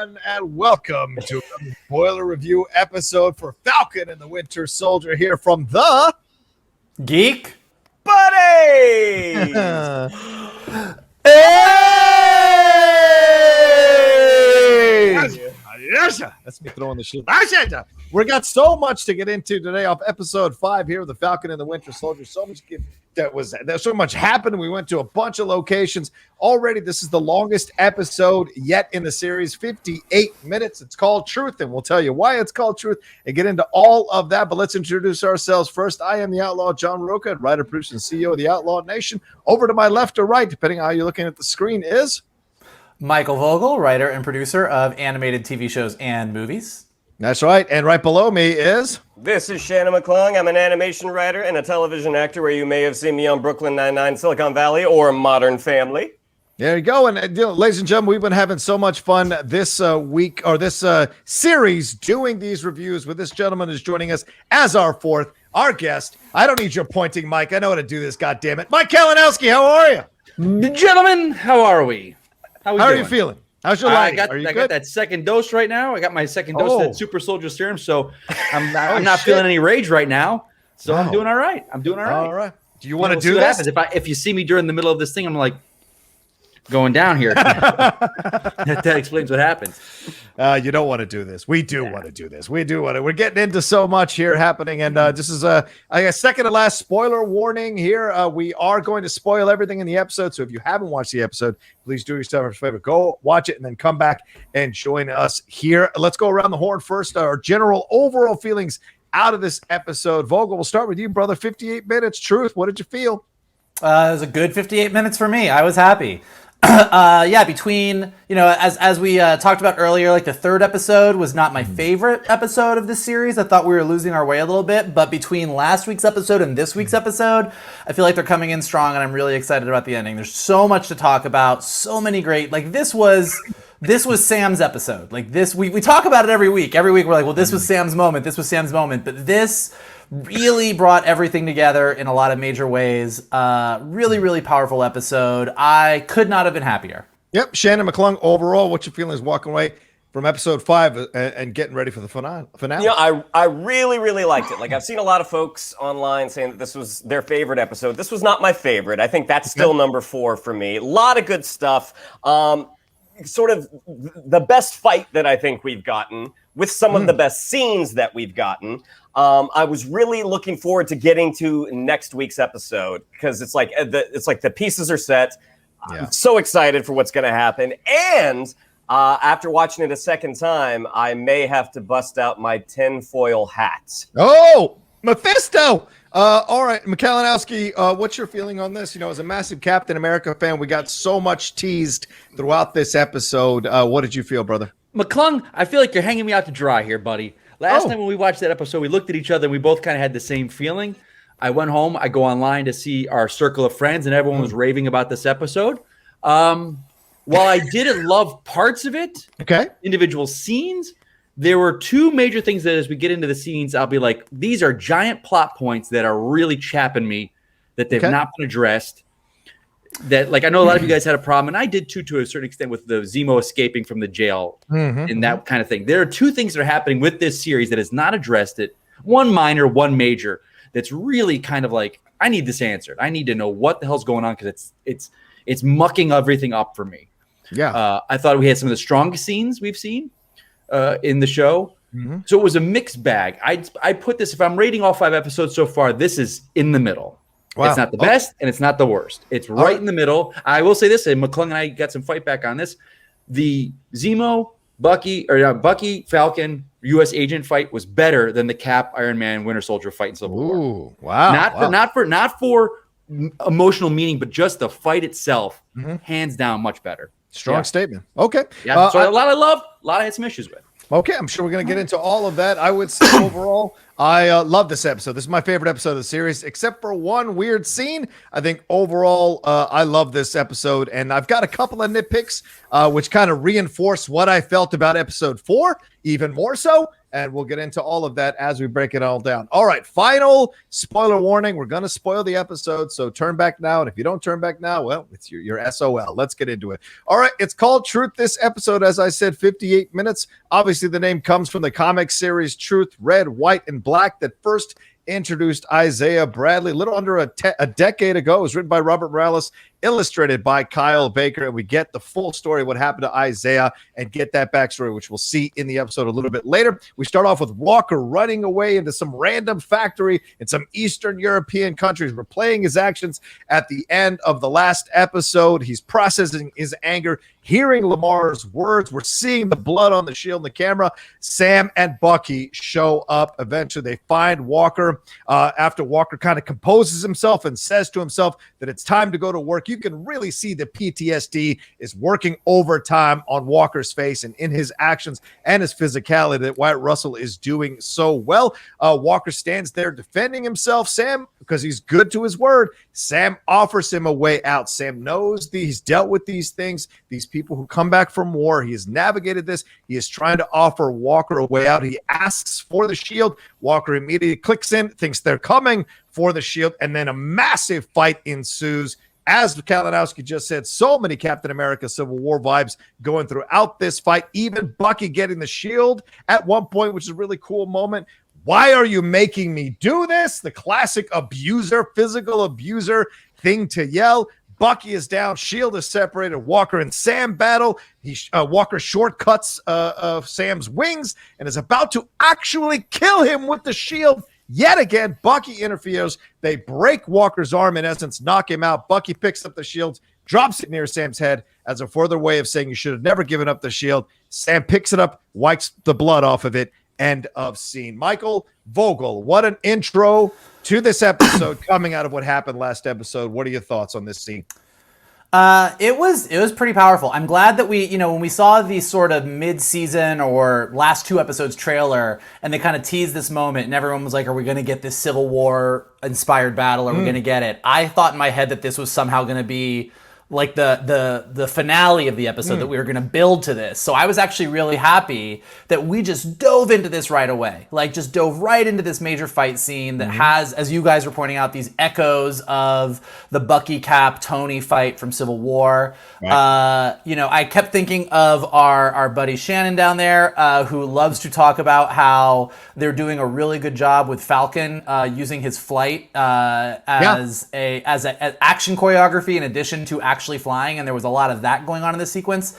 everyone, and welcome to a spoiler review episode for Falcon and the Winter Soldier here from the Geek Buddy! That's me throwing the shit. We got so much to get into today off episode 5 here of the Falcon and the Winter Soldier. There's so much happened. We went to a bunch of locations. Already, this is the longest episode yet in the series, 58 minutes. It's called Truth, and we'll tell you why it's called Truth and get into all of that. But let's introduce ourselves first. I am the Outlaw John Rocha, writer, producer, and CEO of the Outlaw Nation. Over to my left or right, depending on how you're looking at the screen, is Michael Vogel, writer and producer of animated TV shows and movies. That's right. And right below me is This is Shannon McClung. I'm an animation writer and a television actor where you may have seen me on Brooklyn Nine-Nine, Silicon Valley, or Modern Family. There you go. And ladies and gentlemen, we've been having so much fun this week or this series doing these reviews with this gentleman who's joining us as our guest. I don't need your pointing, Mike. I know how to do this, goddammit. Mike Kalinowski, how are you? Gentlemen, how are we? How are you feeling? How's your life? I got that second dose right now. I got my second dose of that super soldier serum, so I'm not feeling any rage right now. So I'm doing all right. All right. Do you want to do this? If you see me during the middle of this thing, I'm like going down here. that explains what happens. You don't want to do this. We do want to do this. We do want to. We're getting into so much here happening, and this is I guess second to last spoiler warning here. We are going to spoil everything in the episode, so if you haven't watched the episode, please do yourself a favor. Go watch it and then come back and join us here. Let's go around the horn first. Our general overall feelings out of this episode. Vogel, we'll start with you, brother. 58 minutes. Truth, what did you feel? It was a good 58 minutes for me. I was happy. Between, as we talked about earlier, like the third episode was not my favorite episode of this series. I thought we were losing our way a little bit, but between last week's episode and this week's episode, I feel like they're coming in strong, and I'm really excited about the ending. There's so much to talk about, so many great, this was Sam's episode. Like this, we talk about it every week. Every week we're like, well, this was Sam's moment. But this really brought everything together in a lot of major ways. Really, really powerful episode. I could not have been happier. Yep. Shannon McClung, overall, what's your feelings walking away from episode 5 and getting ready for the finale? I really, really liked it. Like, I've seen a lot of folks online saying that this was their favorite episode. This was not my favorite. I think that's still number 4 for me. A lot of good stuff. Sort of the best fight that I think we've gotten with some of the best scenes that we've gotten. I was really looking forward to getting to next week's episode because it's like the pieces are set. Yeah. I'm so excited for what's going to happen. And after watching it a second time, I may have to bust out my tinfoil hat. Oh, Mephisto! All right, Kalinowski, what's your feeling on this? As a massive Captain America fan, we got so much teased throughout this episode. What did you feel, brother? McClung, I feel like you're hanging me out to dry here, buddy. Last time when we watched that episode, we looked at each other and we both kind of had the same feeling. I went home, I go online to see our circle of friends, and everyone was raving about this episode. While I didn't love parts of it, individual scenes, there were 2 major things that as we get into the scenes, I'll be like, these are giant plot points that are really chapping me, that they've not been addressed. That, like, I know a lot of you guys had a problem, and I did too, to a certain extent, with the Zemo escaping from the jail and that kind of thing. There are 2 things that are happening with this series that has not addressed it. One minor, one major. That's really kind of like, I need this answered. I need to know what the hell's going on because it's mucking everything up for me. Yeah, I thought we had some of the strongest scenes we've seen in the show. So it was a mixed bag. I put this, if I'm rating all 5 episodes so far, this is in the middle. Wow. It's not the best and it's not the worst. It's right in the middle. I will say this, and McClung and I got some fight back on this. The Zemo, Bucky, Falcon, U.S. agent fight was better than the Cap, Iron Man, Winter Soldier fight in Civil War. Ooh, wow. Not for emotional meaning, but just the fight itself, hands down, much better. Strong statement. Okay. Yeah. So a lot I love, a lot I had some issues with. Okay, I'm sure we're going to get into all of that. I would say overall, I love this episode. This is my favorite episode of the series, except for one weird scene. I think overall, I love this episode, and I've got a couple of nitpicks, which kind of reinforce what I felt about episode 4, even more so. and we'll get into all of that as we break it all down. All right, final spoiler warning. We're going to spoil the episode, so turn back now. And if you don't turn back now, well, it's your SOL. Let's get into it. All right, it's called Truth. This episode, as I said, 58 minutes. Obviously, the name comes from the comic series Truth, Red, White, and Black that first introduced Isaiah Bradley a little under a decade ago. It was written by Robert Morales, illustrated by Kyle Baker, and we get the full story of what happened to Isaiah and get that backstory, which we'll see in the episode a little bit later. We start off with Walker running away into some random factory in some Eastern European countries, replaying his actions at the end of the last episode. He's processing his anger, hearing Lamar's words. We're seeing the blood on the shield in the camera. Sam and Bucky show up. Eventually, they find Walker after Walker kind of composes himself and says to himself that it's time to go to work. You can really see the PTSD is working overtime on Walker's face and in his actions and his physicality that Wyatt Russell is doing so well. Walker stands there defending himself. Sam, because he's good to his word, Sam offers him a way out. Sam knows he's dealt with these things, these people who come back from war. He has navigated this. He is trying to offer Walker a way out. He asks for the shield. Walker immediately clicks in, thinks they're coming for the shield, and then a massive fight ensues. As Kalinowski just said, so many Captain America Civil War vibes going throughout this fight, even Bucky getting the shield at one point, which is a really cool moment. Why are you making me do this? The classic abuser, physical abuser thing to yell. Bucky is down. Shield is separated. Walker and Sam battle. Walker shortcuts Sam's wings and is about to actually kill him with the shield. Yet again, Bucky interferes. They break Walker's arm, in essence, knock him out. Bucky picks up the shield, drops it near Sam's head as a further way of saying you should have never given up the shield. Sam picks it up, wipes the blood off of it. End of scene. Michael Vogel, what an intro to this episode coming out of what happened last episode. What are your thoughts on this scene? It was pretty powerful. I'm glad that we, when we saw the sort of mid-season or last 2 episodes trailer and they kind of teased this moment and everyone was like, are we going to get this Civil War inspired battle? Are we going to get it? I thought in my head that this was somehow going to be like the finale of the episode, that we were going to build to this. So I was actually really happy that we just dove into this right away. Like just dove right into this major fight scene that has, as you guys were pointing out, these echoes of the Bucky Cap Tony fight from Civil War. Right. I kept thinking of our buddy Shannon down there, who loves to talk about how they're doing a really good job with Falcon, using his flight as an action choreography in addition to actually flying, and there was a lot of that going on in this sequence.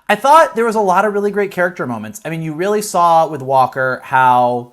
I thought there was a lot of really great character moments. I mean, you really saw with Walker how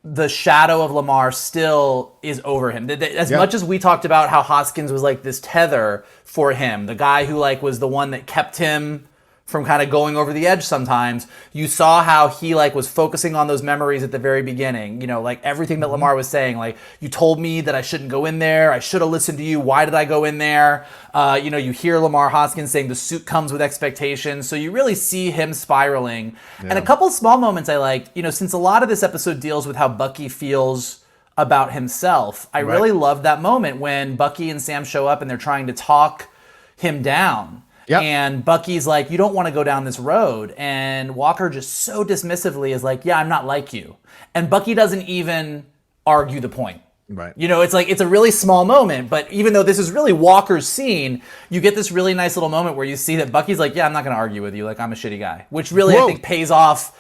the shadow of Lamar still is over him. As much as we talked about how Hoskins was like this tether for him, the guy who like was the one that kept him from kind of going over the edge sometimes, you saw how he like was focusing on those memories at the very beginning, like everything that Lamar was saying, like, you told me that I shouldn't go in there, I should have listened to you, why did I go in there? You hear Lamar Hoskins saying the suit comes with expectations, so you really see him spiraling. And a couple small moments I liked, since a lot of this episode deals with how Bucky feels about himself, I really loved that moment when Bucky and Sam show up and they're trying to talk him down. Yep. And Bucky's like, you don't want to go down this road. And Walker just so dismissively is like, yeah, I'm not like you. And Bucky doesn't even argue the point. Right. It's like, it's a really small moment, but even though this is really Walker's scene, you get this really nice little moment where you see that Bucky's like, yeah, I'm not going to argue with you. Like, I'm a shitty guy, which really, I think pays off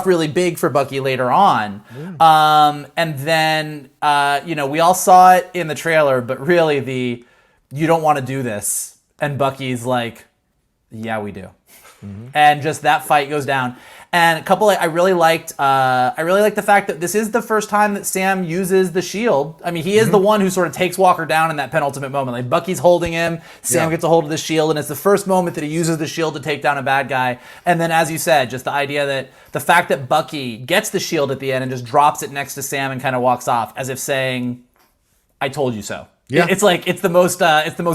really big for Bucky later on. And then, we all saw it in the trailer, but really you don't want to do this. And Bucky's like, yeah, we do. And just that fight goes down. And a couple, I really liked the fact that this is the first time that Sam uses the shield. I mean, he is the one who sort of takes Walker down in that penultimate moment. Like, Bucky's holding him, Sam gets a hold of the shield, and it's the first moment that he uses the shield to take down a bad guy. And then, as you said, just the idea that the fact that Bucky gets the shield at the end and just drops it next to Sam and kind of walks off, as if saying, I told you so. Yeah. It's like, it's the most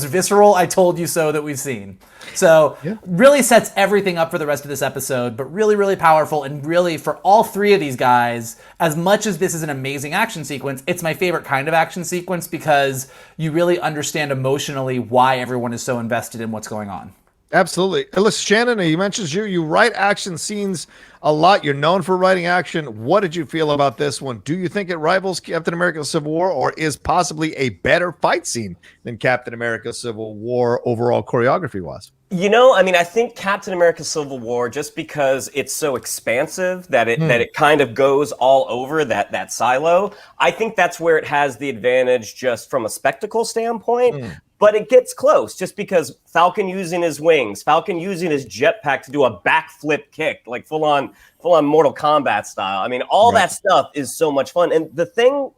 visceral I told you so that we've seen. So really sets everything up for the rest of this episode, but really, really powerful. And really for all 3 of these guys, as much as this is an amazing action sequence, it's my favorite kind of action sequence because you really understand emotionally why everyone is so invested in what's going on. Absolutely. Listen, Shannon, you mentioned you write action scenes a lot. You're known for writing action. What did you feel about this one? Do you think it rivals Captain America Civil War, or is possibly a better fight scene than Captain America Civil War overall choreography was? I mean, I think Captain America Civil War, just because it's so expansive that it kind of goes all over that silo, I think that's where it has the advantage just from a spectacle standpoint. But it gets close just because Falcon using his wings, Falcon using his jetpack to do a backflip kick, like full on Mortal Kombat style. I mean, all that stuff is so much fun. And the thing,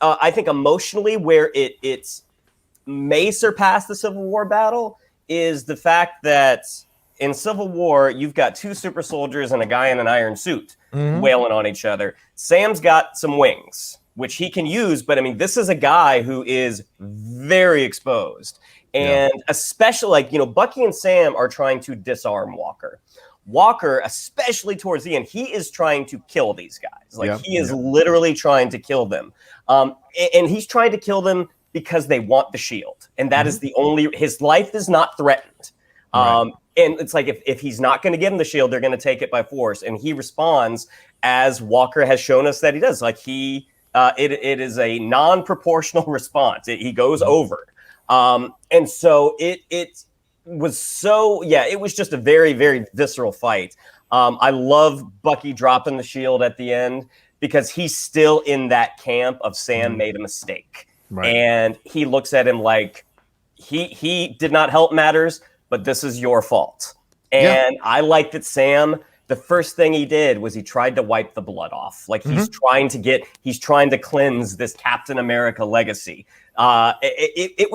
I think emotionally, where it's may surpass the Civil War battle is the fact that in Civil War, you've got two super soldiers and a guy in an iron suit wailing on each other. Sam's got some wings, which he can use, but I mean, this is a guy who is very exposed. And especially, Bucky and Sam are trying to disarm Walker. Walker, especially towards the end, he is trying to kill these guys. He is literally trying to kill them. And he's trying to kill them because they want the shield. And that is the only, his life is not threatened. And it's like, if he's not going to give him the shield, they're going to take it by force. And he responds as Walker has shown us that he does. It is a non-proportional response. He goes over. And so it was so, it was just a very, very visceral fight. I love Bucky dropping the shield at the end because he's still in that camp of Sam made a mistake. And he looks at him like he did not help matters, but this is your fault. And I like that Sam, the first thing he did was he tried to wipe the blood off. He's trying to cleanse this Captain America legacy. It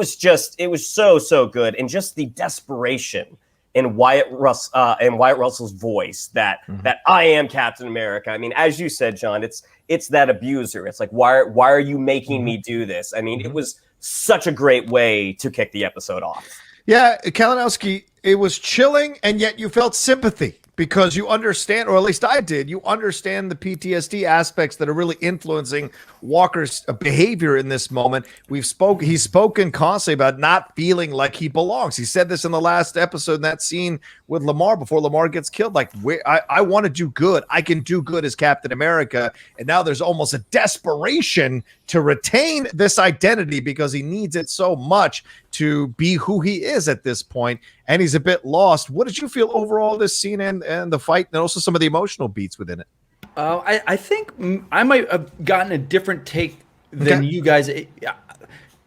was so good. And just the desperation in Wyatt Russell's voice that I am Captain America. I mean, as you said, John, it's that abuser. It's like, why are you making me do this? I mean, it was such a great way to kick the episode off. Yeah, Kalinowski, it was chilling, and yet you felt sympathy because you understand, or at least I did, you understand the PTSD aspects that are really influencing Walker's behavior in this moment. He's spoken constantly about not feeling like he belongs. He said this in the last episode in that scene with Lamar before Lamar gets killed. I want to do good. I can do good as Captain America. And now there's almost a desperation to retain this identity because he needs it so much to be who he is at this point. And he's a bit lost. What did you feel overall this scene and the fight and also some of the emotional beats within it? I think I might have gotten a different take than you guys.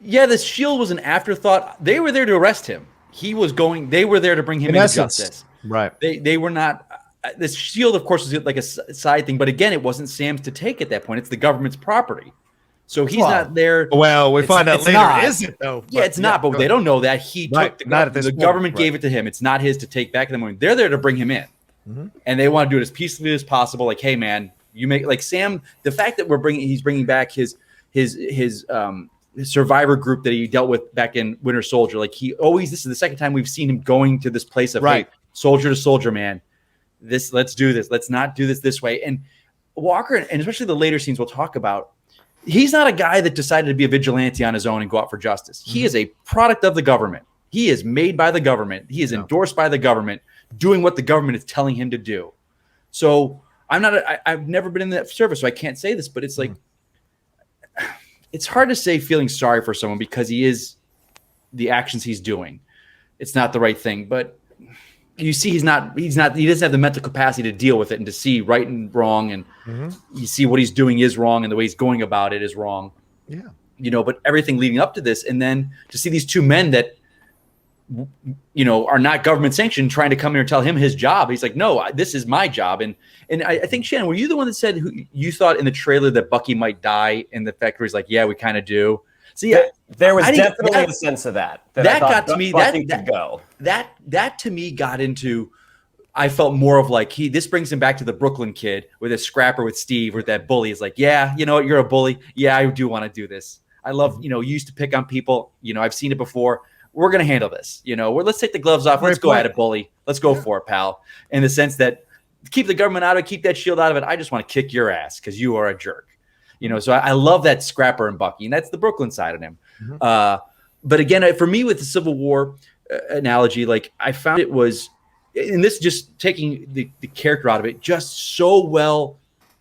Yeah, the shield was an afterthought. They were there to arrest him. They were there to bring him into justice. Right. They were not. The shield, of course, was like a side thing. But again, it wasn't Sam's to take at that point. It's the government's property. So he's not there. Well, we find out later, is it though? Yeah, it's not, but they don't know that. He took the government gave it to him. It's not his to take back in the morning. They're there to bring him in. And they want to do it as peacefully as possible. Like, hey, man, you make like Sam. The fact that he's bringing back his survivor group that he dealt with back in Winter Soldier. Like this is the second time we've seen him going to this place of hey, soldier to soldier, man. Let's do this. Let's not do this way. And Walker, and especially the later scenes we'll talk about, he's not a guy that decided to be a vigilante on his own and go out for justice. He is a product of the government. He is made by the government. He is endorsed by the government, doing what the government is telling him to do. So I've never been in that service, so I can't say this, but it's like, it's hard to say feeling sorry for someone because the actions he's doing. It's not the right thing, but you see he doesn't have the mental capacity to deal with it and to see right and wrong. And you see what he's doing is wrong and the way he's going about it is wrong. Yeah. But everything leading up to this, and then to see these two men that, are not government sanctioned trying to come here and tell him his job. He's like, no, this is my job. And I think, Shannon, were you the one that said you thought in the trailer that Bucky might die? And the fact where he's like, yeah, we kind of do. So yeah, there was definitely a sense of that got to me. That to me got into, I felt more of like this brings him back to the Brooklyn kid with a scrapper with Steve, with that bully is like, yeah, you know what, you're a bully. Yeah, I do want to do this. I love, you used to pick on people. I've seen it before. We're going to handle this. Let's take the gloves off. Let's go at it, bully. Let's go for it, pal. In the sense that keep the government out of it, keep that shield out of it. I just want to kick your ass because you are a jerk. So I love that scrapper and Bucky, and that's the Brooklyn side of him. But again, for me with the Civil War, analogy. Like I found it was, and this just taking the character out of it, just so well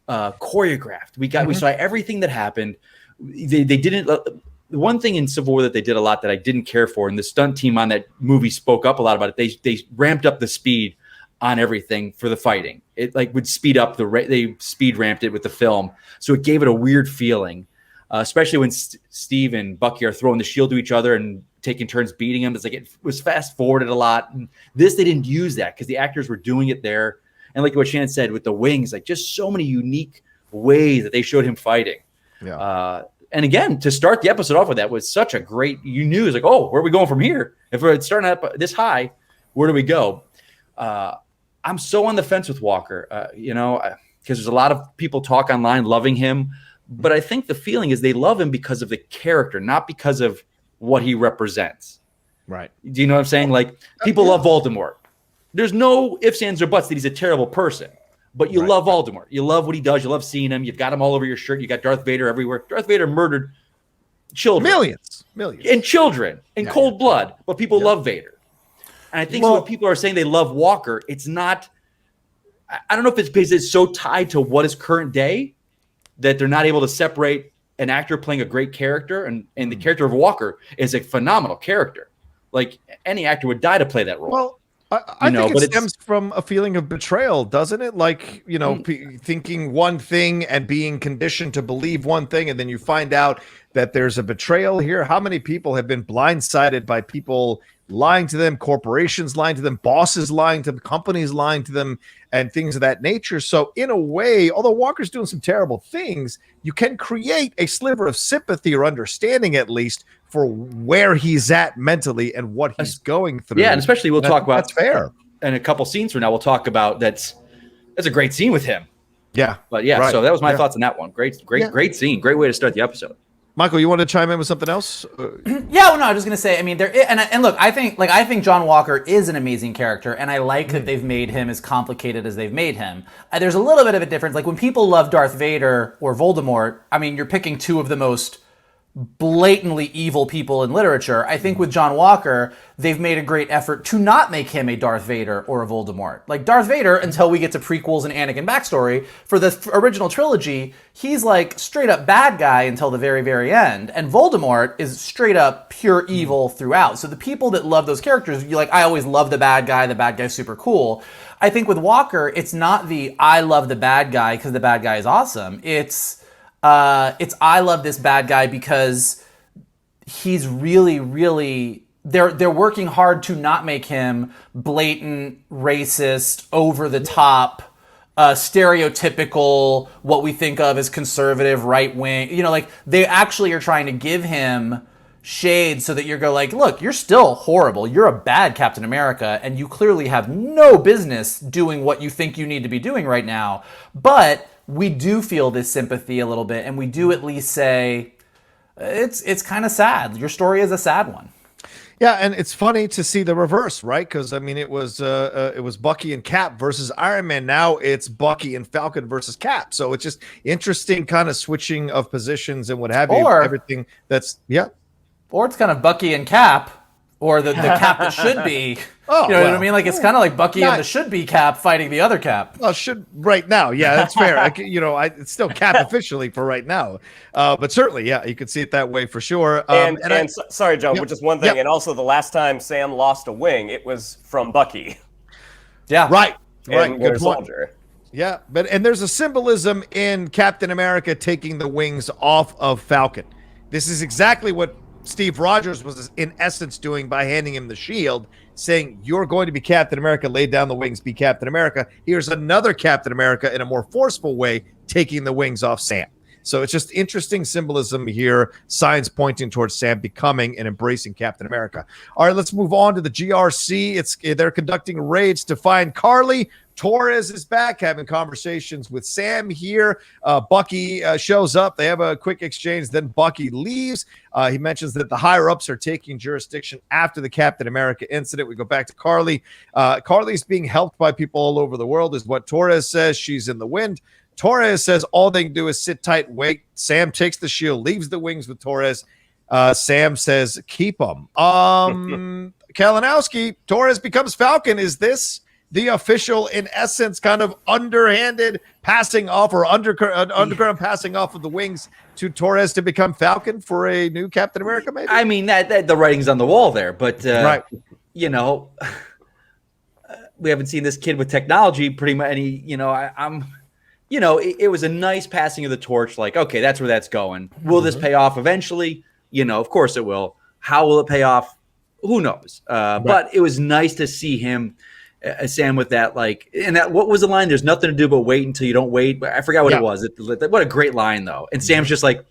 choreographed. We saw everything that happened. They didn't. The one thing in Civil War that they did a lot that I didn't care for, and the stunt team on that movie spoke up a lot about it. They ramped up the speed on everything for the fighting. It like would speed up they speed ramped it with the film, so it gave it a weird feeling. Especially when Steve and Bucky are throwing the shield to each other and taking turns beating him. It's like it was fast forwarded a lot. And this, they didn't use that because the actors were doing it there. And like what Shannon said with the wings, like just so many unique ways that they showed him fighting. Yeah. And again, to start the episode off with that was such a great, you knew, it's like, oh, where are we going from here? If we're starting up this high, where do we go? I'm so on the fence with Walker, because there's a lot of people talk online loving him. But I think the feeling is they love him because of the character, not because of what he represents. Right. Do you know what I'm saying? Like, people love Voldemort. There's no ifs, ands, or buts that he's a terrible person. But you love Voldemort. You love what he does. You love seeing him. You've got him all over your shirt. You got Darth Vader everywhere. Darth Vader murdered children. Millions. And children in cold blood. But people love Vader. And I think when people are saying they love Walker, it's not – I don't know if it's because it's so tied to what is current day that they're not able to separate an actor playing a great character, and the character of Walker is a phenomenal character. Like any actor would die to play that role. Well, I think it stems from a feeling of betrayal, doesn't it? Like, thinking one thing and being conditioned to believe one thing, and then you find out that there's a betrayal here. How many people have been blindsided by people lying to them, corporations lying to them, bosses lying to them, companies lying to them, and things of that nature? So in a way, although Walker's doing some terrible things, you can create a sliver of sympathy or understanding, at least, for where he's at mentally and what he's going through. Yeah, and especially we'll talk about, that's fair. In a couple scenes from now, we'll talk about that's a great scene with him. Yeah. But yeah, so that was my thoughts on that one. Great scene. Great way to start the episode. Michael, you want to chime in with something else? Yeah, well, no, I was just gonna say. I mean, and look, I think John Walker is an amazing character, and I like that they've made him as complicated as they've made him. There's a little bit of a difference. Like when people love Darth Vader or Voldemort, I mean, you're picking two of the most blatantly evil people in literature. I think with John Walker, they've made a great effort to not make him a Darth Vader or a Voldemort. Like Darth Vader, until we get to prequels and Anakin backstory, for the original trilogy, he's like straight up bad guy until the very, very end. And Voldemort is straight up pure evil throughout. So the people that love those characters, I always love the bad guy's super cool. I think with Walker, it's not I love the bad guy because the bad guy is awesome. It's I love this bad guy because he's really, really, they're working hard to not make him blatant, racist, over the top, stereotypical, what we think of as conservative, right wing. Like they actually are trying to give him shades so that you go like, look, you're still horrible. You're a bad Captain America, and you clearly have no business doing what you think you need to be doing right now. But we do feel this sympathy a little bit, and we do at least say it's kind of sad. Your story is a sad one. Yeah, and it's funny to see the reverse, right? Because I mean, it was Bucky and Cap versus Iron Man. Now it's Bucky and Falcon versus Cap. So it's just interesting, kind of switching of positions and what have you. Everything that's or it's kind of Bucky and Cap, or the Cap that should be. What I mean? Like it's kind of like Bucky and the should be Cap fighting the other Cap. Well, right now, yeah, that's fair. It's still Cap officially for right now, but certainly, yeah, you could see it that way for sure. Sorry, John, but just one thing, and also the last time Sam lost a wing, it was from Bucky. Yeah, right. Good Soldier. Yeah, and there's a symbolism in Captain America taking the wings off of Falcon. This is exactly what Steve Rogers was in essence doing by handing him the shield, saying, you're going to be Captain America, lay down the wings, be Captain America. Here's another Captain America in a more forceful way, taking the wings off Sam. So it's just interesting symbolism here, signs pointing towards Sam becoming and embracing Captain America. All right, let's move on to the GRC. They're conducting raids to find Karli. Torres is back having conversations with Sam here. Bucky shows up. They have a quick exchange. Then Bucky leaves. He mentions that the higher-ups are taking jurisdiction after the Captain America incident. We go back to Karli. Karli's being helped by people all over the world is what Torres says. She's in the wind. Torres says all they can do is sit tight, wait. Sam takes the shield, leaves the wings with Torres. Sam says, keep them. Kalinowski, Torres becomes Falcon. Is this the official, in essence, kind of underhanded passing off or underground passing off of the wings to Torres to become Falcon for a new Captain America, maybe? I mean, that the writing's on the wall there, but right. You know, we haven't seen this kid with technology pretty much. I'm you know, it was a nice passing of the torch. Like, okay, that's where that's going. Will this pay off eventually? You know, of course it will. How will it pay off? Who knows? But it was nice to see him, Sam, with that. Like, and that, what was the line? There's nothing to do but wait until you don't wait. I forgot what it was. What a great line, though. And Sam's just like,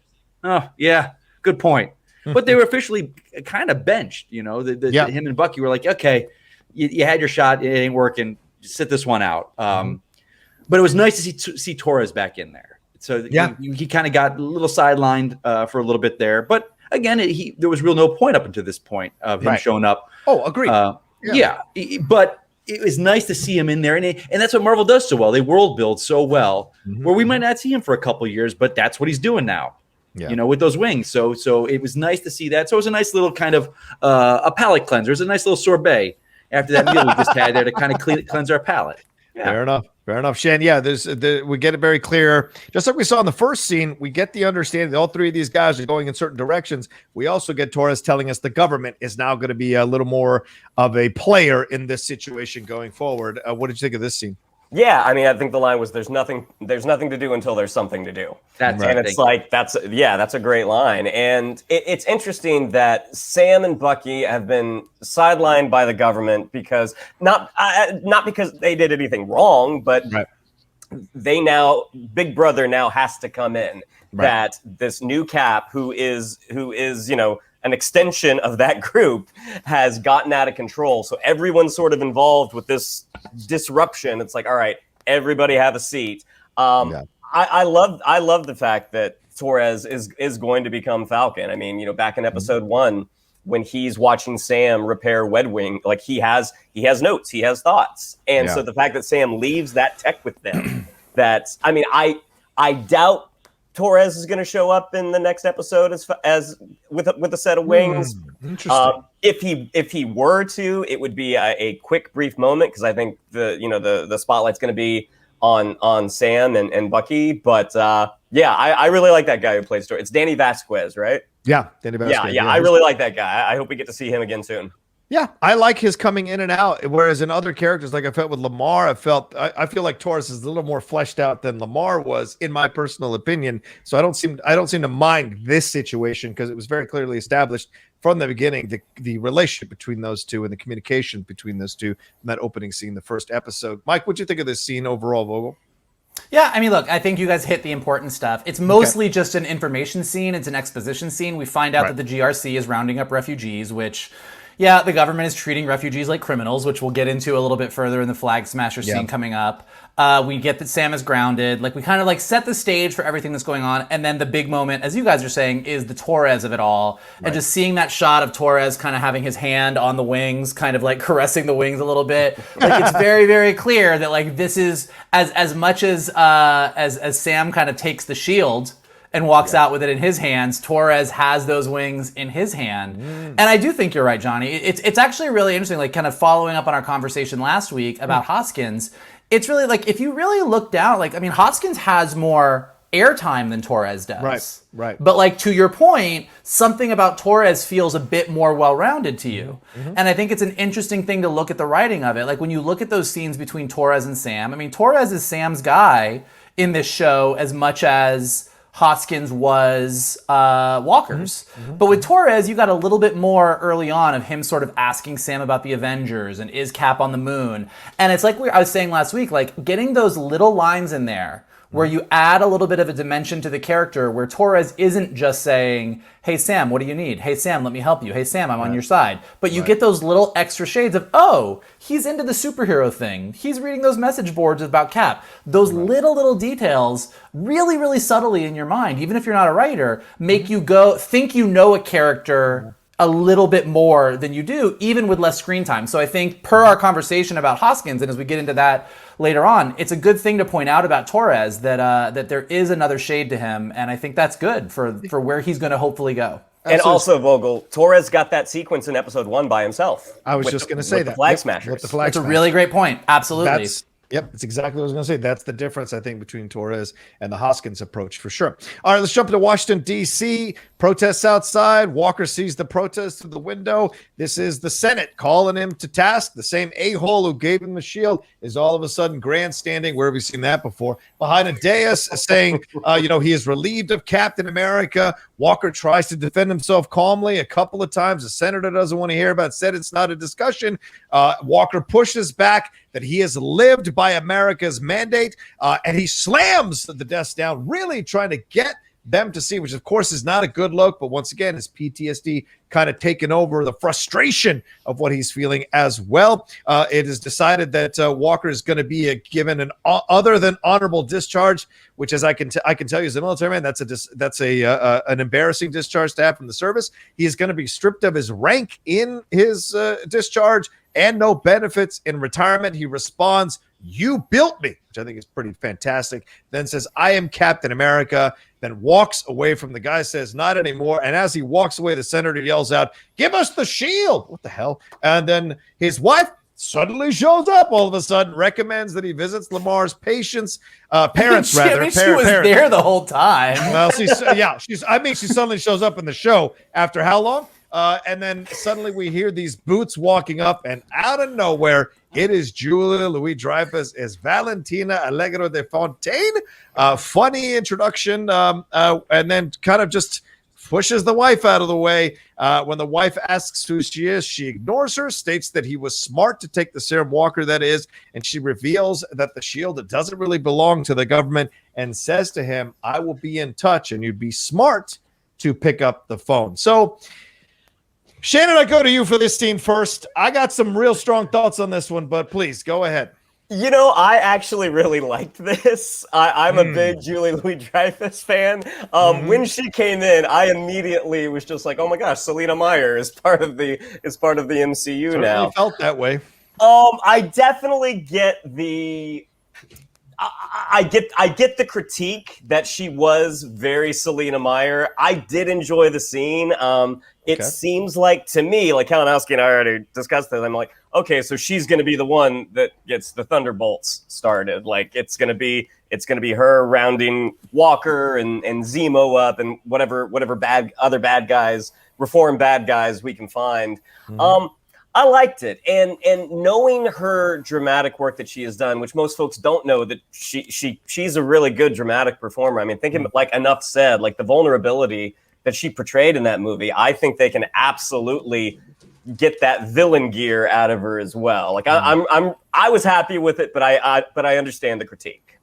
oh, yeah, good point. But they were officially kind of benched. You know, him and Bucky were like, okay, you had your shot. It ain't working. Just sit this one out. But it was nice to see Torres back in there. So he kind of got a little sidelined for a little bit there. But again, there was no point up until this point of him showing up. Oh, agreed. But it was nice to see him in there. And that's what Marvel does so well. They world build so well where we might not see him for a couple of years, but that's what he's doing now. Yeah. You know, with those wings. So it was nice to see that. So it was a nice little kind of a palate cleanser. It was a nice little sorbet after that meal we just had there to kind of cleanse our palate. Yeah. Fair enough, Shan. Yeah, we get it very clear. Just like we saw in the first scene, we get the understanding that all three of these guys are going in certain directions. We also get Torres telling us the government is now going to be a little more of a player in this situation going forward. What did you think of this scene? Yeah, I mean, I think the line was, "There's nothing to do until there's something to do." It's like that's a great line, and it's interesting that Sam and Bucky have been sidelined by the government because not because they did anything wrong, but Big Brother now has to come in. That this new Cap, who is an extension of that group, has gotten out of control. So everyone's sort of involved with this disruption. It's like, all right, everybody have a seat. I love the fact that Torres is going to become Falcon. I mean, back in episode 1, when he's watching Sam repair Wedwing, like he has notes, he has thoughts. And so the fact that Sam leaves that tech with them, I doubt Torres is going to show up in the next episode as with a set of wings. Interesting. If he were to, it would be a quick, brief moment because I think the spotlight's going to be on Sam and Bucky. But I really like that guy who plays Torres. It's Danny Vasquez, right? Yeah, Danny Vasquez. Yeah, I really like that guy. I hope we get to see him again soon. Yeah, I like his coming in and out. Whereas in other characters, like I felt with Lamar, I feel like Torres is a little more fleshed out than Lamar was, in my personal opinion. So I don't seem to mind this situation because it was very clearly established from the beginning the relationship between those two and the communication between those two in that opening scene, the first episode. Mike, what'd you think of this scene overall, Vogel? Yeah, I mean, look, I think you guys hit the important stuff. It's mostly just an information scene. It's an exposition scene. We find out that the GRC is rounding up refugees, which... yeah, the government is treating refugees like criminals, which we'll get into a little bit further in the Flag Smasher scene coming up. We get that Sam is grounded. Like, we kind of set the stage for everything that's going on. And then the big moment, as you guys are saying, is the Torres of it all. And just seeing that shot of Torres kind of having his hand on the wings, kind of caressing the wings a little bit. Like, it's very, very clear that this is as much as Sam kind of takes the shield and walks out with it in his hands, Torres has those wings in his hand. And I do think you're right, Johnny. It's actually really interesting, kind of following up on our conversation last week about Hoskins. It's really if you really look down, Hoskins has more airtime than Torres does. Right. But to your point, something about Torres feels a bit more well-rounded to you. And I think it's an interesting thing to look at the writing of it. When you look at those scenes between Torres and Sam, Torres is Sam's guy in this show as much as Hoskins was Walker's. But with Torres, you got a little bit more early on of him sort of asking Sam about the Avengers and is Cap on the moon. And it's I was saying last week, getting those little lines in there where you add a little bit of a dimension to the character where Torres isn't just saying, hey, Sam, what do you need? Hey, Sam, let me help you. Hey, Sam, I'm on your side. But you get those little extra shades of, oh, he's into the superhero thing. He's reading those message boards about Cap. Those little details really, really subtly in your mind, even if you're not a writer, make you think you know a character a little bit more than you do, even with less screen time. So I think per our conversation about Hoskins, and as we get into that later on, it's a good thing to point out about Torres that there is another shade to him, and I think that's good for where he's going to hopefully go. And also, Vogel, Torres got that sequence in episode 1 by himself. I was just going to say that. The Flag Smashers. With the Flag That's a really great point. Absolutely. That's exactly what I was going to say. That's the difference, I think, between Torres and the Hoskins approach, for sure. All right, let's jump into Washington, D.C. Protests outside. Walker sees the protest through the window. This is the Senate calling him to task. The same a-hole who gave him the shield is all of a sudden grandstanding. Where have we seen that before? Behind a dais saying, he is relieved of Captain America. Walker tries to defend himself calmly a couple of times. The senator doesn't want to hear about it. Said it's not a discussion. Walker pushes back that he has lived by America's mandate, and he slams the desk down, really trying to get them to see, which of course is not a good look, but once again, his PTSD kind of taken over the frustration of what he's feeling as well. It is decided that Walker is going to be given an other than honorable discharge, which, as I can tell you as a military man, that's an embarrassing discharge to have from the service. He is going to be stripped of his rank in his discharge and no benefits in retirement. He responds, "You built me," which I think is pretty fantastic. Then says, "I am Captain America." Then walks away from the guy, says, "Not anymore." And as he walks away, the senator yells out, "Give us the shield." What the hell? And then his wife suddenly shows up all of a sudden, recommends that he visits Lamar's parents, rather. She was there the whole time. Well, she suddenly shows up in the show after how long? And then suddenly we hear these boots walking up, and out of nowhere, it is Julia Louis-Dreyfus as Valentina Allegro de Fontaine. Funny introduction, and then kind of just pushes the wife out of the way. When the wife asks who she is, she ignores her, states that he was smart to take the serum, Walker that is, and she reveals that the shield doesn't really belong to the government and says to him, "I will be in touch, and you'd be smart to pick up the phone." So, Shannon, I go to you for this scene first. I got some real strong thoughts on this one, but please go ahead. I actually really liked this. I'm a big Julie Louis-Dreyfus fan. When she came in, I immediately was just like, "Oh my gosh, Selena Meyer is part of the MCU now." Felt that way. I definitely get the. I get the critique that she was very Selena Meyer. I did enjoy the scene. It seems like, to me, like Kalinowski and I already discussed this, I'm like, okay, so she's going to be the one that gets the Thunderbolts started. Like it's going to be her rounding Walker and Zemo up and whatever other bad guys, reformed bad guys we can find. I liked it, and knowing her dramatic work that she has done, which most folks don't know, that she's a really good dramatic performer. I mean, thinking like Enough Said, like the vulnerability that she portrayed in that movie, I think they can absolutely get that villain gear out of her as well. Like I was happy with it, but I understand the critique.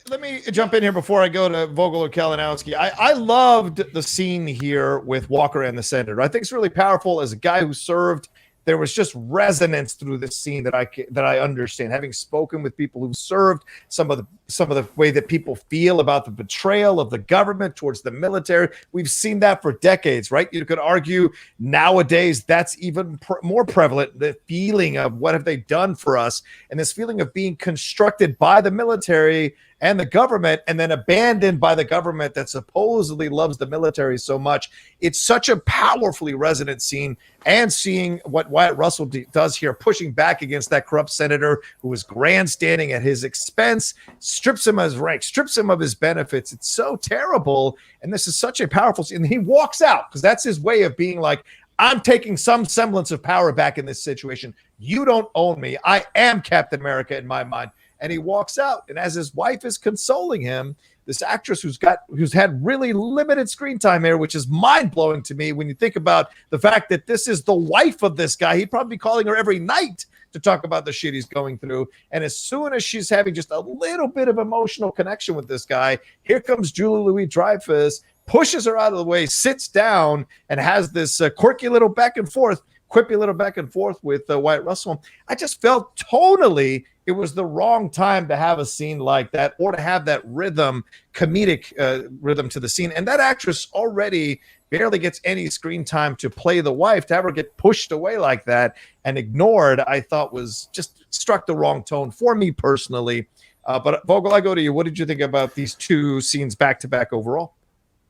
Let me jump in here before I go to Vogel or Kalinowski. I loved the scene here with Walker and the senator. I think it's really powerful as a guy who served. There was just resonance through this scene that I understand. Having spoken with people who served, some of the way that people feel about the betrayal of the government towards the military, we've seen that for decades, right? You could argue nowadays that's even more prevalent. The feeling of what have they done for us, and this feeling of being constructed by the military and the government, and then abandoned by the government that supposedly loves the military so much. It's such a powerfully resonant scene, and seeing what Wyatt Russell does here, pushing back against that corrupt senator who was grandstanding at his expense, strips him of his rank, strips him of his benefits. It's so terrible, and this is such a powerful scene. And he walks out, because that's his way of being like, I'm taking some semblance of power back in this situation. You don't own me. I am Captain America in my mind. And he walks out, and as his wife is consoling him, this actress who's had really limited screen time here, which is mind-blowing to me when you think about the fact that this is the wife of this guy. He'd probably be calling her every night to talk about the shit he's going through. And as soon as she's having just a little bit of emotional connection with this guy, here comes Julie Louis-Dreyfus, pushes her out of the way, sits down, and has this quirky little quippy little back and forth with Wyatt Russell. I just felt tonally it was the wrong time to have a scene like that, or to have that comedic rhythm to the scene. And that actress already barely gets any screen time to play the wife. To have her get pushed away like that and ignored, I thought was just struck the wrong tone for me personally. But Vogel, I go to you. What did you think about these two scenes back to back overall?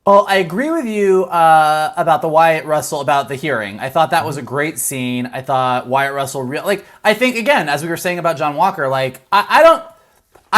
Well, I agree with you about the Wyatt Russell, about the hearing. I thought that was a great scene. I thought Wyatt Russell, I think, again, as we were saying about John Walker, like, I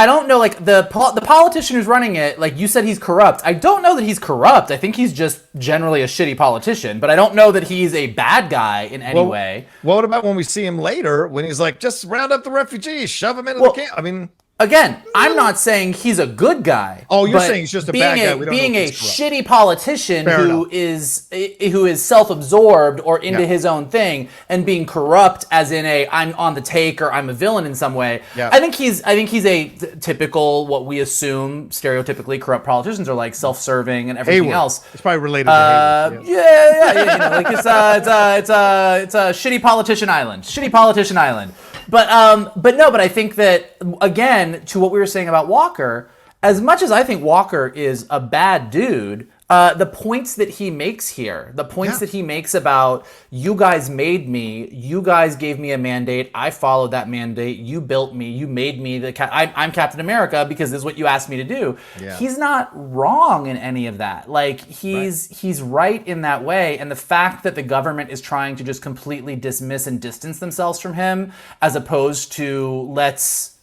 don't know, like, the politician who's running it, like, you said he's corrupt. I don't know that he's corrupt. I think he's just generally a shitty politician, but I don't know that he's a bad guy in any way. What about when we see him later, when he's like, just round up the refugees, shove them into the camp? I mean... Again, I'm not saying he's a good guy. Oh, you're saying he's just a bad guy. Being a shitty politician who is self-absorbed or into his own thing and being corrupt, as in I'm on the take or I'm a villain in some way. Yeah. I think he's a typical, what we assume stereotypically corrupt politicians are like, self-serving and everything else. It's probably related to Hayward. Like it's a shitty politician island. But I think that, again, to what we were saying about Walker, as much as I think Walker is a bad dude, the points that he makes here, the points that he makes about, you guys made me, you guys gave me a mandate, I followed that mandate, you built me, you made me, I'm Captain America because this is what you asked me to do. Yeah. He's not wrong in any of that. Like, he's right in that way, and the fact that the government is trying to just completely dismiss and distance themselves from him, as opposed to let's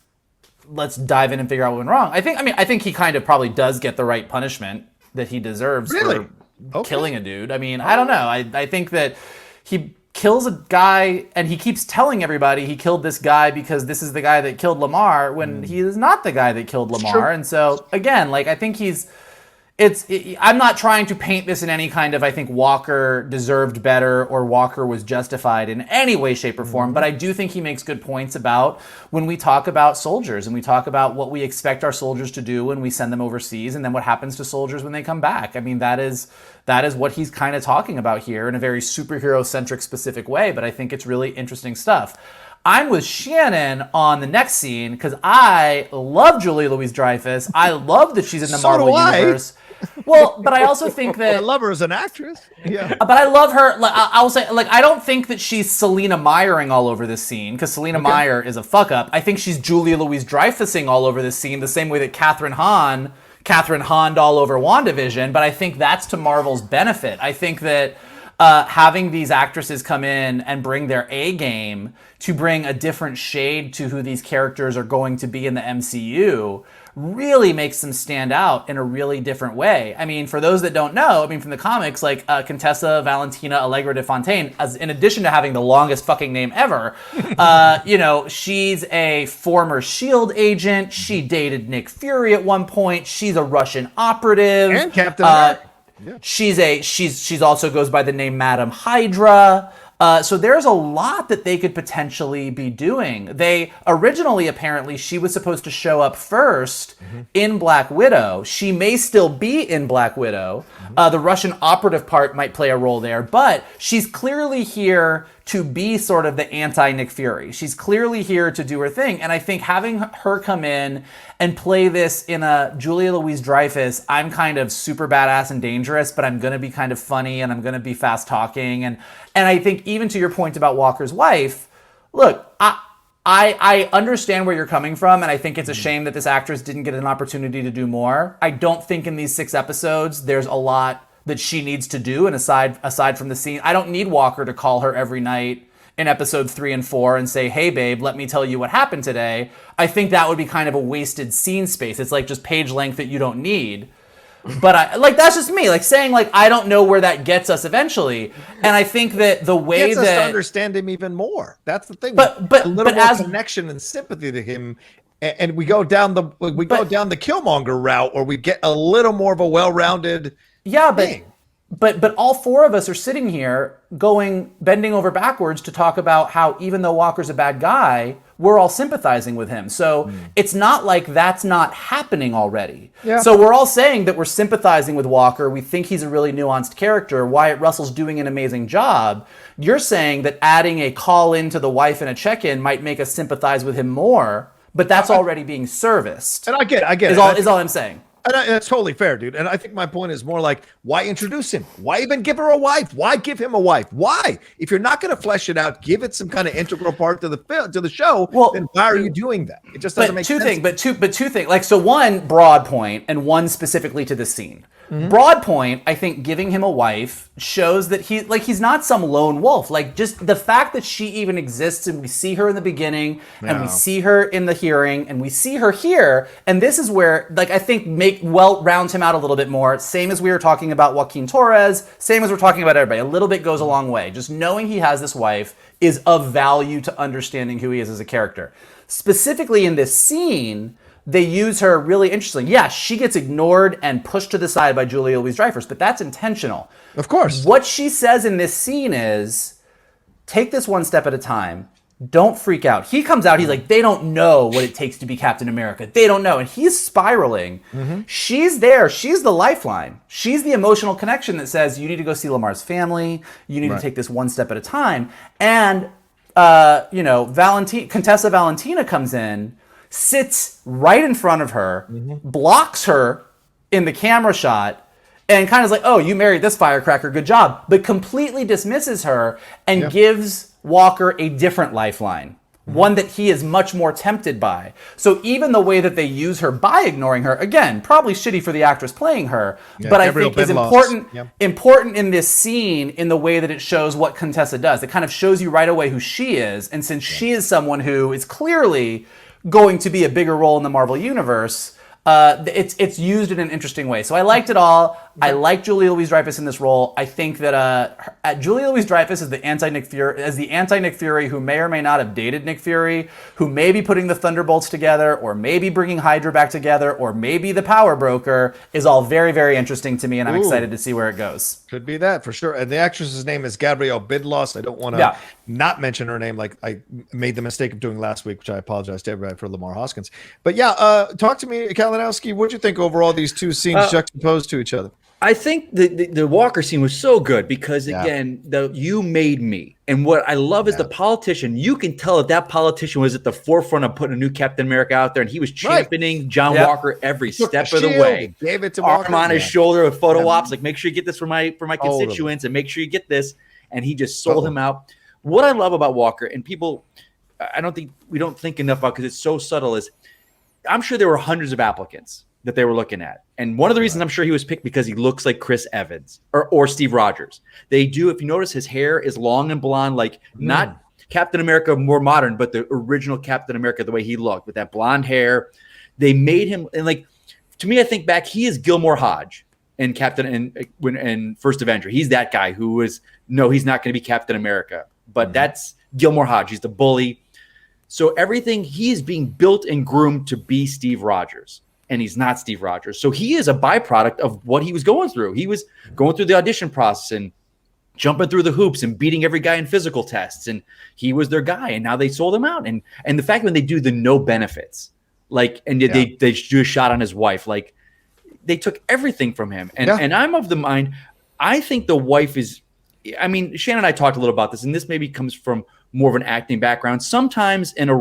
dive in and figure out what went wrong. I think he kind of probably does get the right punishment that he deserves for killing a dude. I mean, I don't know. I think that he kills a guy and he keeps telling everybody he killed this guy because this is the guy that killed Lamar, when he is not the guy that killed Lamar. And so, again, like, I think I'm not trying to paint this in any kind of, I think Walker deserved better or Walker was justified in any way, shape, or form, but I do think he makes good points about when we talk about soldiers and we talk about what we expect our soldiers to do when we send them overseas, and then what happens to soldiers when they come back. I mean, that is what he's kind of talking about here in a very superhero-centric, specific way, but I think it's really interesting stuff. I'm with Shannon on the next scene because I love Julia Louis-Dreyfus. I love that she's in the Marvel Universe. Well, but I also think that... I love her as an actress. Yeah. But I love her. I'll say, like, I don't think that she's Selena Meyering all over this scene, because Selena Meyer is a fuck-up. I think she's Julia Louis-Dreyfusing all over this scene, the same way that Catherine Hahn all over WandaVision, but I think that's to Marvel's benefit. I think that having these actresses come in and bring their A game to bring a different shade to who these characters are going to be in the MCU really makes them stand out in a really different way. I mean, for those that don't know, I mean, from the comics, like Contessa Valentina Allegra de Fontaine, as in addition to having the longest fucking name ever, she's a former SHIELD agent. She dated Nick Fury at one point. She's a Russian operative. And Captain America. Yeah. She's also goes by the name Madam Hydra. So there's a lot that they could potentially be doing. They originally, apparently, she was supposed to show up first in Black Widow. She may still be in Black Widow. The Russian operative part might play a role there, but she's clearly here to be sort of the anti-Nick Fury. She's clearly here to do her thing. And I think having her come in and play this in a Julia Louis-Dreyfus, I'm kind of super badass and dangerous, but I'm going to be kind of funny and I'm going to be fast talking. And I think even to your point about Walker's wife, look, I understand where you're coming from, and I think it's a shame that this actress didn't get an opportunity to do more. I don't think in these 6 episodes there's a lot that she needs to do, and aside from the scene, I don't need Walker to call her every night in episode 3 and 4 and say, hey babe, let me tell you what happened today. I think that would be kind of a wasted scene space. It's like just page length that you don't need. But that's just me, like saying, like, I don't know where that gets us eventually. And I think that the way gets us that to understand him even more. That's the thing. But a little more connection and sympathy to him. And we go down the Killmonger route, or we get a little more of a well-rounded thing. But all 4 of us are sitting here bending over backwards to talk about how even though Walker's a bad guy, we're all sympathizing with him. So it's not like that's not happening already. Yeah. So we're all saying that we're sympathizing with Walker. We think he's a really nuanced character. Wyatt Russell's doing an amazing job. You're saying that adding a call in to the wife and a check-in might make us sympathize with him more, but that's already being serviced. And I get it. Is all I'm saying. And that's totally fair, dude. And I think my point is more like, why introduce him? Why even give her a wife? Why give him a wife? Why? If you're not going to flesh it out, give it some kind of integral part to the show. Well, then why are you doing that? It just doesn't make sense. Two things. Like, so one broad point and one specifically to the scene. Broadpoint, I think giving him a wife shows that he's not some lone wolf. Like, just the fact that she even exists, and we see her in the beginning, and we see her in the hearing, and we see her here, and this is where, like, I think rounds him out a little bit more. Same as we were talking about Joaquin Torres, same as we're talking about everybody. A little bit goes a long way. Just knowing he has this wife is of value to understanding who he is as a character. Specifically in this scene, they use her really interestingly. Yeah, she gets ignored and pushed to the side by Julia Louis-Dreyfus, but that's intentional. Of course. What she says in this scene is, take this one step at a time. Don't freak out. He comes out, he's like, they don't know what it takes to be Captain America. They don't know. And he's spiraling. She's there. She's the lifeline. She's the emotional connection that says, you need to go see Lamar's family. You need to take this one step at a time. And, Contessa Valentina comes in, sits right in front of her, blocks her in the camera shot, and kind of is like, oh, you married this firecracker, good job, but completely dismisses her and gives Walker a different lifeline, one that he is much more tempted by. So even the way that they use her by ignoring her, again, probably shitty for the actress playing her, but I think is important in this scene in the way that it shows what Contessa does. It kind of shows you right away who she is, and since she is someone who is clearly going to be a bigger role in the Marvel Universe, it's used in an interesting way. So I liked it all. I like Julia Louis-Dreyfus in this role. I think that Julia Louis-Dreyfus is the anti-Nick Fury who may or may not have dated Nick Fury, who may be putting the Thunderbolts together, or maybe bringing Hydra back together, or maybe the Power Broker, is all very, very interesting to me, and I'm excited to see where it goes. Could be that for sure. And the actress's name is Gabrielle Bidlos. I don't want to not mention her name like I made the mistake of doing last week, which I apologize to everybody for Lamar Hoskins. But talk to me, Kalinowski. What do you think overall these two scenes juxtaposed to each other? I think the Walker scene was so good because, again, you made me. And what I love is the politician. You can tell that politician was at the forefront of putting a new Captain America out there, and he was championing John Walker every step of the way. Gave it to Walker. Arm on his shoulder with photo ops, like, make sure you get this for my constituents, and make sure you get this. And he just sold him out. What I love about Walker, and people, we don't think enough about because it's so subtle, is I'm sure there were hundreds of applicants that they were looking at. And one of the reasons I'm sure he was picked because he looks like Chris Evans or Steve Rogers. They do, if you notice, his hair is long and blonde, like not Captain America more modern, but the original Captain America, the way he looked with that blonde hair. They made him, and like, to me, I think back, he is Gilmore Hodge in and First Avenger. He's that guy who he's not going to be Captain America, but that's Gilmore Hodge. He's the bully. So everything, he is being built and groomed to be Steve Rogers. And he's not Steve Rogers. So he is a byproduct of what he was going through. He was going through the audition process and jumping through the hoops and beating every guy in physical tests. And he was their guy. And now they sold him out. And the fact when they do the no benefits, like, and they do a shot on his wife, like they took everything from him. And I'm of the mind, I think the wife is, I mean, Shannon and I talked a little about this, and this maybe comes from more of an acting background. Sometimes in a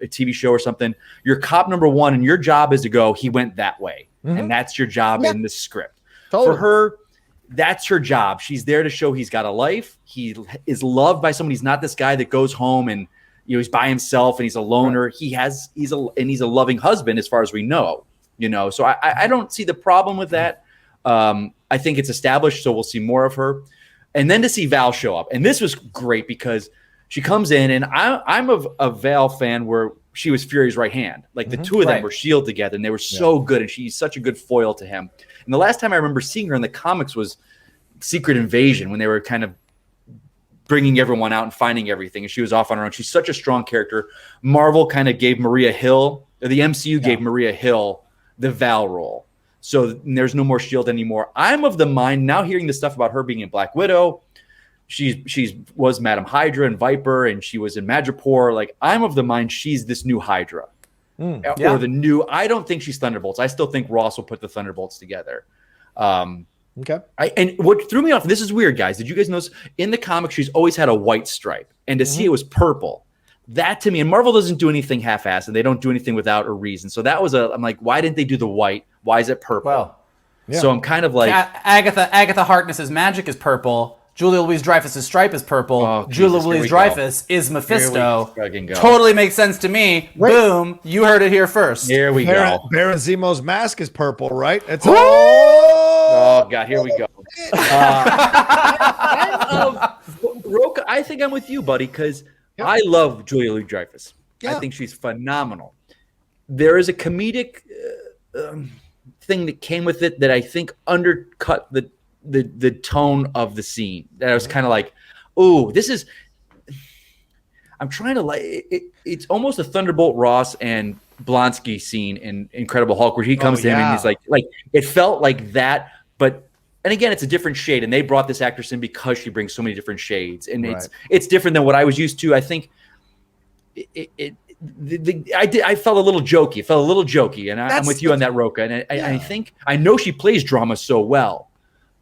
TV show or something, you're cop number one and your job is to go, he went that way. And that's your job in the script. Totally. For her, that's her job. She's there to show he's got a life. He is loved by someone. He's not this guy that goes home and he's by himself and he's a loner. Right. He's a loving husband as far as we know, So I don't see the problem with that. I think it's established, so we'll see more of her. And then to see Val show up. And this was great because she comes in, and I'm a Val fan where she was Fury's right hand. Like the two of them were S.H.I.E.L.D. together, and they were so good, and she's such a good foil to him. And the last time I remember seeing her in the comics was Secret Invasion, when they were kind of bringing everyone out and finding everything, and she was off on her own. She's such a strong character. Marvel kind of gave Maria Hill, or the MCU gave Maria Hill the Val role. So there's no more S.H.I.E.L.D. anymore. I'm of the mind, now hearing the stuff about her being in Black Widow, She was Madam Hydra and Viper, and she was in Madripoor. Like, I'm of the mind she's this new Hydra. Or the new, I don't think she's Thunderbolts. I still think Ross will put the Thunderbolts together. Okay. And what threw me off, this is weird, guys. Did you guys notice in the comics she's always had a white stripe, and to see it was purple? That to me, and Marvel doesn't do anything half-assed, and they don't do anything without a reason. So that was I'm like, why didn't they do the white? Why is it purple? Well, so I'm kind of like Agatha Harkness's magic is purple. Julia Louis-Dreyfus' stripe is purple. Oh, Julia Louis-Dreyfus is Mephisto. Totally makes sense to me. Wait. Boom. You heard it here first. Here we go. Baron Zemo's mask is purple, right? It's Oh God, here we go. Rocha, I think I'm with you, buddy, because I love Julia Louis-Dreyfus. I think she's phenomenal. There is a comedic thing that came with it that I think undercut the tone of the scene. That I was kind of like, oh, this is. I'm trying to like it. It's almost a Thunderbolt Ross and Blonsky scene in Incredible Hulk, where he comes in and he's like it felt like that, but. And again, it's a different shade, and they brought this actress in because she brings so many different shades, and it's different than what I was used to. I think I felt a little jokey. It felt a little jokey, and I'm with you on that, Rocha. And I think I know she plays drama so well,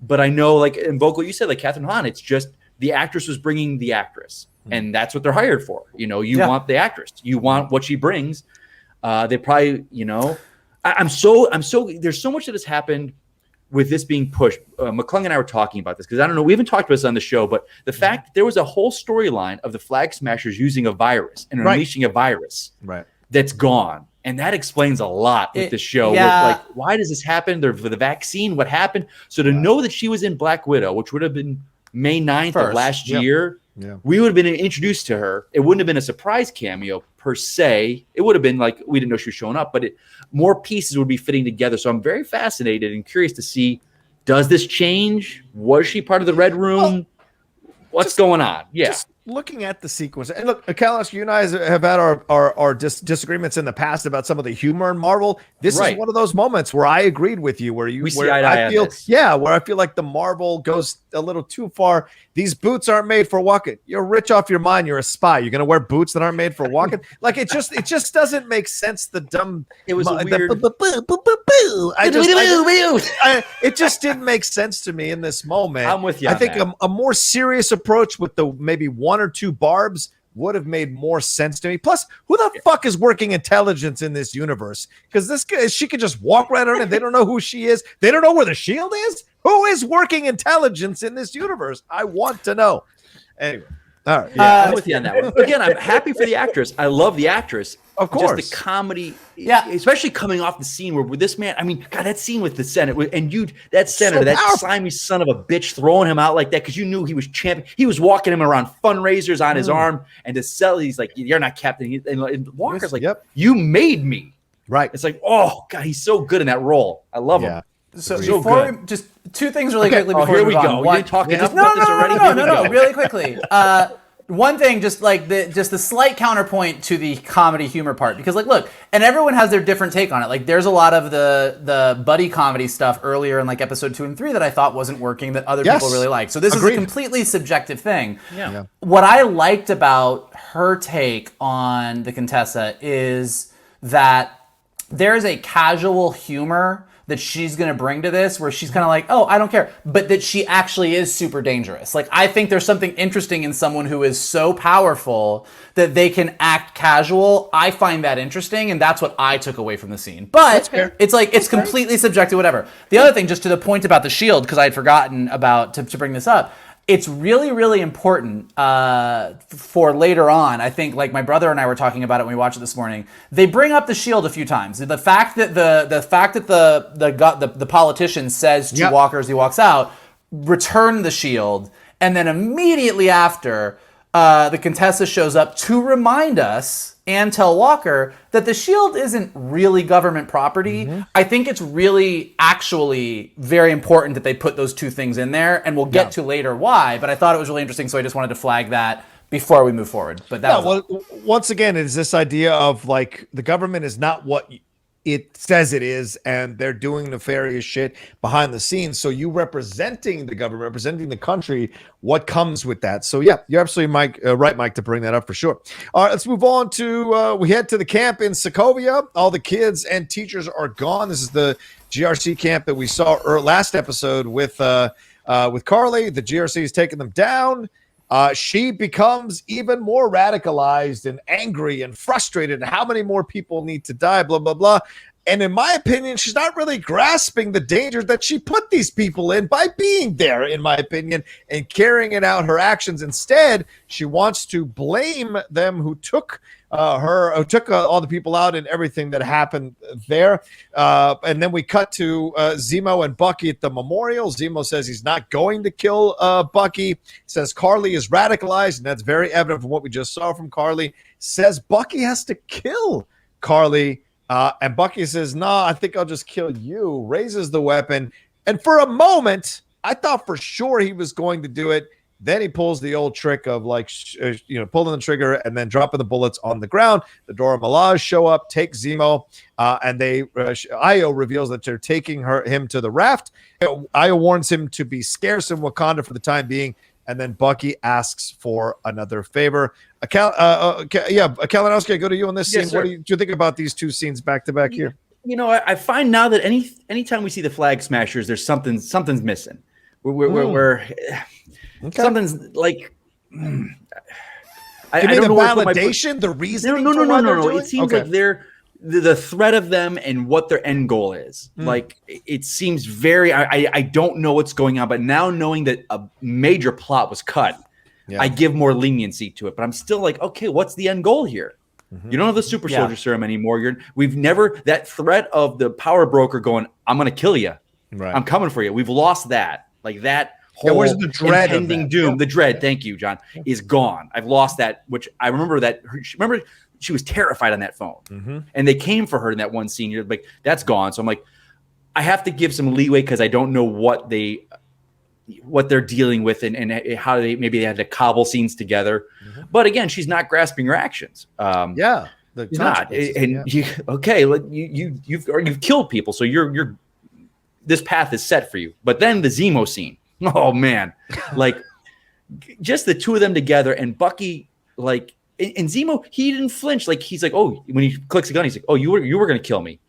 but I know, like in Vogel, you said, like Catherine Hahn, it's just the actress was bringing the actress, and that's what they're hired for. You know, you want the actress, you want what she brings. They probably, you know, I'm so. There's so much that has happened with this being pushed. McClung and I were talking about this because I don't know, we haven't talked about this on the show, but the fact that there was a whole storyline of the Flag Smashers using a virus and unleashing a virus that's gone. And that explains a lot with this show. Yeah. Like, why does this happen? For the vaccine, what happened? So to know that she was in Black Widow, which would have been May 9th of last year, we would have been introduced to her. It wouldn't have been a surprise cameo per se. It would have been like, we didn't know she was showing up, but more pieces would be fitting together. So I'm very fascinated and curious to see, does this change? Was she part of the Red Room? What's going on? Just looking at the sequence, and look, Kalinowski, you and I have had our disagreements in the past about some of the humor in Marvel. This is one of those moments where I agreed with you, where I feel like the Marvel goes a little too far. These boots aren't made for walking. You're rich off your mind. You're a spy. You're gonna wear boots that aren't made for walking. Like it just doesn't make sense. The dumb. It was a weird. It just didn't make sense to me in this moment. I'm with you. I think a more serious approach with the maybe one or two barbs would have made more sense to me. Plus, who the fuck is working intelligence in this universe? Because this guy, she could just walk right on it. They don't know who she is. They don't know where the shield is. Who is working intelligence in this universe? I want to know. Anyway, all right. Yeah, I'm with you on that one. Again, I'm happy for the actress. I love the actress. Of course. Just the comedy. Yeah. Especially coming off the scene where with this man, I mean, God, that scene with the Senate and that senator, that slimy son of a bitch throwing him out like that because you knew he was champion. He was walking him around fundraisers on his arm and to sell, he's like, you're not captain. And Walker's like, you made me. Right. It's like, oh, God, he's so good in that role. I love him. So before we, just two things really quickly before here we go. on. You're talking No, really quickly. One thing, just the slight counterpoint to the comedy humor part, because like, look, and everyone has their different take on it. Like, there's a lot of the buddy comedy stuff earlier in like episode 2 and 3 that I thought wasn't working that other people really liked. So this is a completely subjective thing. Yeah. What I liked about her take on the Contessa is that there is a casual humor that she's going to bring to this where she's kind of like, oh, I don't care. But that she actually is super dangerous. Like, I think there's something interesting in someone who is so powerful that they can act casual. I find that interesting, and that's what I took away from the scene. But it's like, it's completely subjective, whatever. The other thing, just to the point about the shield, because I had forgotten about, to bring this up, it's really, really important for later on. I think, like my brother and I were talking about it when we watched it this morning. They bring up the shield a few times. The fact that the politician says to Walker as he walks out, "Return the shield," and then immediately after, the Contessa shows up to remind us and tell Walker that the shield isn't really government property. I think it's really actually very important that they put those two things in there, and we'll get to later why, but I thought it was really interesting, so I just wanted to flag that before we move forward. But that once again, it is this idea of like the government is not what it says it is, and they're doing nefarious shit behind the scenes. So you representing the government, representing the country, what comes with that? So yeah, you're absolutely right, Mike, to bring that up for sure. All right, let's move on to we head to the camp in Sokovia. All the kids and teachers are gone. This is the GRC camp that we saw last episode with Karli. The GRC is taking them down. She becomes even more radicalized and angry and frustrated. How many more people need to die? Blah, blah, blah. And in my opinion, she's not really grasping the danger that she put these people in by being there, in my opinion, and carrying it out her actions. Instead, she wants to blame them who took all the people out and everything that happened there. And then we cut to Zemo and Bucky at the memorial. Zemo says he's not going to kill Bucky. Says Karli is radicalized, and that's very evident from what we just saw from Karli. Says Bucky has to kill Karli. And Bucky says, no, I think I'll just kill you. Raises the weapon. And for a moment, I thought for sure he was going to do it. Then he pulls the old trick of pulling the trigger and then dropping the bullets on the ground. The Dora Milaje show up, take Zemo, and Io reveals that they're taking him to the raft. Io warns him to be scarce in Wakanda for the time being, and then Bucky asks for another favor. Kalinowski, I go to you on this scene. Sir. What do you think about these two scenes back to back here? I find now that anytime we see the Flag Smashers, there's something's missing. We're something's like. I don't know validation, the reason. No. It seems like they're the threat of them and what their end goal is. Like it seems very. I don't know what's going on, but now knowing that a major plot was cut, I give more leniency to it. But I'm still like, okay, what's the end goal here? You don't have the super soldier serum anymore. We've never that threat of the power broker going, I'm going to kill you. Right. I'm coming for you. We've lost that. Like that whole where's the dread impending doom. The dread. Thank you, John. Is gone. I've lost that. Which I remember that. Remember she was terrified on that phone, and they came for her in that one scene. You're like, that's gone. So I'm like, I have to give some leeway because I don't know what they're dealing with and how maybe they had to cobble scenes together. But again, she's not grasping her actions. Not. And you've killed people, so you're this path is set for you. But then the Zemo scene. Oh man, like just the two of them together and Bucky, like, and Zemo, he didn't flinch. Like he's like, oh, when he clicks the gun, he's like, oh, you were going to kill me,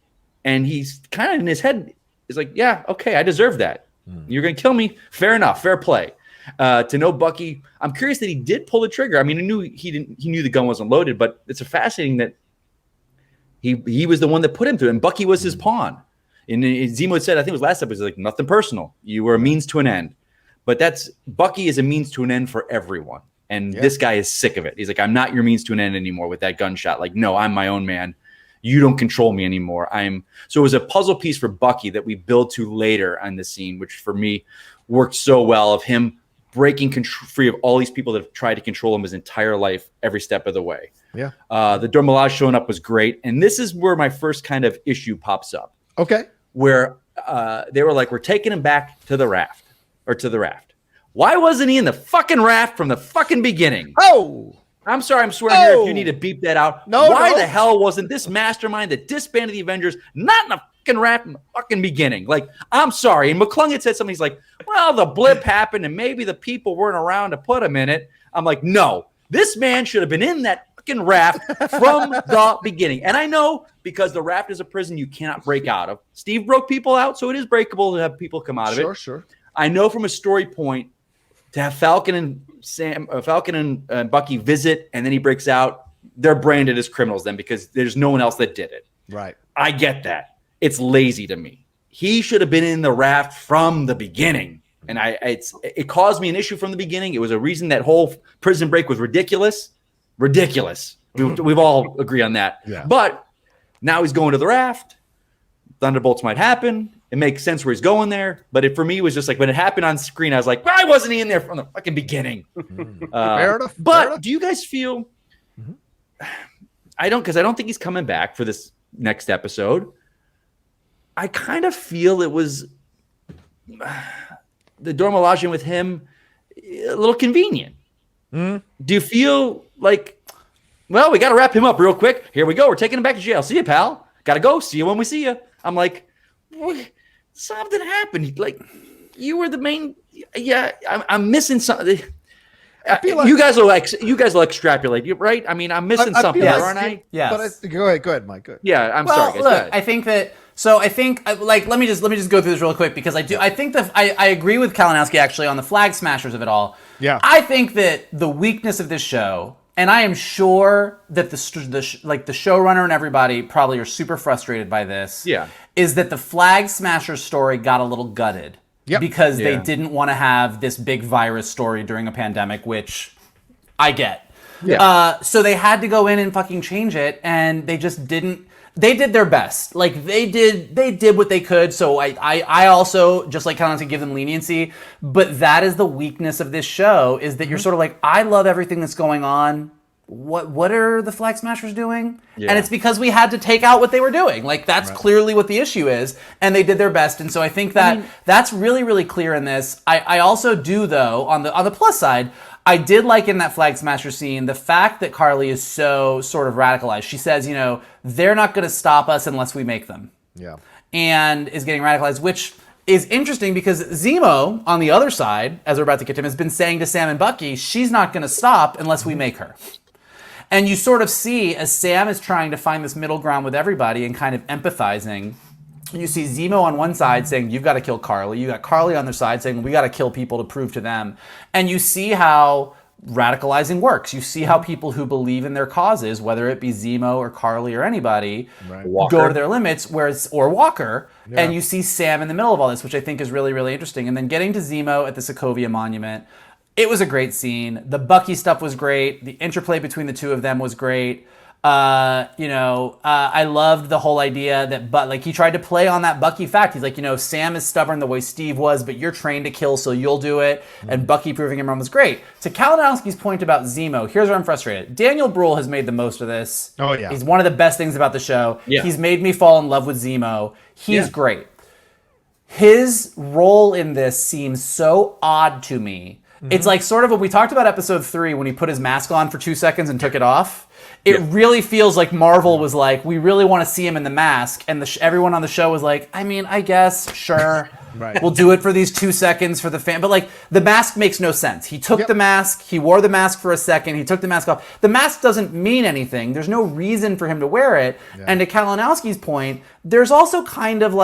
and he's kind of in his head is like, yeah, okay, I deserve that. You're going to kill me. Fair enough. Fair play. To know Bucky, I'm curious that he did pull the trigger. I mean, he knew the gun wasn't loaded, but it's fascinating that he was the one that put him through it, and Bucky was his pawn. And Zemo said, I think it was last episode, like nothing personal. You were a means to an end. But Bucky is a means to an end for everyone. And this guy is sick of it. He's like, I'm not your means to an end anymore with that gunshot. Like, no, I'm my own man. You don't control me anymore. So it was a puzzle piece for Bucky that we build to later on the scene, which for me worked so well of him breaking free of all these people that have tried to control him his entire life, every step of the way. Yeah. The Dora Milaje showing up was great. And this is where my first kind of issue pops up. Okay. Where they were like, we're taking him back to the raft. Why wasn't he in the fucking raft from the fucking beginning? Oh, I'm sorry, I'm swearing here if you need to beep that out. Why the hell wasn't this mastermind that disbanded the Avengers not in the fucking raft from the fucking beginning? Like, I'm sorry. And McClung had said something. He's like, well, the blip happened and maybe the people weren't around to put him in it. I'm like, no, this man should have been in that fucking raft from the beginning. And I know because the raft is a prison you cannot break out of. Steve broke people out, so it is breakable to have people come out of it. Sure. I know from a story point to have Falcon and Bucky visit, and then he breaks out. They're branded as criminals then because there's no one else that did it. Right. I get that. It's lazy to me. He should have been in the raft from the beginning, and it caused me an issue from the beginning. It was a reason that whole prison break was ridiculous. We've all agree on that. Yeah. But now he's going to the raft. Thunderbolts might happen. It makes sense where he's going there. But for me, it was just like when it happened on screen, I was like, why wasn't he in there from the fucking beginning? Fair enough. But do you guys feel I don't think he's coming back for this next episode. I kind of feel it was the Dora Milaje with him a little convenient. Do you feel like, well, we got to wrap him up real quick. Here we go. We're taking him back to jail. See you, pal. Got to go. See you when we see you. I'm like, something happened. Like, you were the main. Yeah, I'm missing something. I feel like you guys will extrapolate, right? I mean, I'm missing something, aren't I? Yeah. But go ahead, Mike. Go ahead. Yeah, I'm sorry, guys. Look, I think that. So I think, like, let me just go through this real quick because I think that I agree with Kalinowski actually on the flag smashers of it all. Yeah. I think that the weakness of this show, and I am sure that the showrunner and everybody probably are super frustrated by this. Yeah. Is that the Flag Smashers story got a little gutted because they didn't want to have this big virus story during a pandemic, which I get. Yeah. So they had to go in and fucking change it, and they just didn't. They did their best. Like they did what they could. So I also, just like Kalinowski, give them leniency. But that is the weakness of this show, is that you're sort of like, I love everything that's going on. What are the Flag Smashers doing? Yeah. And it's because we had to take out what they were doing. Like that's clearly what the issue is, and they did their best. And so I think that that's really, really clear in this. I also do, though, on the plus side, I did like in that Flag Smasher scene the fact that Karli is so sort of radicalized. She says, they're not going to stop us unless we make them. Yeah. And is getting radicalized, which is interesting because Zemo, on the other side, as we're about to get to him, has been saying to Sam and Bucky, she's not going to stop unless we make her. And you sort of see, as Sam is trying to find this middle ground with everybody and kind of empathizing, you see Zemo on one side saying, you've got to kill Karli. You got Karli on their side saying, we got to kill people to prove to them. And you see how radicalizing works. You see how people who believe in their causes, whether it be Zemo or Karli or anybody, go to their limits, or Walker. Yeah. And you see Sam in the middle of all this, which I think is really, really interesting. And then getting to Zemo at the Sokovia Monument, it was a great scene. The Bucky stuff was great. The interplay between the two of them was great. I loved the whole idea that he tried to play on that Bucky fact. He's like, Sam is stubborn the way Steve was, but you're trained to kill, so you'll do it. And Bucky proving him wrong was great. To Kalinowski's point about Zemo, here's where I'm frustrated. Daniel Brühl has made the most of this. Oh, yeah. He's one of the best things about the show. Yeah. He's made me fall in love with Zemo. He's great. His role in this seems so odd to me. It's like sort of what we talked about episode 3 when he put his mask on for 2 seconds and took it off. It really feels like Marvel was like, we really want to see him in the mask. And everyone on the show was like, I guess, sure. We'll do it for these 2 seconds for the fan. But the mask makes no sense. He took the mask. He wore the mask for a second. He took the mask off. The mask doesn't mean anything. There's no reason for him to wear it. Yeah. And to Kalinowski's point, there's also kind of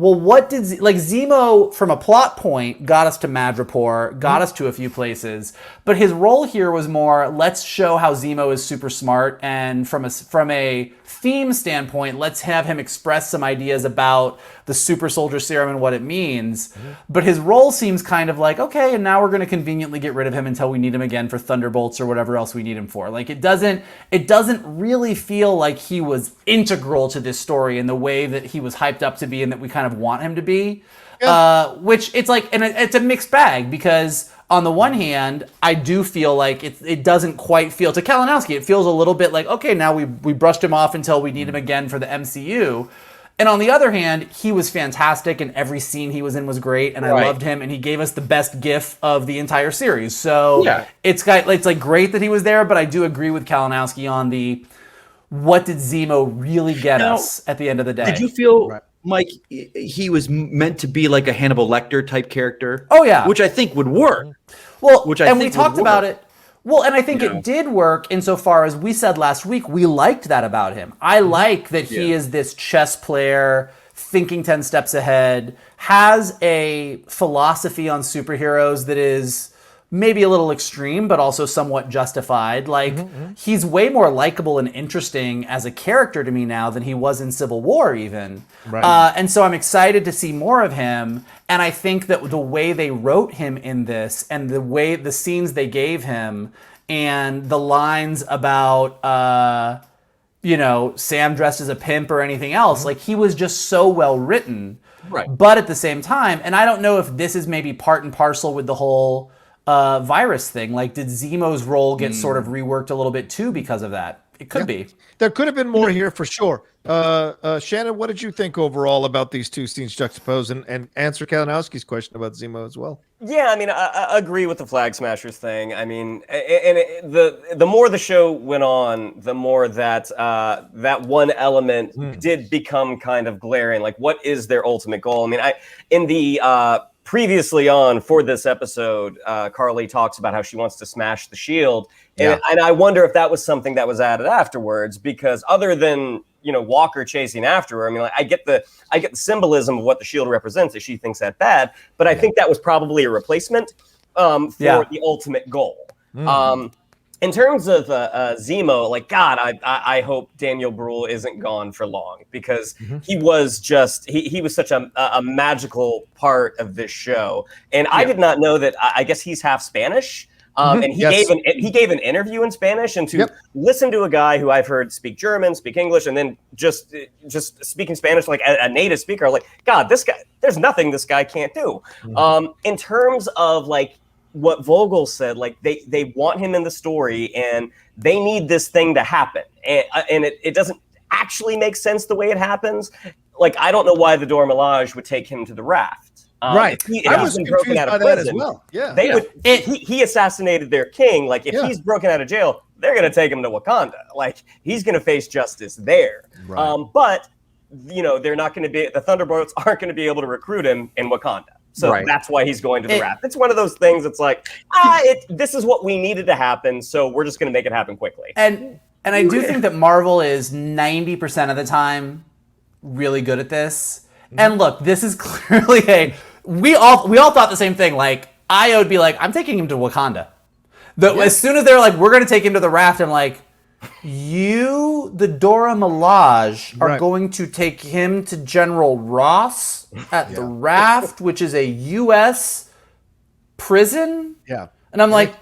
well, what did Zemo, from a plot point, got us to Madripoor, got us to a few places, but his role here was more, let's show how Zemo is super smart, and from a theme standpoint, let's have him express some ideas about the super soldier serum and what it means. But his role seems kind of like, okay, and now we're going to conveniently get rid of him until we need him again for Thunderbolts or whatever else we need him for. It doesn't really feel like he was integral to this story in the way that he was hyped up to be and that we kind of want him to be. Which it's and it's a mixed bag, because on the one hand, I do feel like it doesn't quite feel, to Kalinowski, it feels a little bit like, okay, now we brushed him off until we need him again for the MCU. And on the other hand, he was fantastic, and every scene he was in was great, and I loved him, and he gave us the best gif of the entire series. So it's great that he was there, but I do agree with Kalinowski on what did Zemo really get us at the end of the day. Did you feel, Mike, he was meant to be like a Hannibal Lecter type character? Oh, yeah. Which I think would work. Well, we talked about it. Well, and I think it did work insofar as we said last week, we liked that about him. I like that he is this chess player, thinking 10 steps ahead, has a philosophy on superheroes that is maybe a little extreme, but also somewhat justified. He's way more likable and interesting as a character to me now than he was in Civil War even. And so I'm excited to see more of him. And I think that the way they wrote him in this, and the scenes they gave him, and the lines about, Sam dressed as a pimp or anything else, he was just so well written. But at the same time, and I don't know if this is maybe part and parcel with the whole virus thing. Did Zemo's role get sort of reworked a little bit too because of that? It could be. There could have been more here for sure. Shannon, what did you think overall about these two scenes juxtaposed, and answer Kalinowski's question about Zemo as well? Yeah, I agree with the Flag Smashers thing. The more the show went on, the more that that one element did become kind of glaring. What is their ultimate goal? In the previously on for this episode, Karli talks about how she wants to smash the shield. And I wonder if that was something that was added afterwards, because other than, Walker chasing after her, I get the symbolism of what the shield represents if she thinks that bad, but I think that was probably a replacement for the ultimate goal. In terms of Zemo, like God, I hope Daniel Brühl isn't gone for long because he was just he was such a magical part of this show, and I did not know that. I guess he's half Spanish, and he gave an interview in Spanish, and to listen to a guy who I've heard speak German, speak English, and then just speaking Spanish like a native speaker, like God, this guy, there's nothing this guy can't do. In terms of like what Vogel said, like they want him in the story and they need this thing to happen. And it doesn't actually make sense the way it happens. Like, I don't know why the Dora Milaje would take him to the raft. Right. I was confused by that as well. Yeah. He assassinated their king. Like, if he's broken out of jail, they're going to take him to Wakanda. Like, he's going to face justice there. Right. But, you know, they're not going to be, the Thunderbolts aren't going to be able to recruit him in Wakanda. So that's why he's going to the raft. It's one of those things. It's like, this is what we needed to happen. So we're just going to make it happen quickly. And I do think that Marvel is 90% of the time really good at this. And look, this is clearly we all thought the same thing. Like, Io would be like, I'm taking him to Wakanda. As soon as they're like, we're going to take him to the raft, I'm like, you, the Dora Milaje, are going to take him to General Ross at the raft, which is a U.S. prison? Yeah. And I'm like,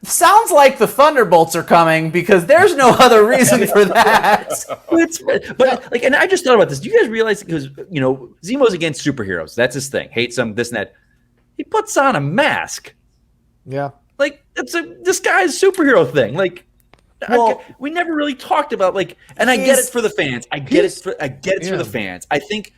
sounds like the Thunderbolts are coming because there's no other reason for that. But like, and I just thought about this. Do you guys realize, because, you know, Zemo's against superheroes. That's his thing. Hates them, this and that. He puts on a mask. Yeah. Like, it's a disguised superhero thing. Like, well, we never really talked about, like, and I get it for the fans. I get it for the fans. I think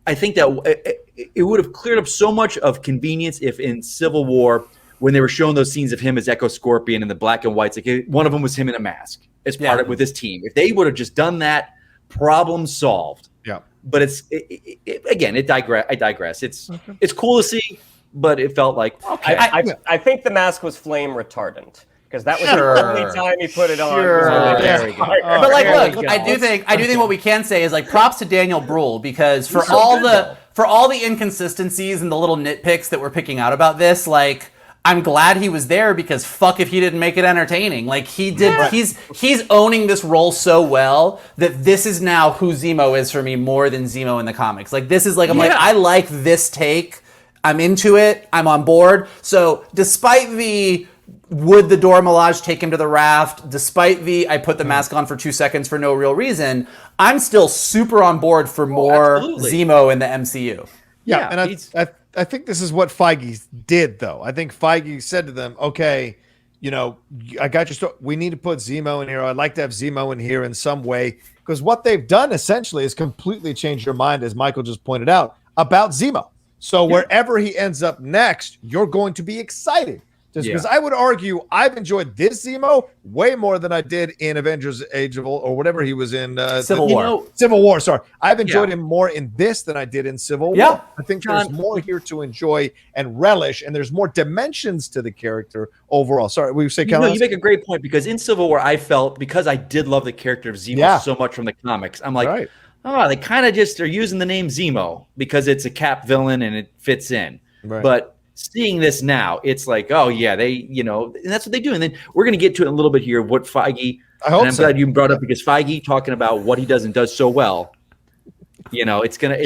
that it would have cleared up so much of convenience if in Civil War, when they were showing those scenes of him as Echo Scorpion and the black and whites, like one of them was him in a mask as part of with his team. If they would have just done that, problem solved. Yeah. But I digress. It's cool to see, but it felt like I think the mask was flame retardant. Because that was the only time he put it on. There we go. But like, look, I do think what we can say is like props to Daniel Brühl, because for all the inconsistencies and the little nitpicks that we're picking out about this, like, I'm glad he was there, because fuck if he didn't make it entertaining. Like, he did. Yeah. He's owning this role so well that this is now who Zemo is for me more than Zemo in the comics. Like, this is like, I'm like, I like this take. I'm into it. I'm on board. So despite the would the Dora Milaje take him to the raft, despite the I put the mask on for 2 seconds for no real reason, I'm still super on board for more Zemo in the MCU. Yeah, and I think this is what Feige did, though. I think Feige said to them, okay, you know, I got your story. We need to put Zemo in here. I'd like to have Zemo in here in some way, because what they've done essentially is completely change your mind, as Michael just pointed out, about Zemo. So wherever he ends up next, you're going to be excited. Just because I would argue I've enjoyed this Zemo way more than I did in Avengers Age of or whatever he was in Civil War. Civil War, sorry. I've enjoyed him more in this than I did in Civil War. I think there's more here to enjoy and relish, and there's more dimensions to the character overall. Sorry, we say you make a great point, because in Civil War I felt, because I did love the character of Zemo so much from the comics, I'm like, they kind of just are using the name Zemo because it's a Cap villain and it fits in. Right. But seeing this now, it's like, oh yeah, they, you know, and that's what they do. And then we're going to get to it in a little bit here. What Feige, I'm glad you brought up, because Feige talking about what he does and does so well. You know, it's gonna,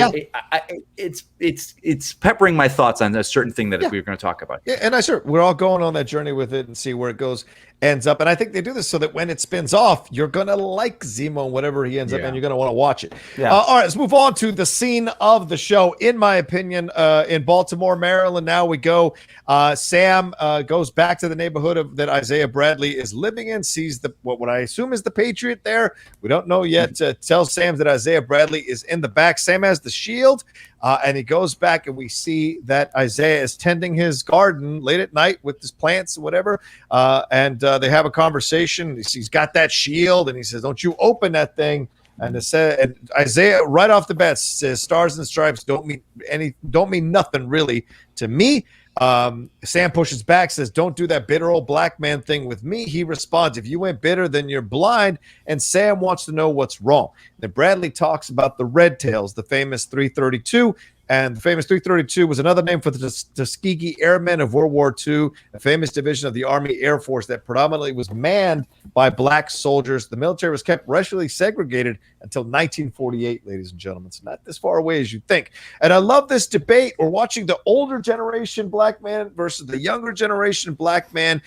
it's peppering my thoughts on a certain thing that we're going to talk about. Yeah, and we're all going on that journey with it and see where it ends up. And I think they do this so that when it spins off, you're going to like Zemo, whatever he ends up, and you're going to want to watch it. Yeah. All right, let's move on to the scene of the show. In my opinion, in Baltimore, Maryland, now we go. Sam goes back to the neighborhood that Isaiah Bradley is living in, sees what I assume is the Patriot there. We don't know yet. Tells Sam that Isaiah Bradley is in the back. Sam has the shield. And he goes back, and we see that Isaiah is tending his garden late at night with his plants and whatever. And they have a conversation. He's got that shield, and he says, "Don't you open that thing." And Isaiah, right off the bat, says, "Stars and stripes don't mean nothing really to me." Sam pushes back, says, "Don't do that bitter old black man thing with me." He responds, "If you ain't bitter, then you're blind." And Sam wants to know what's wrong. Then Bradley talks about the Red Tails, the famous 332. And the famous 332 was another name for the Tuskegee Airmen of World War II, a famous division of the Army Air Force that predominantly was manned by black soldiers. The military was kept racially segregated until 1948, ladies and gentlemen. It's not as far away as you think. And I love this debate. We're watching the older generation black man versus the younger generation black man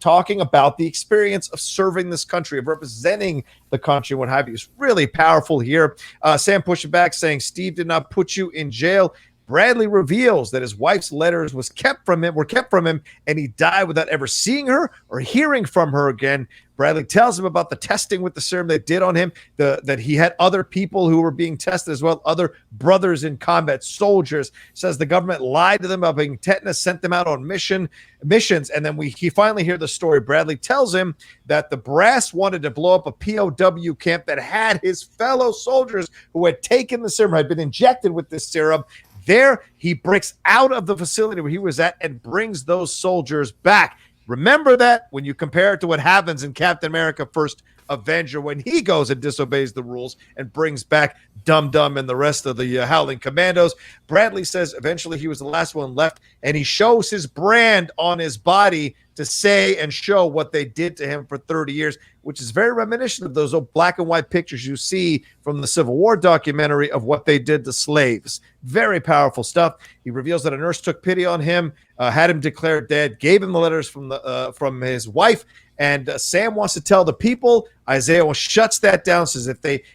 talking about the experience of serving this country, of representing the country, what have you. It's really powerful here. Sam pushing back, saying Steve did not put you in jail. Bradley reveals that his wife's letters were kept from him, and he died without ever seeing her or hearing from her again. Bradley tells him about the testing with the serum they did on him, that he had other people who were being tested as well, other brothers in combat, soldiers. Says the government lied to them about being tetanus, sent them out on missions, and then he finally hear the story. Bradley tells him that the brass wanted to blow up a POW camp that had his fellow soldiers who had taken the serum, had been injected with this serum. There, he breaks out of the facility where he was at and brings those soldiers back. Remember that when you compare it to what happens in Captain America First Avenger, when he goes and disobeys the rules and brings back Dum Dum and the rest of the Howling Commandos. Bradley says eventually he was the last one left, and he shows his brand on his body to say and show what they did to him for 30 years, which is very reminiscent of those old black and white pictures you see from the Civil War documentary of what they did to slaves. Very powerful stuff. He reveals that a nurse took pity on him, had him declared dead, gave him the letters from his wife, and Sam wants to tell the people. Isaiah shuts that down, says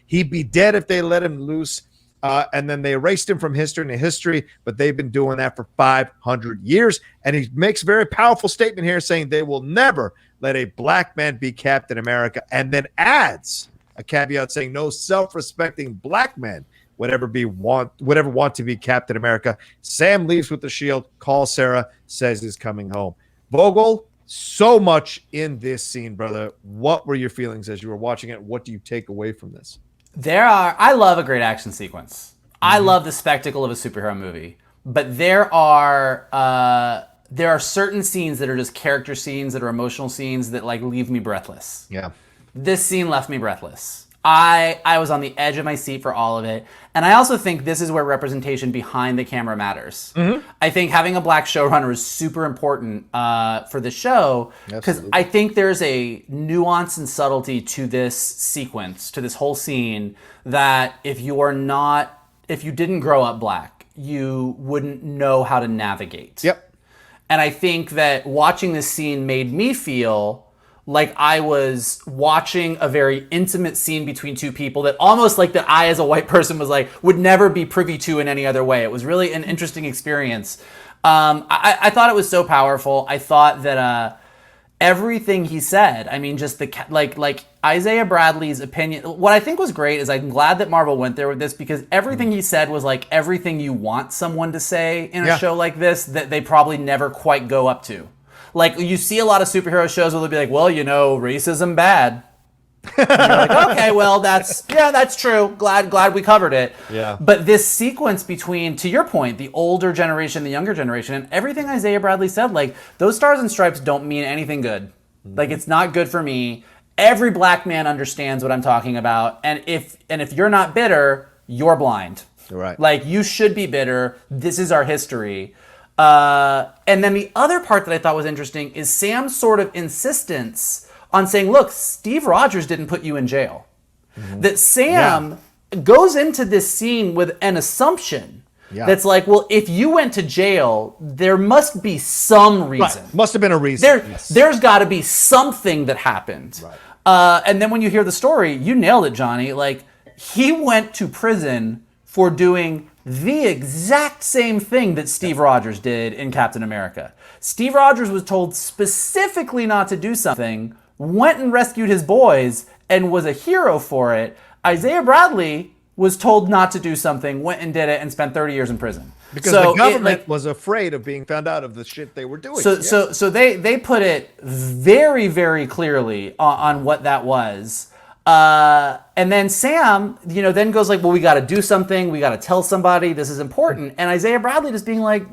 he'd be dead if they let him loose. And then they erased him from history, but they've been doing that for 500 years. And he makes a very powerful statement here saying they will never let a black man be Captain America, and then adds a caveat saying no self-respecting black man would ever want to be Captain America. Sam leaves with the shield, calls Sarah, says he's coming home. Vogel, so much in this scene, brother. What were your feelings as you were watching it? What do you take away from this? I love a great action sequence. I love the spectacle of a superhero movie, but there are certain scenes that are just character scenes, that are emotional scenes that like leave me breathless. Yeah. This scene left me breathless. I was on the edge of my seat for all of it. And I also think this is where representation behind the camera matters. I think having a black showrunner is super important for the show, because I think there's a nuance and subtlety to this sequence, to this whole scene, that if you didn't grow up black, you wouldn't know how to navigate. Yep. And I think that watching this scene made me feel like I was watching a very intimate scene between two people that almost like that I as a white person was like, would never be privy to in any other way. It was really an interesting experience. I thought it was so powerful. I thought that everything he said, I mean, just like Isaiah Bradley's opinion. What I think was great is I'm glad that Marvel went there with this, because everything he said was like everything you want someone to say in a show like this that they probably never quite go up to. Like, you see a lot of superhero shows where they'll be like, well, racism bad. And you're like, okay, well, that's true. Glad we covered it. Yeah. But this sequence between, to your point, the older generation, the younger generation, and everything Isaiah Bradley said, like, those stars and stripes don't mean anything good. Like, it's not good for me. Every black man understands what I'm talking about. And if you're not bitter, you're blind. Right. Like, you should be bitter. This is our history. And then the other part that I thought was interesting is Sam's sort of insistence on saying, look, Steve Rogers didn't put you in jail. That Sam goes into this scene with an assumption that's like, well, if you went to jail, there must be some reason. Right. Must have been a reason. There's got to be something that happened. Right. And then when you hear the story, you nailed it, Johnny. Like, he went to prison for doing the exact same thing that Steve Rogers did in Captain America. Steve Rogers was told specifically not to do something, went and rescued his boys, and was a hero for it. Isaiah Bradley was told not to do something, went and did it, and spent 30 years in prison. Because the government was afraid of being found out of the shit they were doing. So they put it very, very clearly on what that was. And then Sam, then goes like, well, we got to do something. We got to tell somebody. This is important. And Isaiah Bradley just being like,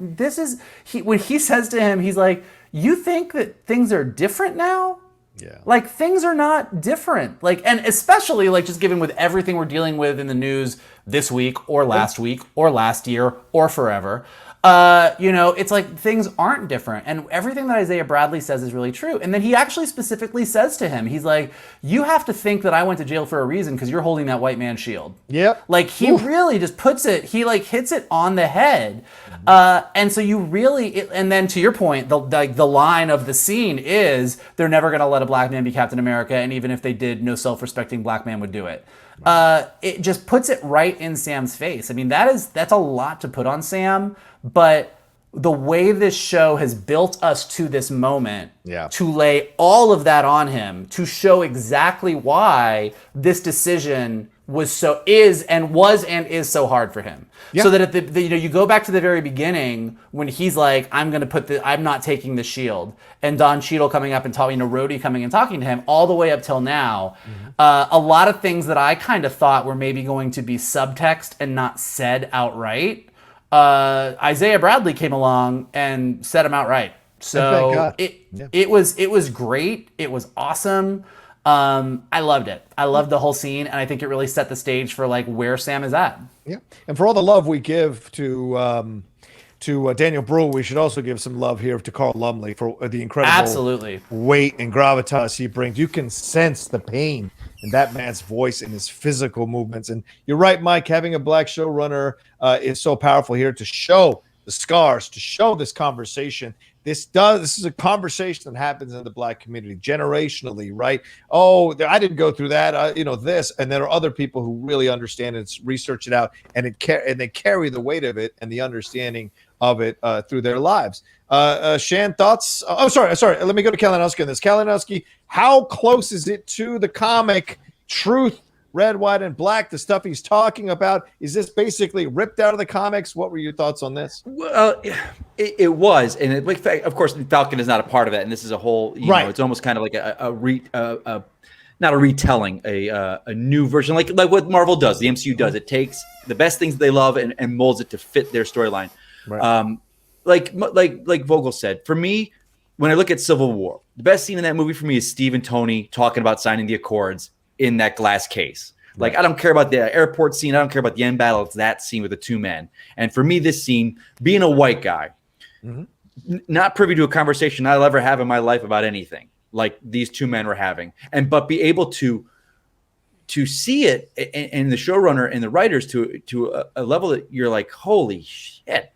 when he says to him, he's like, you think that things are different now? Yeah. Like, things are not different. Like, and especially like just given with everything we're dealing with in the news this week or last week or last year or forever. It's like things aren't different. And everything that Isaiah Bradley says is really true. And then he actually specifically says to him, he's like, you have to think that I went to jail for a reason because you're holding that white man's shield. Yep. Like, he really just puts it, he like hits it on the head. And so you really, and then to your point, the line of the scene is they're never going to let a black man be Captain America. And even if they did, no self-respecting black man would do it. It just puts it right in Sam's face. I mean, that's a lot to put on Sam, but the way this show has built us to this moment, to lay all of that on him, to show exactly why this decision was so hard for him. So that at you go back to the very beginning when he's like, I'm not taking the shield, and Don Cheadle coming up and talking, Rhodey coming and talking to him, all the way up till now, a lot of things that I kind of thought were maybe going to be subtext and not said outright, Isaiah Bradley came along and said them outright. So it was great. It was awesome. I loved it. I loved the whole scene, and I think it really set the stage for like where Sam is at. Yeah, and for all the love we give to Daniel Brühl, we should also give some love here to Carl Lumbly for the incredible weight and gravitas he brings. You can sense the pain in that man's voice and his physical movements. And you're right, Mike, having a black showrunner is so powerful here to show the scars, to show this conversation. This is a conversation that happens in the black community generationally, right? Oh, I didn't go through that, this, and there are other people who really understand it, research it out, and they carry the weight of it and the understanding of it through their lives. Shan, thoughts? Sorry. Let me go to Kalinowski on this. Kalinowski, how close is it to the comic truth? Red, white, and black, the stuff he's talking about. Is this basically ripped out of the comics? What were your thoughts on this? Well, it was. And of course, Falcon is not a part of that. And this is a whole, it's almost kind of like not a retelling, a new version, like what Marvel does, the MCU does. It takes the best things they love and molds it to fit their storyline. Right. Like Vogel said, for me, when I look at Civil War, the best scene in that movie for me is Steve and Tony talking about signing the Accords in that glass case. Like, I don't care about the airport scene. I don't care about the end battle. It's that scene with the two men. And for me, this scene, being a white guy, not privy to a conversation I'll ever have in my life about anything like these two men were having, but be able to see it and the showrunner and the writers to a level that you're like, holy shit,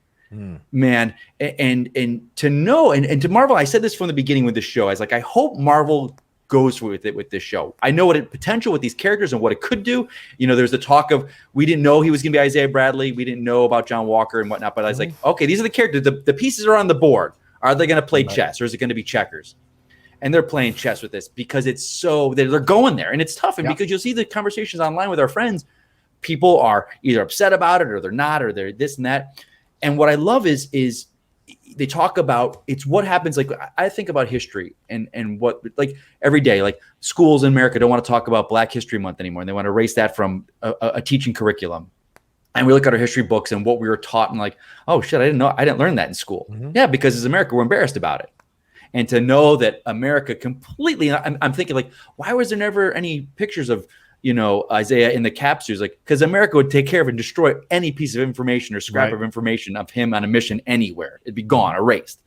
man. And to know, and to Marvel, I said this from the beginning with the show. I was like, I hope Marvel goes with it with this show. I know what it potential with these characters and what it could do. There's the talk of, we didn't know he was going to be Isaiah Bradley. We didn't know about John Walker and whatnot. But I was like, okay, these are the characters. The pieces are on the board. Are they going to play chess, or is it going to be checkers? And they're playing chess with this because it's so they're going there, and it's tough. And because you'll see the conversations online with our friends, people are either upset about it or they're not, or they're this and that. And what I love is they talk about it's what happens. Like, I think about history and what, like, every day, like, schools in America don't want to talk about Black History Month anymore, and they want to erase that from a teaching curriculum. And we look at our history books and what we were taught, and like, oh shit, I didn't learn that in school. Yeah, because as America, we're embarrassed about it. And to know that America completely, I'm thinking, like, why was there never any pictures of, Isaiah in the capsules? Like, because America would take care of and destroy any piece of information or scrap of information of him on a mission anywhere. It'd be gone, erased.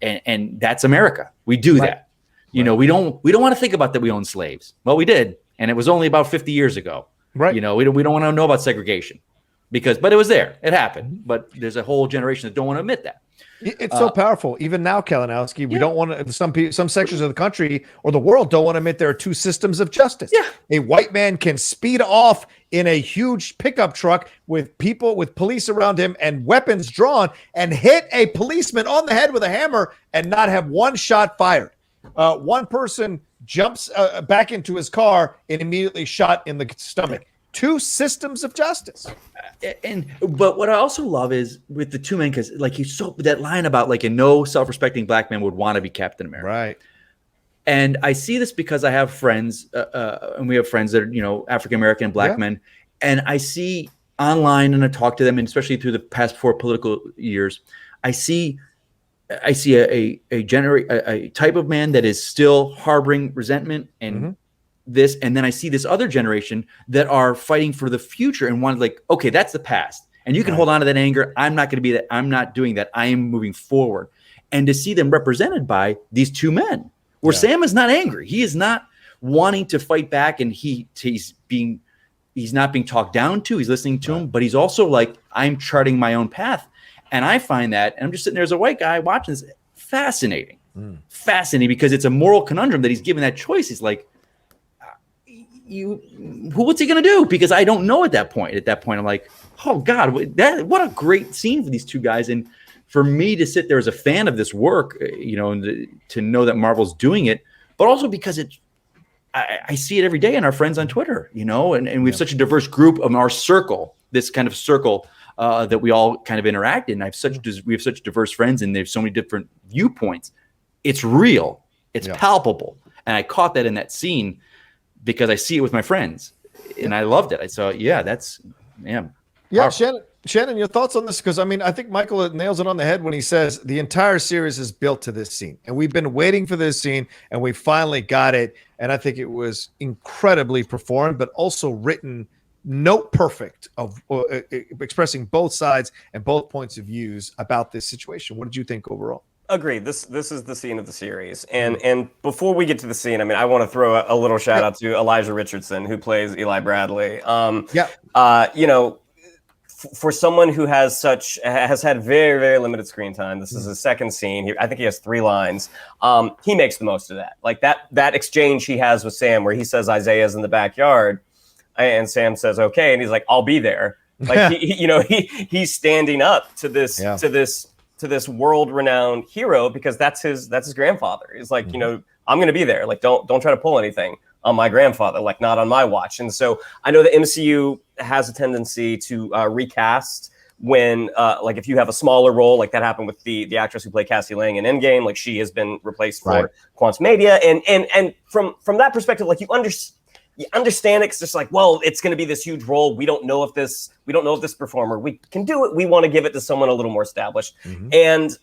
And that's America. We do that. We don't want to think about that we own slaves. Well, we did. And it was only about 50 years ago. Right. We don't want to know about segregation but it was there. It happened. But there's a whole generation that don't want to admit that. It's so powerful. Even now, Kalinowski, we don't want to. Some sections of the country or the world don't want to admit there are two systems of justice. Yeah. A white man can speed off in a huge pickup truck with police around him and weapons drawn and hit a policeman on the head with a hammer and not have one shot fired. One person jumps back into his car and immediately shot in the stomach. Two systems of justice. But what I also love is with the two men, because like he's so that line about like a no self-respecting black man would want to be Captain America. Right. And I see this because I have friends, and we have friends that are, African American and black men. And I see online, and I talk to them, and especially through the past 4 political years, I see I see a type of man that is still harboring resentment and this, and then I see this other generation that are fighting for the future and want like, okay, that's the past, and you can hold on to that anger. I'm not going to be that. I'm not doing that. I am moving forward, and to see them represented by these two men, where Sam is not angry. He is not wanting to fight back, and he's not being talked down to. He's listening to him, but he's also like, I'm charting my own path. And I find that, and I'm just sitting there as a white guy watching this, fascinating. Fascinating, because it's a moral conundrum that he's given that choice. He's like, what's he going to do? Because I don't know at that point. At that point, I'm like, oh God, what a great scene for these two guys. And for me to sit there as a fan of this work, and to know that Marvel's doing it, but also because I see it every day in our friends on Twitter, and we have such a diverse group of our circle, this kind of circle that we all kind of interact in. We have such diverse friends, and they have so many different viewpoints. It's real, it's palpable, and I caught that in that scene because I see it with my friends, and I loved it. Shannon, your thoughts on this? Because I think Michael nails it on the head when he says the entire series is built to this scene, and we've been waiting for this scene, and we finally got it. And I think it was incredibly performed, but also written note perfect of expressing both sides and both points of views about this situation. What did you think overall? Agreed. This is the scene of the series, and before we get to the scene, I want to throw a little shout out to Elijah Richardson, who plays Eli Bradley. For someone who has had very, very limited screen time, this is his second scene. I think he has 3 lines. He makes the most of that. Like that exchange he has with Sam, where he says Isaiah's in the backyard, and Sam says okay, and he's like, I'll be there. Like he's standing up to this world-renowned hero because that's his grandfather. He's like, I'm going to be there. Like don't try to pull anything on my grandfather, like not on my watch. And so I know the MCU has a tendency to recast when like if you have a smaller role, like that happened with the actress who played Cassie Lang in Endgame, like she has been replaced for Quantum Media. And from that perspective, like you understand it, because it's like, well, it's going to be this huge role. We don't know if this performer, we can do it. We want to give it to someone a little more established. And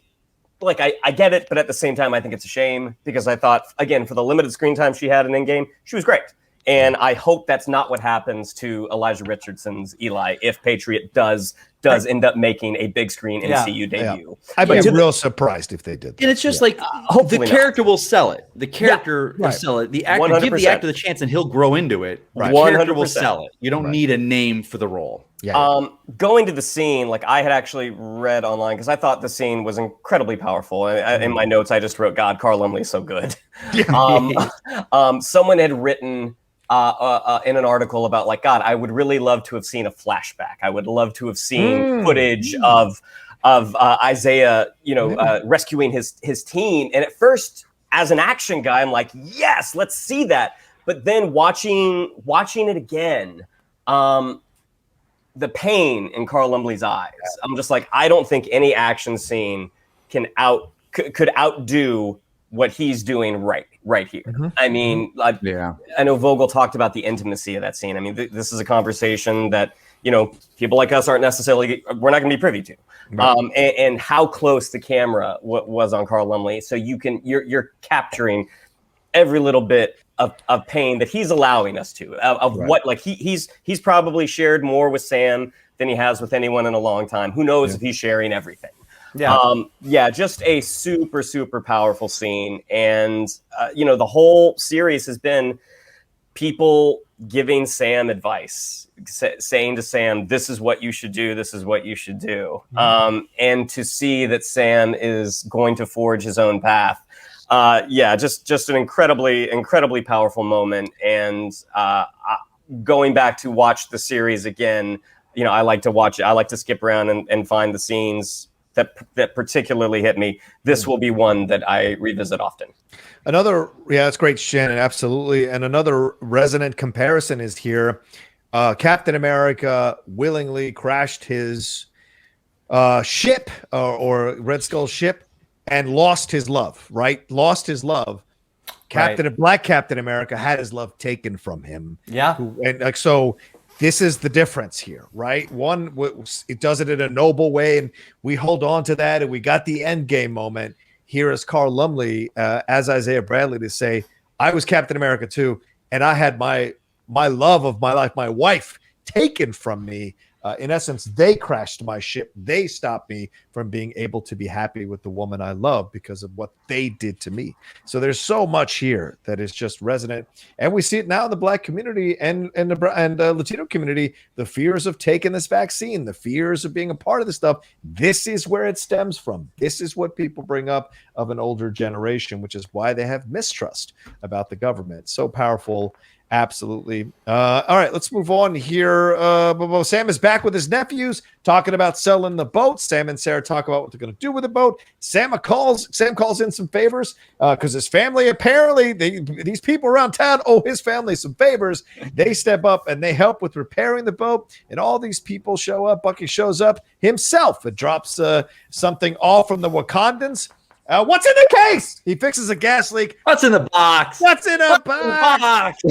like, I get it, but at the same time, I think it's a shame, because I thought, again, for the limited screen time she had in Endgame, she was great. And I hope that's not what happens to Elijah Richardson's Eli if Patriot does end up making a big screen MCU debut. I'd be real surprised if they did. And it's just like the character will sell it. The character will sell it. The actor 100%. Give the actor the chance, and he'll grow into it. The character will sell it. You don't need a name for the role. Going to the scene, like I had actually read online, because I thought the scene was incredibly powerful. In my notes, I just wrote, "God, Karli Lumbly is so good." Someone had written in an article about like, God, I would really love to have seen a flashback. I would love to have seen footage of Isaiah, rescuing his teen. And at first, as an action guy, I'm like, yes, let's see that. But then watching it again, the pain in Karli Lumbly's eyes, I'm just like, I don't think any action scene could outdo what he's doing right here. I mean, I know Vogel talked about the intimacy of that scene. I mean, this is a conversation that, people like us we're not going to be privy to. And how close the camera was on Karli Lumbly. So you're capturing every little bit of pain that he's allowing us to, what, like he's probably shared more with Sam than he has with anyone in a long time. Who knows if he's sharing everything. Just a super, super powerful scene. And, the whole series has been people giving Sam advice, saying to Sam, this is what you should do. This is what you should do. And to see that Sam is going to forge his own path. Just an incredibly, incredibly powerful moment. And going back to watch the series again, I like to watch it. I like to skip around and find the scenes that particularly hit me. This will be one that I revisit often. It's great, Shannon, absolutely. And another resonant comparison is here. Captain America willingly crashed his ship or Red Skull's ship and lost his love, right? Lost his love. Black Captain America had his love taken from him. this is the difference here, right? One, it does it in a noble way, and we hold on to that, and we got the end game moment. Here is Carl Lumbly as Isaiah Bradley to say, I was Captain America too, and I had my love of my life, my wife, taken from me. In essence, they crashed my ship. They stopped me from being able to be happy with the woman I love because of what they did to me. So there's so much here that is just resonant, and we see it now in the Black community and the Latino community. The fears of taking this vaccine, the fears of being a part of this stuff. This is where it stems from. This is what people bring up of an older generation, which is why they have mistrust about the government. So powerful. Absolutely. All right, let's move on here. Sam is back with his nephews talking about selling the boat. Sam and Sarah talk about what they're going to do with the boat. Sam calls in some favors because his family, apparently, these people around town owe his family some favors. They step up and they help with repairing the boat, and all these people show up. Bucky shows up himself and drops something off from the Wakandans. What's in the case? He fixes a gas leak. What's in the box? What's in a box?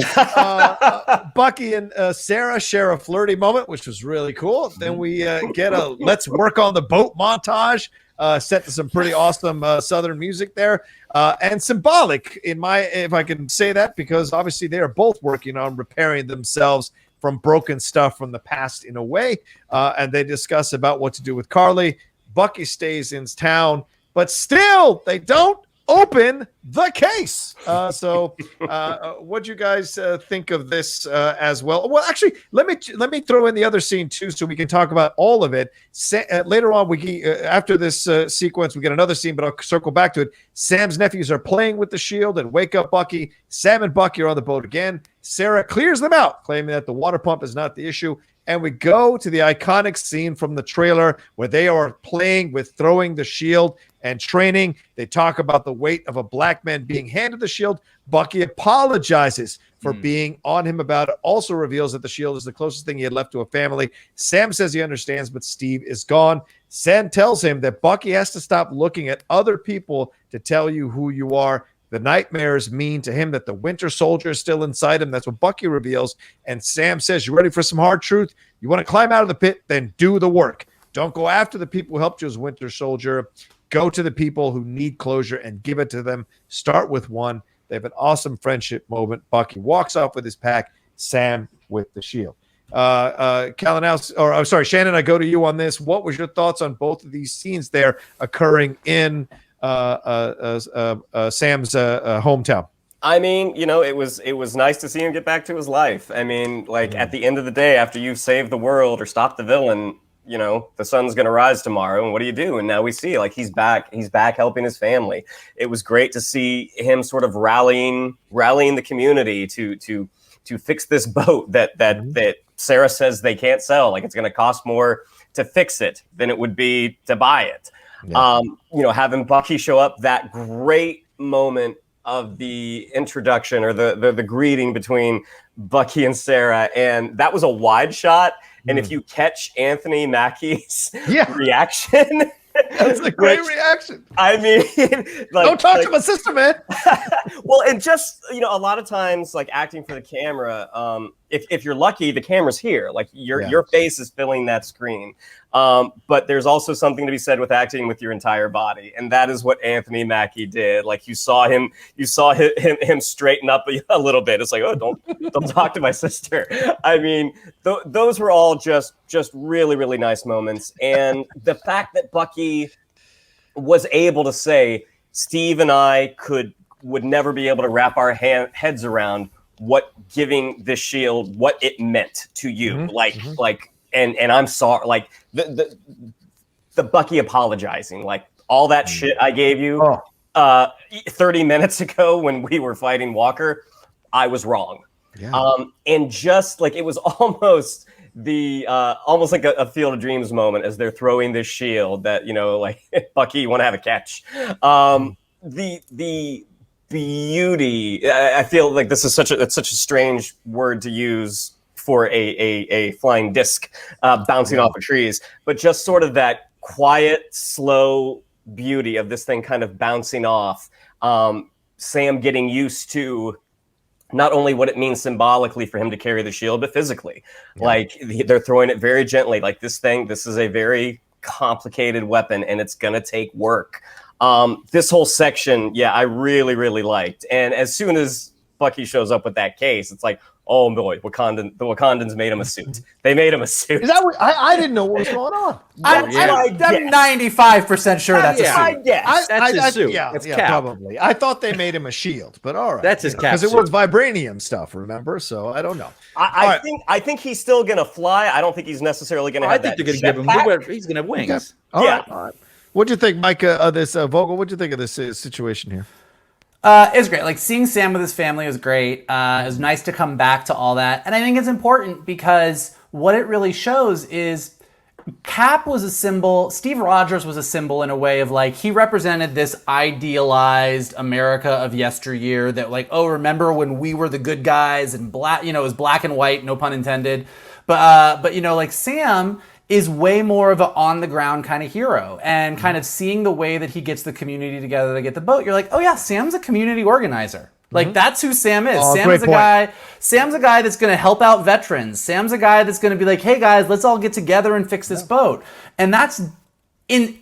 Bucky and Sarah share a flirty moment, which was really cool. Then we get a let's work on the boat montage, set to some pretty awesome Southern music there. And symbolic, if I can say that, because obviously they are both working on repairing themselves from broken stuff from the past in a way. And they discuss about what to do with Karli. Bucky stays in town. But still, they don't open the case. So what do you guys think of this as well? Well, actually, let me throw in the other scene too, so we can talk about all of it. Later on, after this sequence, we get another scene, but I'll circle back to it. Sam's nephews are playing with the shield and wake up Bucky. Sam and Bucky are on the boat again. Sarah clears them out, claiming that the water pump is not the issue. And we go to the iconic scene from the trailer where they are playing with throwing the shield and training. They talk about the weight of a black man being handed the shield. Bucky apologizes for being on him about it. Also reveals that the shield is the closest thing he had left to a family. Sam says he understands, but Steve is gone. Sam tells him that Bucky has to stop looking at other people to tell you who you are. The nightmares mean to him that the Winter Soldier is still inside him. That's what Bucky reveals. And Sam says, you ready for some hard truth? You want to climb out of the pit? Then do the work. Don't go after the people who helped you as Winter Soldier. Go to the people who need closure and give it to them. Start with one. They have an awesome friendship moment. Bucky walks off with his pack. Sam with the shield. Shannon, I go to you on this. What was your thoughts on both of these scenes there occurring in Sam's hometown? I mean, it was nice to see him get back to his life. I mean, at the end of the day, after you've saved the world or stopped the villain, the sun's going to rise tomorrow. And what do you do? And now we see he's back helping his family. It was great to see him sort of rallying the community to fix this boat that Sarah says they can't sell. It's going to cost more to fix it than it would be to buy it. Yeah. Having Bucky show up, that great moment of the introduction or the greeting between Bucky and Sarah, and that was a wide shot. And if you catch Anthony Mackie's reaction, that's a great reaction. I mean, don't talk to my sister, man. Well, and just a lot of times, acting for the camera, if you're lucky, the camera's here. Your face is filling that screen. But there's also something to be said with acting with your entire body, and that is what Anthony Mackie did. You saw him straighten up a little bit. It's oh, don't talk to my sister. I mean, those were all just really, really nice moments, and the fact that Bucky was able to say, Steve and I would never be able to wrap our heads around what giving this shield, what it meant to you, and I'm sorry, the Bucky apologizing, all that shit I gave you 30 minutes ago when we were fighting Walker, I was wrong. Yeah. And just it was almost almost like a Field of Dreams moment as they're throwing this shield that, Bucky, you want to have a catch. The beauty, I feel like this is such a strange word to use for a flying disc bouncing off of trees, but just sort of that quiet, slow beauty of this thing kind of bouncing off. Sam getting used to not only what it means symbolically for him to carry the shield, but physically. Like they're throwing it very gently. Like this is a very complicated weapon and it's going to take work. This whole section, I really, really liked. And as soon as Bucky shows up with that case, it's like, oh boy, the Wakandans made him a suit. They made him a suit. Is that what, I didn't know what was going on. I'm 95% sure that's a suit. I guess. That's his suit. Yeah, That's yeah, Cap. probably. I thought they made him a shield, but all right. That's his Cap because it suit. was vibranium stuff. Remember? So I don't know. I think he's still gonna fly. I don't think he's necessarily gonna. I think they're gonna give him. He's gonna have wings. Okay. All right. What'd you think, Mike? This Vogel. What'd you think of this situation here? It was great. Like seeing Sam with his family was great. It was nice to come back to all that. And I think it's important because what it really shows is Cap was a symbol. Steve Rogers was a symbol in a way of like, he represented this idealized America of yesteryear that like, oh, remember when we were the good guys and black, it was black and white, no pun intended. But like Sam is way more of an on-the-ground kind of hero. And kind of seeing the way that he gets the community together to get the boat, you're like, oh yeah, Sam's a community organizer. Like, that's who Sam is. Sam's a guy that's going to help out veterans. Sam's a guy that's going to be like, hey guys, let's all get together and fix this boat. And that's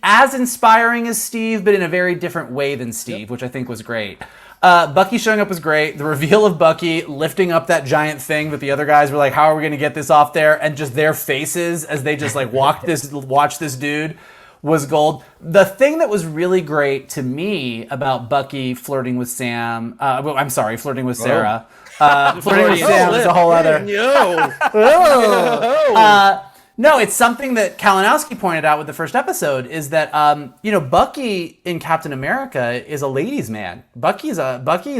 as inspiring as Steve, but in a very different way than Steve, which I think was great. Bucky showing up was great. The reveal of Bucky lifting up that giant thing that the other guys were like, how are we going to get this off there? And just their faces as they just like watch this dude was gold. The thing that was really great to me about Bucky flirting with Sam, flirting with Sarah. Flirting with Sam is a whole other. No, it's something that Kalinowski pointed out with the first episode is that, Bucky in Captain America is a ladies' man. Bucky is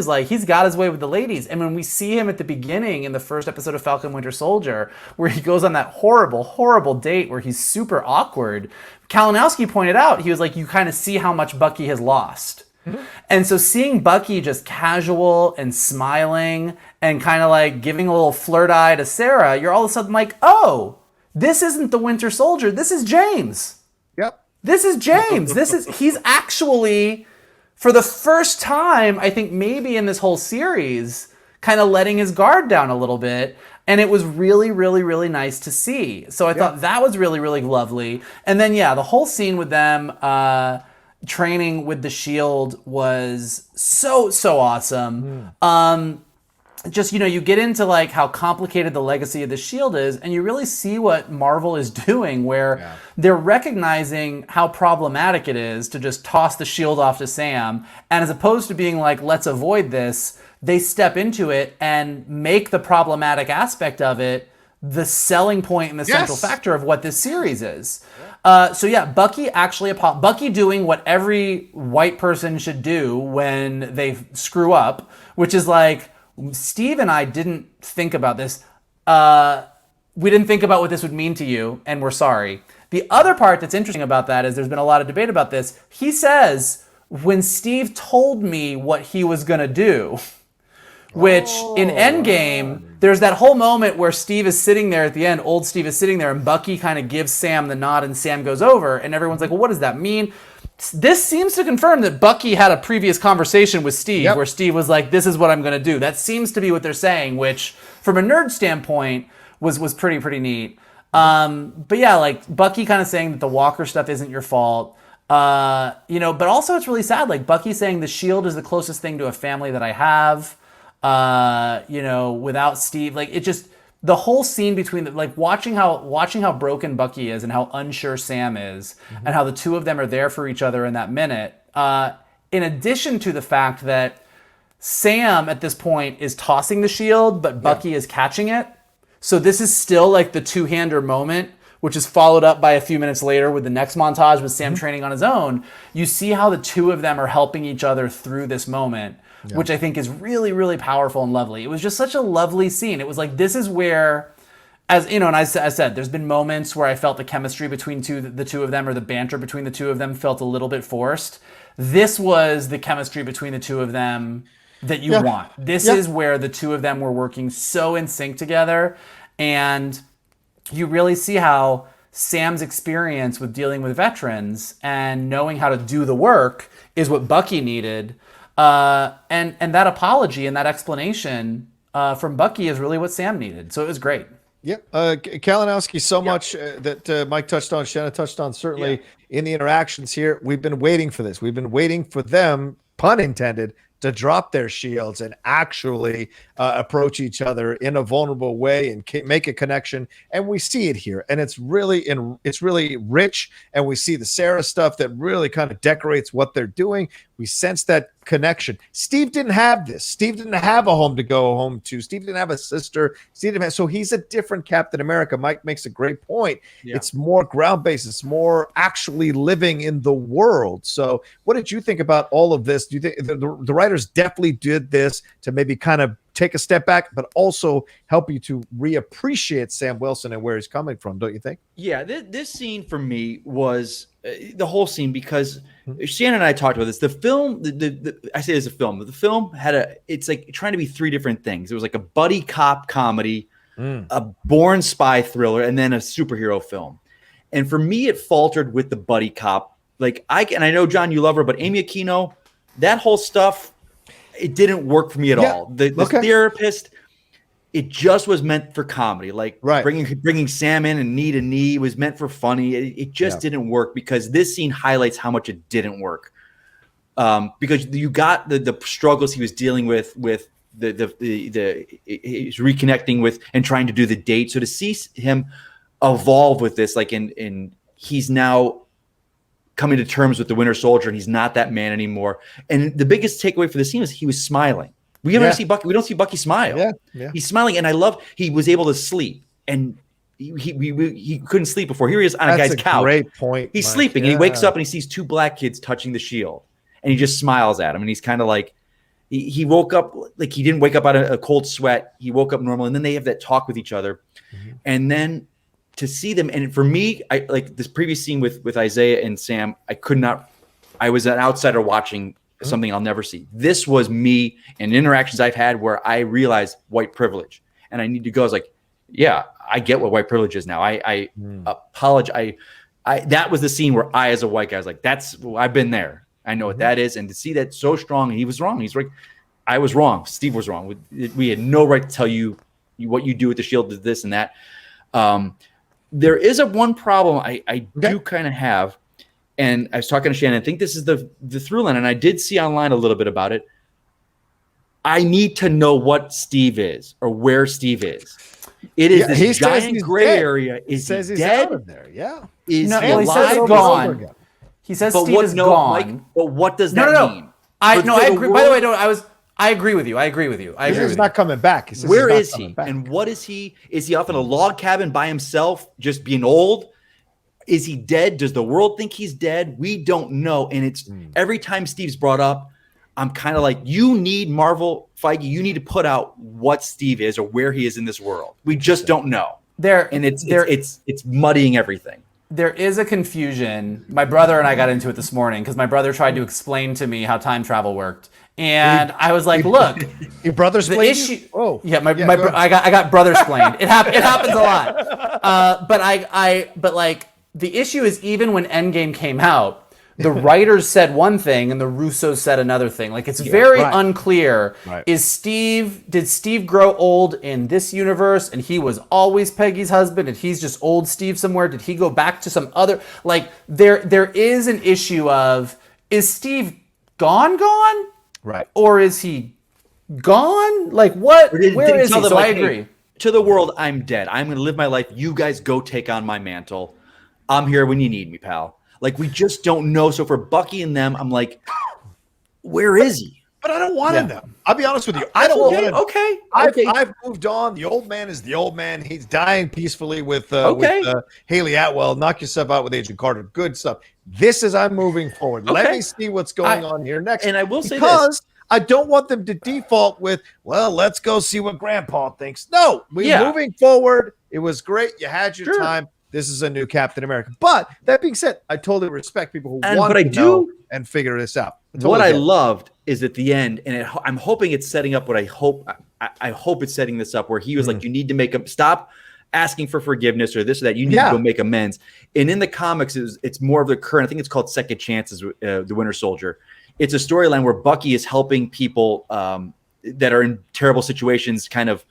like, he's got his way with the ladies. And when we see him at the beginning in the first episode of Falcon Winter Soldier, where he goes on that horrible, horrible date where he's super awkward, Kalinowski pointed out, he was like, you kind of see how much Bucky has lost. Mm-hmm. And so seeing Bucky just casual and smiling and kind of like giving a little flirt eye to Sarah, you're all of a sudden like, oh, this isn't the Winter Soldier. This is James. Yep. This is James. He's actually, for the first time, I think maybe in this whole series, kind of letting his guard down a little bit. And it was really, really, really nice to see. So I thought that was really, really lovely. And then, the whole scene with them training with the shield was so awesome. Just, you get into like how complicated the legacy of the shield is, and you really see what Marvel is doing where they're recognizing how problematic it is to just toss the shield off to Sam. And as opposed to being like, let's avoid this, they step into it and make the problematic aspect of it the selling point and the central factor of what this series is. Bucky doing what every white person should do when they screw up, which is like, Steve and I didn't think about this. We didn't think about what this would mean to you, and we're sorry. The other part that's interesting about that is there's been a lot of debate about this. He says, when Steve told me what he was going to do, which in Endgame, there's that whole moment where Steve is sitting there at the end, old Steve is sitting there, and Bucky kind of gives Sam the nod, and Sam goes over, and everyone's like, well, what does that mean? This seems to confirm that Bucky had a previous conversation with Steve where Steve was like, this is what I'm going to do. That seems to be what they're saying, which from a nerd standpoint was pretty neat. Like Bucky kind of saying that the Walker stuff isn't your fault. But also it's really sad. Like Bucky saying the shield is the closest thing to a family that I have. Without Steve, like it just, the whole scene between watching how broken Bucky is and how unsure Sam is, and how the two of them are there for each other in that minute. In addition to the fact that Sam at this point is tossing the shield, but Bucky is catching it. So this is still like the two-hander moment, which is followed up by a few minutes later with the next montage with Sam training on his own. You see how the two of them are helping each other through this moment. Which I think is really, really powerful and lovely. It was just such a lovely scene. It was like, this is where, as you know, and I said, there's been moments where I felt the chemistry between the two of them, or the banter between the two of them felt a little bit forced. This was the chemistry between the two of them that you want. This is where the two of them were working so in sync together. And you really see how Sam's experience with dealing with veterans and knowing how to do the work is what Bucky needed. And that apology and that explanation from Bucky is really what Sam needed. So it was great. Yep. Kalinowski, so much that Mike touched on, Shannon touched on, certainly in the interactions here. We've been waiting for this. We've been waiting for them, pun intended, to drop their shields and actually approach each other in a vulnerable way and make a connection. And we see it here, and it's really rich. And we see the Sarah stuff that really kind of decorates what they're doing. We sense that connection. Steve didn't have this. Steve didn't have a home to go home to. Steve didn't have a sister. So he's a different Captain America. Mike makes a great point. Yeah. It's more ground-based. It's more actually living in the world. So what did you think about all of this? Do you think the writers definitely did this to maybe kind of take a step back, but also help you to reappreciate Sam Wilson and where he's coming from, don't you think? Yeah, this scene for me was the whole scene, because Shannon and I talked about this. The film, I say it's a film, but the film it's like trying to be three different things. It was like a buddy cop comedy, a Bourne spy thriller, and then a superhero film. And for me, it faltered with the buddy cop. Like I know, John, you love her, but Amy Aquino, that whole stuff, it didn't work for me at all. The therapist, it just was meant for comedy. Like bringing Sam in and knee was meant for funny. It just didn't work, because this scene highlights how much it didn't work. Because you got the struggles he was dealing with he's reconnecting with and trying to do the date. So to see him evolve with this, like in he's now coming to terms with the Winter Soldier, and he's not that man anymore. And the biggest takeaway for the scene is he was smiling. We don't see Bucky smile. Yeah. He's smiling, and I love he was able to sleep, and he couldn't sleep before. Here he is on a guy's couch. Great point. He's sleeping, and he wakes up and he sees two black kids touching the shield, and he just smiles at him, and he's kind of like he woke up like he didn't wake up out of a cold sweat. He woke up normal, and then they have that talk with each other, and then to see them, and for me, I like this previous scene with Isaiah and Sam. I was an outsider watching something I'll never see. This was me and interactions I've had where I realized white privilege, and I need to go. I was like, yeah, I get what white privilege is now. I apologize. That was the scene where I, as a white guy, was like, I've been there. I know what that is. And to see that so strong, he was wrong. He's like, I was wrong. Steve was wrong. We had no right to tell you what you do with the shield is this and that. There is one problem I do kind of have, and I was talking to Shannon. I think this is the through line, and I did see online a little bit about it. I need to know what Steve is or where Steve is. It is this giant gray area. Is he dead? Out of there. Yeah. Is he alive? Gone. He says Steve is gone. Mike, but what does that mean? I agree. By the way, I agree with you. He's not coming back. Where is he? And what is he? Is he off in a log cabin by himself, just being old? Is he dead? Does the world think he's dead? We don't know. And it's every time Steve's brought up, I'm kind of like, you need Marvel, Feige, you need to put out what Steve is or where he is in this world. We just don't know. It's muddying everything. There is a confusion. My brother and I got into it this morning because my brother tried to explain to me how time travel worked. And I was like, look, your brother's the issue. Oh, yeah, I got brother explained. It happens a lot. But like the issue is, even when Endgame came out, the writers said one thing and the Russos said another thing. Like, it's very unclear. Right. Did Steve grow old in this universe and he was always Peggy's husband and he's just old Steve somewhere? Did he go back to some other, like, there is an issue of, is Steve gone? Right. Or is he gone? Like, what? Where is he? So I agree. Hey, to the world, I'm dead. I'm going to live my life. You guys go take on my mantle. I'm here when you need me, pal. Like, we just don't know. So for Bucky and them, I'm like, where is he? But I don't want him now. I'll be honest with you. I don't want him. Okay. I've moved on. The old man is the old man. He's dying peacefully with Haley Atwell. Knock yourself out with Agent Carter. Good stuff. This is I'm moving forward. Let me see what's going on here next. And I will say because I don't want them to default with, well, let's go see what Grandpa thinks. No, we're moving forward. It was great. You had your time. This is a new Captain America. But that being said, I totally respect people who want to know and figure this out. What I loved is at the end, and I'm hoping it's setting up what I hope it's setting this up, where he was like, you need to make him stop asking for forgiveness or this or that. You need to go make amends. And in the comics, it's more of the current, I think it's called Second Chances, the Winter Soldier. It's a storyline where Bucky is helping people that are in terrible situations kind of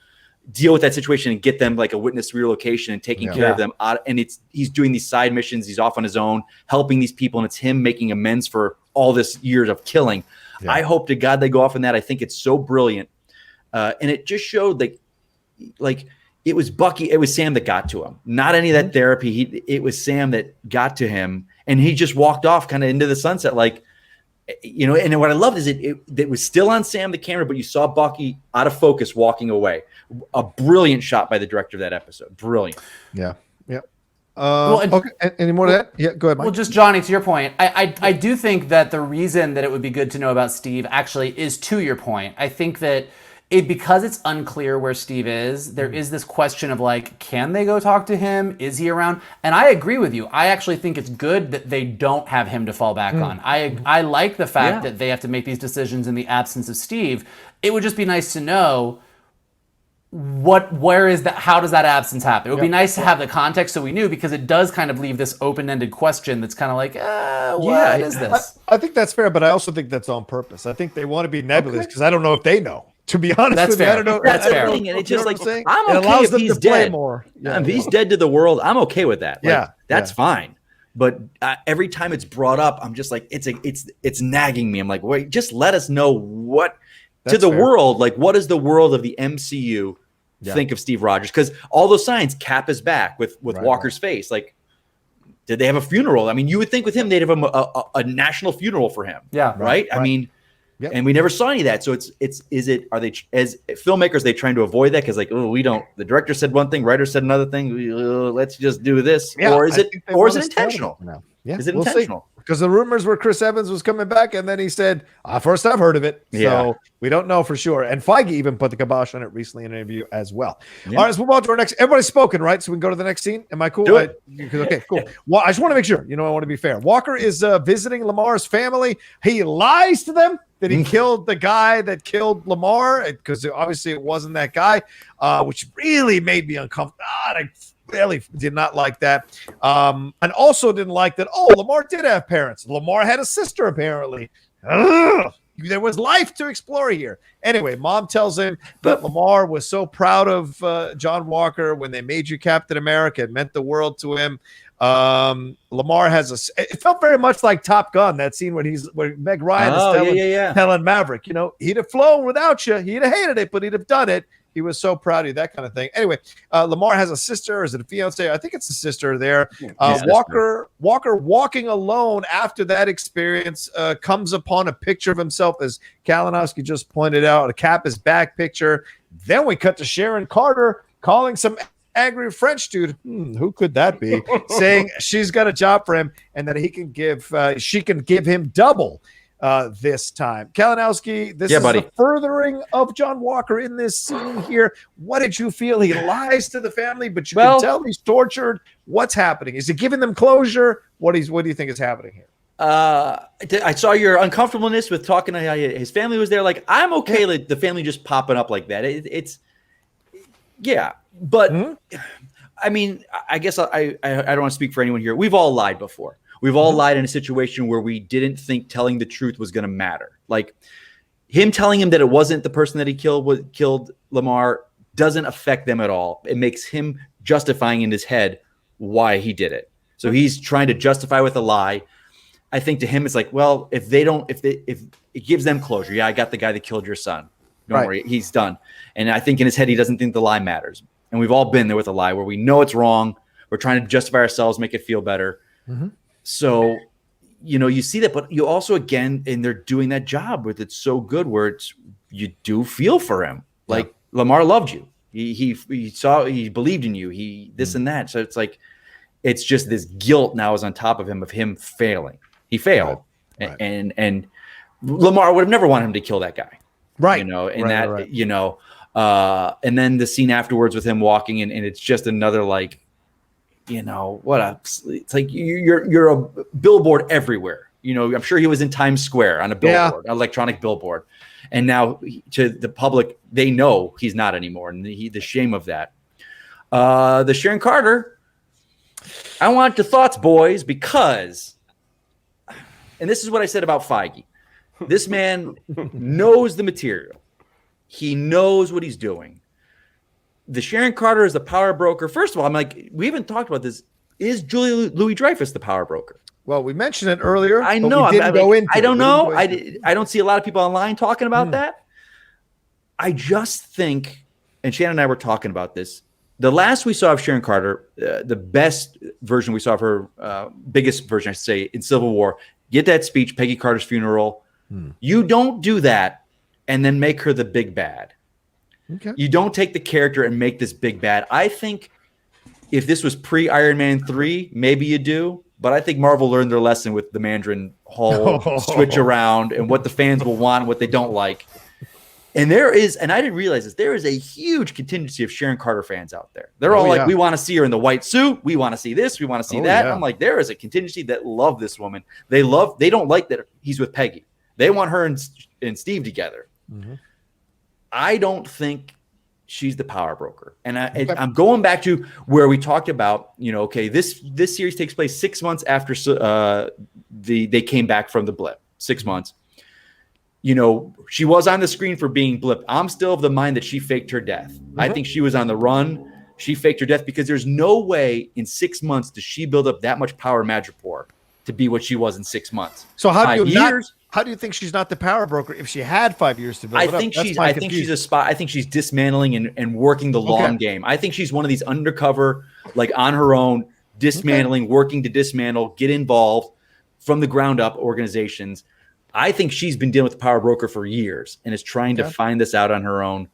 deal with that situation and get them like a witness relocation and taking care of them out. And he's doing these side missions. He's off on his own, helping these people. And it's him making amends for all this years of killing. Yeah. I hope to God they go off on that. I think it's so brilliant. And it just showed like it was Bucky. It was Sam that got to him, not any of that therapy. It was Sam that got to him, and he just walked off kind of into the sunset. Like, and what I loved is it was still on Sam, the camera, but you saw Bucky out of focus walking away. A brilliant shot by the director of that episode. Brilliant. Yeah. Yeah. Okay. Any more of that? Yeah, go ahead, Mike. Well, just Johnny, to your point, I do think that the reason that it would be good to know about Steve actually is to your point. I think that because it's unclear where Steve is, there is this question of like, can they go talk to him? Is he around? And I agree with you. I actually think it's good that they don't have him to fall back on. I like the fact that they have to make these decisions in the absence of Steve. It would just be nice to know where is that? How does that absence happen? It would be nice to have the context so we knew, because it does kind of leave this open-ended question that's kind of like, what is this? I think that's fair, but I also think that's on purpose. I think they want to be nebulous because I don't know if they know. To be honest, that's fair. I don't know. That's fair. And it's just like, I'm okay if he's dead. More. Yeah, if he's dead to the world, I'm okay with that. Like, that's fine. But every time it's brought up, I'm just like, it's nagging me. I'm like, wait, just let us know what world. Like, what does the world of the MCU think of Steve Rogers? Because all those signs, Cap is back with Walker's face. Like, did they have a funeral? I mean, you would think with him they'd have a national funeral for him. Yeah, right. I mean. Yep. And we never saw any of that. So are they, as filmmakers, they trying to avoid that? Because like, the director said one thing, writer said another thing. Let's just do this. Yeah, or is it intentional? No. Yeah, is it intentional? Because the rumors were Chris Evans was coming back, and then he said, first I've heard of it. So we don't know for sure. And Feige even put the kibosh on it recently in an interview as well. Yeah. All right, let's move on to our next. Everybody's spoken, right? So we can go to the next scene. Am I cool? Do it. Okay, cool. Well, I just want to make sure. I want to be fair. Walker is visiting Lamar's family. He lies to them that he killed the guy that killed Lamar, because obviously it wasn't that guy, which really made me uncomfortable. I really did not like that. And also didn't like that, Lamar did have parents. Lamar had a sister, apparently. Ugh. There was life to explore here. Anyway, Mom tells him that Lamar was so proud of John Walker when they made you Captain America. It meant the world to him. Lamar has it felt very much like Top Gun, that scene where Meg Ryan is telling Maverick, he'd have flown without you. He'd have hated it, but he'd have done it. He was so proud of you, that kind of thing. Anyway, Lamar has a sister. Is it a fiance? I think it's a sister there. Walker walking alone after that experience comes upon a picture of himself, as Kalinowski just pointed out, a Cap is back picture. Then we cut to Sharon Carter calling some angry French dude, who could that be, saying she's got a job for him and that she can give him double this time. Kalinowski, this is the furthering of John Walker in this scene here. What did you feel? He lies to the family, but you can tell he's tortured. What's happening? Is he giving them closure? What do you think is happening here? I saw your uncomfortableness with talking to how his family was there. Like, I'm okay with the family just popping up like that. But I mean, I guess I don't want to speak for anyone here. We've all lied before. We've all lied in a situation where we didn't think telling the truth was going to matter. Like, him telling him that it wasn't the person that he killed Lamar doesn't affect them at all. It makes him justifying in his head why he did it. So he's trying to justify with a lie. I think to him, it's like, well, if it gives them closure. Yeah, I got the guy that killed your son. Don't worry, he's done. And I think in his head, he doesn't think the lie matters. And we've all been there with a lie where we know it's wrong. We're trying to justify ourselves, make it feel better. So, you see that, but you also, again, and they're doing that job with it so good where you do feel for him. Like, Lamar loved you. He believed in you. This and that. So it's like, it's just this guilt now is on top of him failing. He failed. Right. And Lamar would have never wanted him to kill that guy. Right. And then the scene afterwards with him walking in, and it's just another, like, it's like you're a billboard everywhere. I'm sure he was in Times Square on a billboard, an electronic billboard. And now to the public, they know he's not anymore. And the shame of that. The Sharon Carter, I want your thoughts, boys, because, and this is what I said about Feige. This man knows the material. He knows what he's doing. The Sharon Carter is the power broker. First of all, I'm like, we haven't talked about this. Is Julia Louis-Dreyfus the power broker? Well, we mentioned it earlier. I but know. we didn't go into I don't it. know. I don't see a lot of people online talking about that. I just think, and Shannon and I were talking about this, the last we saw of Sharon Carter, the best version we saw of her, biggest version, I should say, in Civil War, get that speech, Peggy Carter's funeral. You don't do that and then make her the big bad. Okay. You don't take the character and make this big bad. I think if this was pre-Iron Man 3, maybe you do. But I think Marvel learned their lesson with the Mandarin whole switch around and what the fans will want and what they don't like. And there is, and I didn't realize this, there is a huge contingency of Sharon Carter fans out there. They're all like, we want to see her in the white suit. We want to see this. We want to see that. Yeah. I'm like, there is a contingency that love this woman. They don't like that he's with Peggy. They want her and Steve together. I don't think she's the power broker. And I'm going back to where we talked about, okay, this series takes place 6 months after they came back from the blip. 6 months. She was on the screen for being blip. I'm still of the mind that she faked her death. I think she was on the run. She faked her death because there's no way in 6 months does she build up that much power Madripoor to be what she was in 6 months. So how do you think she's not the power broker if she had 5 years to build it up? I think she's a spy. I think she's dismantling and working the long game. I think she's one of these undercover, like on her own, dismantling, working to dismantle, get involved from the ground up organizations. I think she's been dealing with the power broker for years and is trying to find this out on her own.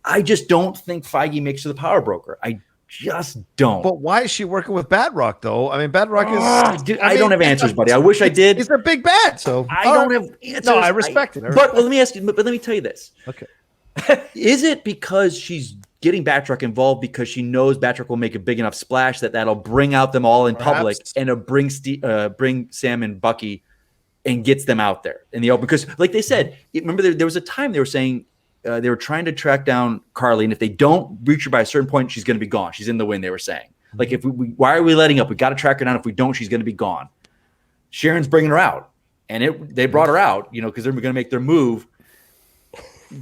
I just don't think Feige makes her the power broker. I just don't. But why is she working with Badrock, though? I mean, Badrock is... I don't have answers, buddy. I wish I did. He's a big bad, so... I don't have answers. No, I respect it. But let me ask you, but let me tell you this. Okay. Is it because she's getting Batroc involved because she knows Batroc will make a big enough splash that'll bring out them all in public and it'll bring Sam and Bucky and gets them out there in the open? Because like they said, remember there was a time they were saying they were trying to track down Karli, and if they don't reach her by a certain point, she's going to be gone. She's in the wind, they were saying. Like, why are we letting up? We got to track her down. If we don't, she's going to be gone. Sharon's bringing her out, and they brought her out, because they're going to make their move.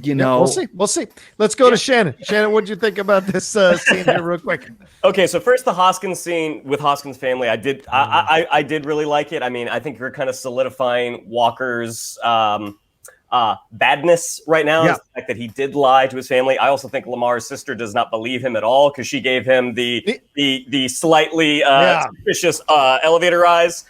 We'll see. Let's go to Shannon. Shannon, what did you think about this scene here, real quick? Okay, so first the Hoskins scene with Hoskins' family. I did really like it. I mean, I think you're kind of solidifying Walker's badness right now. Is the fact that he did lie to his family. I also think Lamar's sister does not believe him at all because she gave him the slightly suspicious elevator eyes.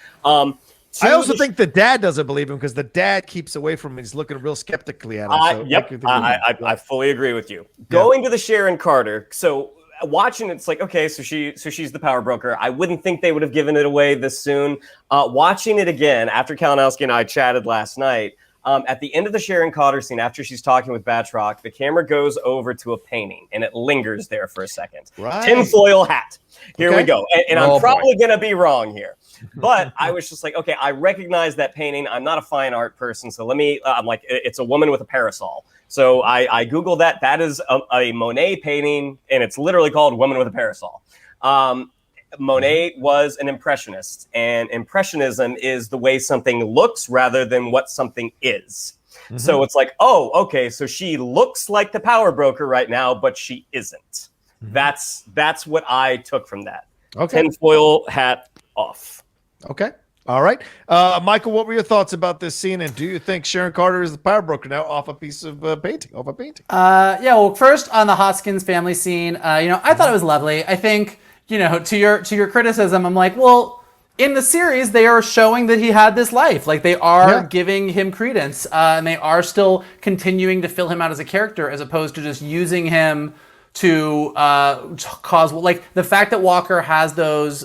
I also think the dad doesn't believe him because the dad keeps away from him. He's looking real skeptically at him. I fully agree with you. Going to the Sharon Carter. So watching it's like, okay, so she's the power broker. I wouldn't think they would have given it away this soon. Watching it again after Kalinowski and I chatted last night. At the end of the Sharon Carter scene, after she's talking with Batroc, the camera goes over to a painting and it lingers there for a second. Right. Tinfoil hat. Here we go. And I'm probably going to be wrong here. But I was just like, okay, I recognize that painting. I'm not a fine art person. So I'm like, it's a woman with a parasol. So I Googled that. That is a Monet painting, and it's literally called Woman with a Parasol. Monet was an impressionist, and impressionism is the way something looks rather than what something is. Mm-hmm. So it's like, oh, okay, so she looks like the power broker right now, but she isn't. Mm-hmm. That's what I took from that. Okay. Tinfoil hat off. Okay. All right. Michael, what were your thoughts about this scene? And do you think Sharon Carter is the power broker now off a piece of painting? Well, first on the Hoskins family scene, I thought it was lovely. I think, to your criticism, I'm like, well, in the series, they are showing that he had this life. Like, they are giving him credence, and they are still continuing to fill him out as a character as opposed to just using him to cause, like, the fact that Walker has those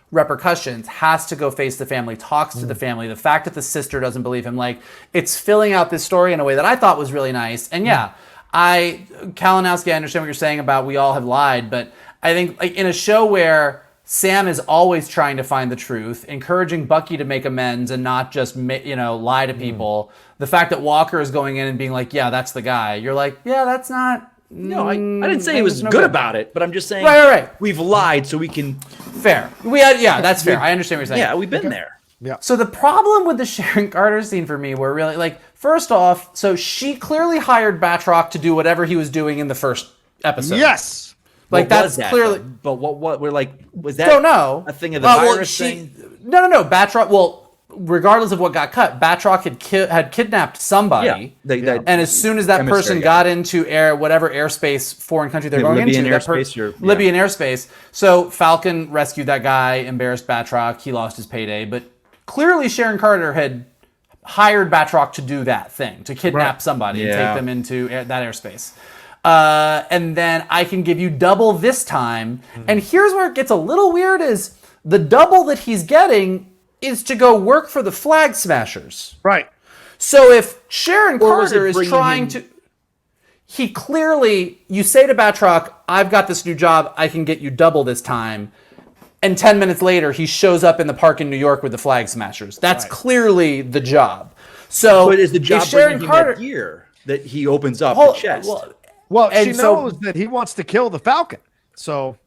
repercussions, has to go face the family, talks to the family, the fact that the sister doesn't believe him, like, it's filling out this story in a way that I thought was really nice. And Kalinowski, I understand what you're saying about we all have lied, but I think, like, in a show where Sam is always trying to find the truth, encouraging Bucky to make amends and not just lie to people, the fact that Walker is going in and being like, yeah, that's the guy, you're like, yeah, that's not. No, I didn't say he was good about it, but I'm just saying right. We've lied so we can. Fair. That's fair. I understand what you're saying. Yeah, we've been there. Yeah. So the problem with the Sharon Carter scene for me were really like, first off, so she clearly hired Batroc to do whatever he was doing in the first episode. Yes. Like What that's was that, clearly. though? But what we're like, was that Don't know. a thing of the virus thing? No. Batroc. Well, regardless of what got cut, Batroc had kidnapped somebody. Yeah. And as soon as that person got into whatever airspace, foreign country they're going Libyan into, airspace, Libyan airspace. So Falcon rescued that guy, embarrassed Batroc. He lost his payday, but clearly Sharon Carter had hired Batroc to do that thing, to kidnap somebody and take them into that airspace. And then I can give you double this time. And here's where it gets a little weird: is the double that he's getting is to go work for the Flag Smashers. Right. So if Sharon Carter is trying to, he clearly, you say to Batroc, I've got this new job, I can get you double this time. And 10 minutes later, he shows up in the park in New York with the Flag Smashers. That's clearly the job. So is the job Sharon bringing Carter that gear that he opens up the chest? Well, she and so- knows that he wants to kill the Falcon. So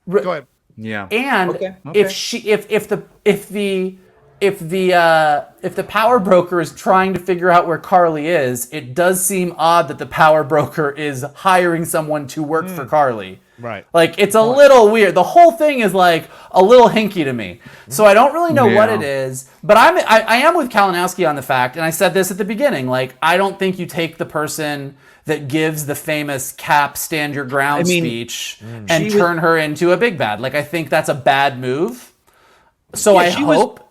go ahead. Yeah. And if the power broker is trying to figure out where Karli is, it does seem odd that the power broker is hiring someone to work for Karli. Right. Like, it's a little weird. The whole thing is like a little hinky to me. So I don't really know what it is, but I am with Kalinowski on the fact, and I said this at the beginning, like, I don't think you take the person that gives the famous Cap stand your ground speech and turn her into a big bad. Like, I think that's a bad move. So I hope.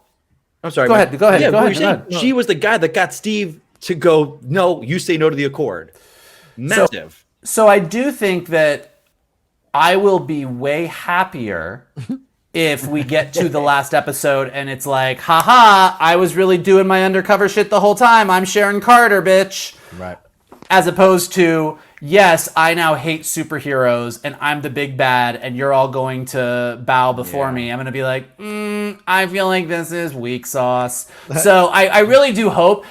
I'm sorry. Go ahead. Go ahead. She was the guy that got Steve to go, no, you say no to the Accord. Massive. So I do think that I will be way happier if we get to the last episode and it's like, haha, I was really doing my undercover shit the whole time. I'm Sharon Carter, bitch. Right. As opposed to, yes, I now hate superheroes and I'm the big bad and you're all going to bow before me. I'm going to be like, I feel like this is weak sauce. So I really do hope,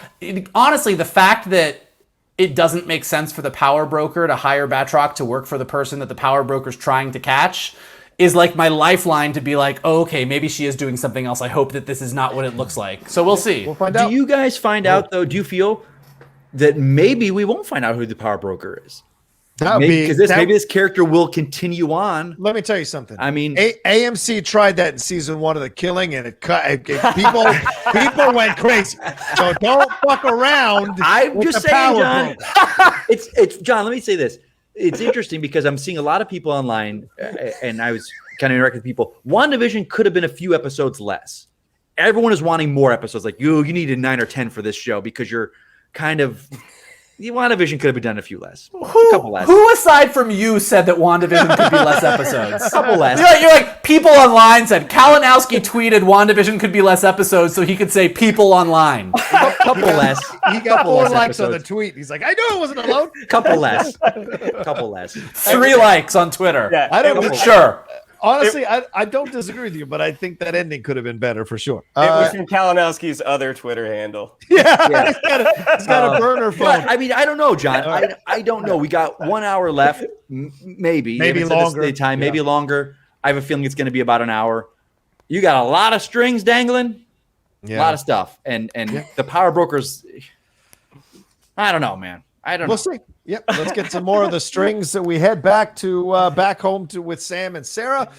honestly, the fact that it doesn't make sense for the power broker to hire Batroc to work for the person that the power broker's trying to catch is like my lifeline to be like, oh, okay, maybe she is doing something else. I hope that this is not what it looks like. So we'll see. We'll find out. Do you guys find out, though, do you feel that maybe we won't find out who the power broker is? Maybe this character will continue on. Let me tell you something. I mean, AMC tried that in season 1 of The Killing, and people went crazy. So don't fuck around. I'm just saying, John. It's John. Let me say this. It's interesting because I'm seeing a lot of people online, and I was kind of interacting with people. WandaVision could have been a few episodes less. Everyone is wanting more episodes. Like you needed 9 or 10 for this show because you're kind of. WandaVision could have been done a few less. A couple less. Who aside from you said that WandaVision could be less episodes? A couple less. You're like, people online said, Kalinowski tweeted WandaVision could be less episodes so he could say people online. A couple less. He got 4 likes on the tweet. He's like, I knew it wasn't alone. Couple less. Couple less. 3 likes on Twitter. Yeah, I don't Sure. Honestly, I don't disagree with you, but I think that ending could have been better for sure. It was from Kalinowski's other Twitter handle. Yeah. He's got a burner phone. But, I mean, I don't know, John. I don't know. We got 1 hour left, maybe longer. Time, maybe longer. I have a feeling it's going to be about an hour. You got a lot of strings dangling, a lot of stuff, and the power brokers. I don't know, man. I don't know. We'll see. Yep. Let's get some more of the strings. So we head back home with Sam and Sarah.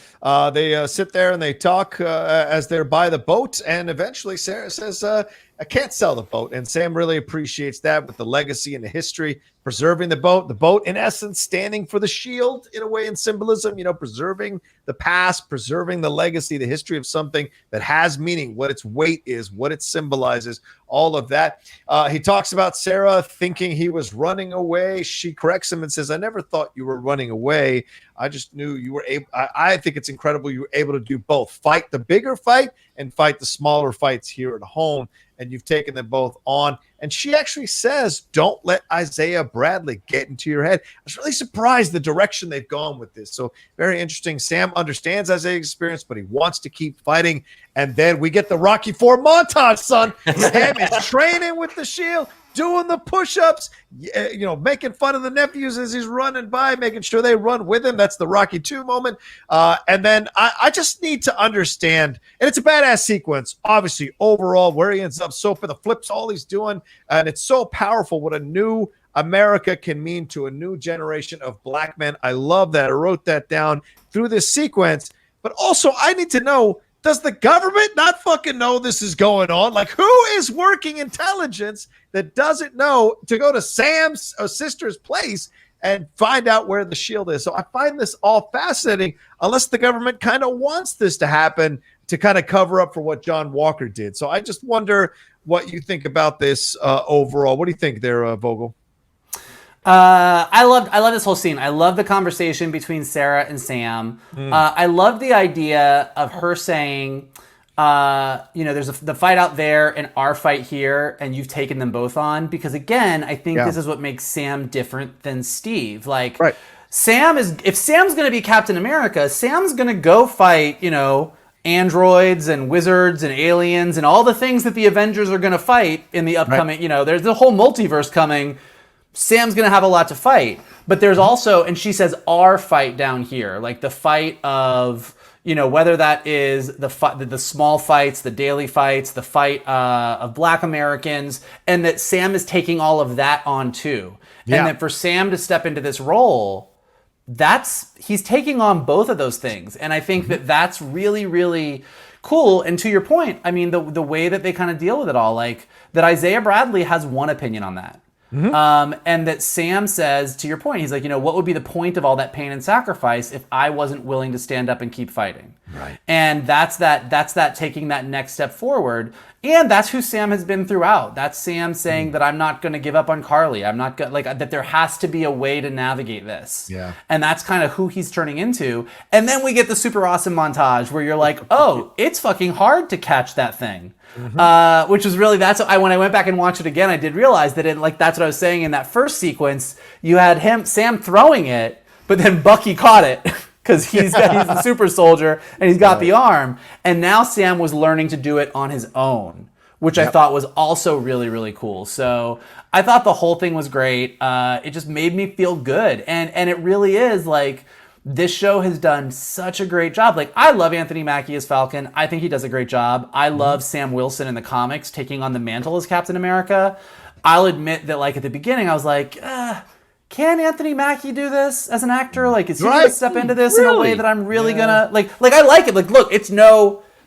They sit there and they talk as they're by the boat. And eventually Sarah says, I can't sell the boat. And Sam really appreciates that with the legacy and the history, preserving the boat, in essence, standing for the shield in a way, in symbolism, preserving the past, preserving the legacy, the history of something that has meaning, what its weight is, what it symbolizes, all of that. He talks about Sarah thinking he was running away. She corrects him and says, I never thought you were running away. I just knew you were able. I think it's incredible you were able to do both, fight the bigger fight and fight the smaller fights here at home. And you've taken them both on. And she actually says, don't let Isaiah Bradley get into your head. I was really surprised the direction they've gone with this. So very interesting. Sam understands Isaiah's experience, but he wants to keep fighting. And then we get the Rocky IV montage, son. Sam is training with the shield, doing the push-ups, making fun of the nephews as he's running by, making sure they run with him. That's the Rocky 2 moment. And then I just need to understand, and it's a badass sequence, obviously, overall, where he ends up, so for the flips, all he's doing, and it's so powerful what a new America can mean to a new generation of black men. I love that. I wrote that down through this sequence. But also, I need to know, does the government not fucking know this is going on? Like, who is working intelligence that doesn't know to go to Sam's sister's place and find out where the shield is? So I find this all fascinating, unless the government kind of wants this to happen to kind of cover up for what John Walker did. So I just wonder what you think about this overall. What do you think there, Vogel? I love this whole scene. I love the conversation between Sarah and Sam. I love the idea of her saying, there's the fight out there and our fight here, and you've taken them both on. Because again, I think this is what makes Sam different than Steve. Like, right. If Sam's going to be Captain America, Sam's going to go fight, androids and wizards and aliens and all the things that the Avengers are going to fight in the upcoming, there's the whole multiverse coming. Sam's going to have a lot to fight, but there's also, and she says, our fight down here, like the fight of, whether that is the small fights, the daily fights, the fight of black Americans, and that Sam is taking all of that on too. Yeah. And that for Sam to step into this role, he's taking on both of those things. And I think that's really, really cool. And to your point, I mean, the way that they kind of deal with it all, like that Isaiah Bradley has one opinion on that. And that Sam says, to your point, he's like, what would be the point of all that pain and sacrifice if I wasn't willing to stand up and keep fighting? Right. And that's that taking that next step forward. And that's who Sam has been throughout. That's Sam saying that I'm not going to give up on Karli. I'm not going that there has to be a way to navigate this. Yeah. And that's kind of who he's turning into. And then we get the super awesome montage where you're like, oh, it's fucking hard to catch that thing. Which was really, when I went back and watched it again, I did realize that that's what I was saying in that first sequence. You had Sam throwing it, but then Bucky caught it because he's the super soldier and he's got the arm. And now Sam was learning to do it on his own, which I thought was also really, really cool. So I thought the whole thing was great. It just made me feel good. And it really is like, this show has done such a great job. Like, I love Anthony Mackie as Falcon. I think he does a great job. I love Sam Wilson in the comics taking on the mantle as Captain America. I'll admit that, like, at the beginning, I was like, can Anthony Mackie do this as an actor? Like, is he going to step into this in a way that I'm really going to... Like, I like it. Like, look,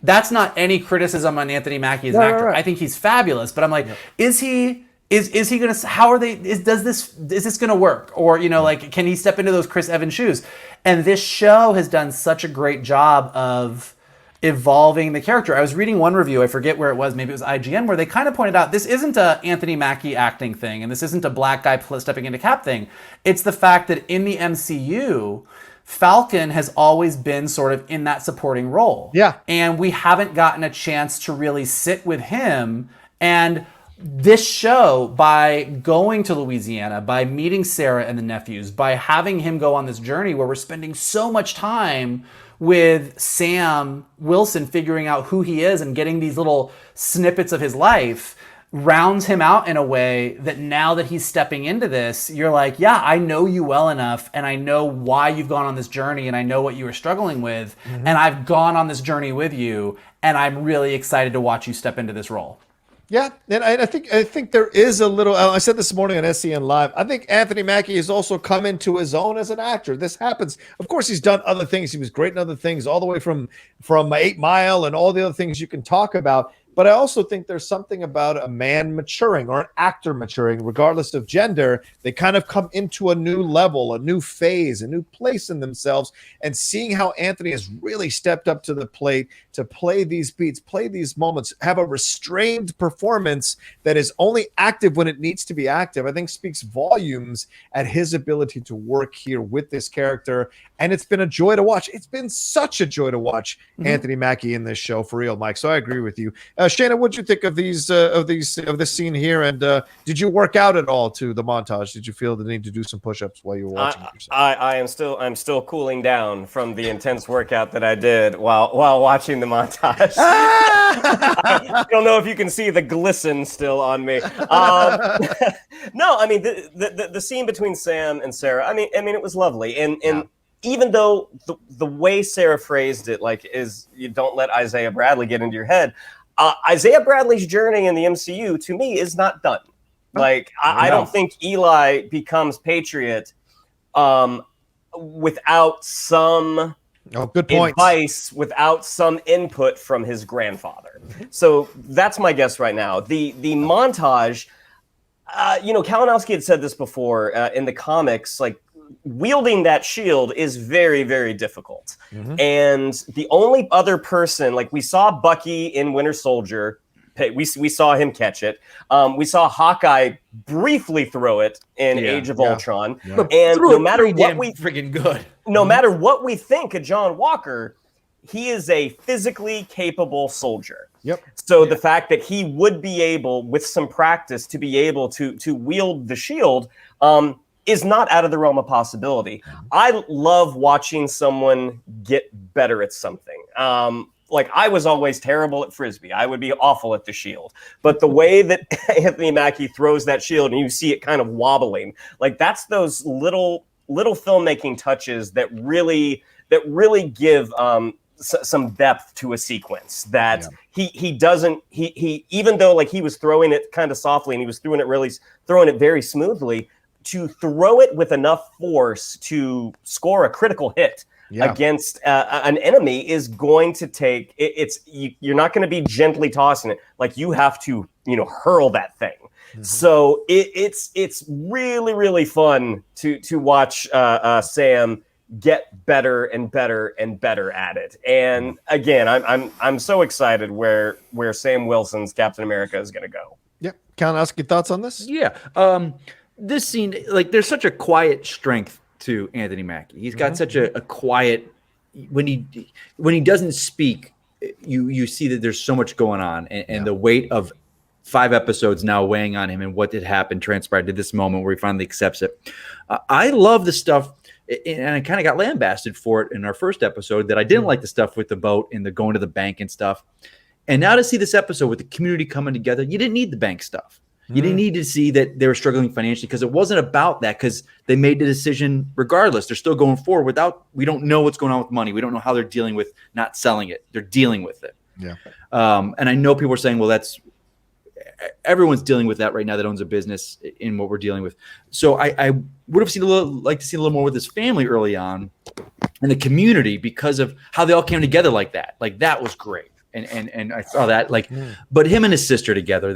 that's not any criticism on Anthony Mackie as an actor. Right. I think he's fabulous. But I'm like, is he going to... How are they... Is this going to work? Or, can he step into those Chris Evans shoes? And this show has done such a great job of evolving the character. I was reading one review, I forget where it was, maybe it was IGN, where they kind of pointed out this isn't a Anthony Mackie acting thing, and this isn't a black guy stepping into Cap thing. It's the fact that in the MCU, Falcon has always been sort of in that supporting role. Yeah. And we haven't gotten a chance to really sit with him. And this show, by going to Louisiana, by meeting Sarah and the nephews, by having him go on this journey where we're spending so much time with Sam Wilson figuring out who he is and getting these little snippets of his life, rounds him out in a way that now that he's stepping into this, you're like, yeah, I know you well enough, and I know why you've gone on this journey, and I know what you were struggling with, and I've gone on this journey with you, and I'm really excited to watch you step into this role. Yeah, and I think there is a little. I said this morning on SCN Live. I think Anthony Mackie has also come into his own as an actor. This happens. Of course, he's done other things. He was great in other things, all the way from 8 Mile and all the other things you can talk about. But I also think there's something about a man maturing or an actor maturing, regardless of gender. They kind of come into a new level, a new phase, a new place in themselves. And seeing how Anthony has really stepped up to the plate to play these beats, play these moments, have a restrained performance that is only active when it needs to be active, I think speaks volumes at his ability to work here with this character. And it's been a joy to watch. It's been such a joy to watch Anthony Mackie in this show, for real, Mike. So I agree with you. Shannon, what'd you think of this scene here? And did you work out at all to the montage? Did you feel the need to do some push-ups while you were watching it yourself? I'm still cooling down from the intense workout that I did while watching the montage. I don't know if you can see the glisten still on me. No, I mean the scene between Sam and Sarah. I mean it was lovely, and even though the way Sarah phrased it, like, is you don't let Isaiah Bradley get into your head. Isaiah Bradley's journey in the MCU to me is not done. Like I don't think Eli becomes Patriot without some good point. Advice, without some input from his grandfather. So that's my guess right now. The montage, Kalinowski had said this before in the comics, like wielding that shield is very, very difficult. And the only other person, like we saw Bucky in Winter Soldier, we saw him catch it. We saw Hawkeye briefly throw it in Age of Ultron. Yeah. And no matter what no matter what we think of John Walker, he is a physically capable soldier. Yep. So the fact that he would be able, with some practice, to be able to wield the shield is not out of the realm of possibility. I love watching someone get better at something. Like I was always terrible at Frisbee. I would be awful at the shield. But the way that Anthony Mackie throws that shield and you see it kind of wobbling, like that's those little filmmaking touches that really give some depth to a sequence that he doesn't even though like he was throwing it kind of softly and he was throwing it very smoothly, to throw it with enough force to score a critical hit against an enemy is going to take you're not going to be gently tossing it, like you have to hurl that thing. So it's really, really fun to watch Sam get better and better and better at it. And again, I'm so excited where Sam Wilson's Captain America is going to go. Yeah, Kalinowski, thoughts on this? Yeah, this scene, like, there's such a quiet strength to Anthony Mackie. He's got such a quiet. When he doesn't speak, you see that there's so much going on, and the weight of 5 episodes now weighing on him and what did happen transpired to this moment where he finally accepts it. I love the stuff, and I kind of got lambasted for it in our first episode, that I didn't like the stuff with the boat and the going to the bank and stuff. And now to see this episode with the community coming together, you didn't need the bank stuff. You didn't need to see that they were struggling financially, because it wasn't about that, because they made the decision regardless. They're still going forward we don't know what's going on with money. We don't know how they're dealing with not selling it. They're dealing with it. Yeah. And I know people are saying, well, everyone's dealing with that right now that owns a business in what we're dealing with. So I would have liked to see a little more with his family early on and the community, because of how they all came together like that. Like that was great. And I saw that, but him and his sister together,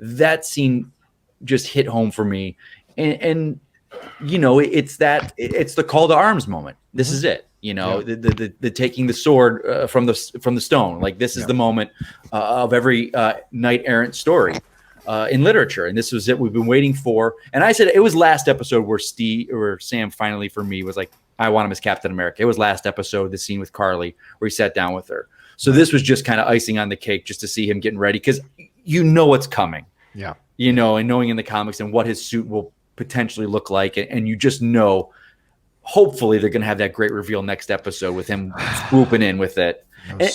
that scene just hit home for me. And it's the call to arms moment. This is it. The taking the sword from the stone. Like this is the moment of every knight errant story in literature, and this was it. We've been waiting for. And I said it was last episode where Sam finally, for me, was like, I want him as Captain America. It was last episode, the scene with Karli where he sat down with her. So this was just kind of icing on the cake, just to see him getting ready, because what's coming. Yeah. And knowing in the comics and what his suit will potentially look like, and you just know. Hopefully they're going to have that great reveal next episode with him swooping in with it.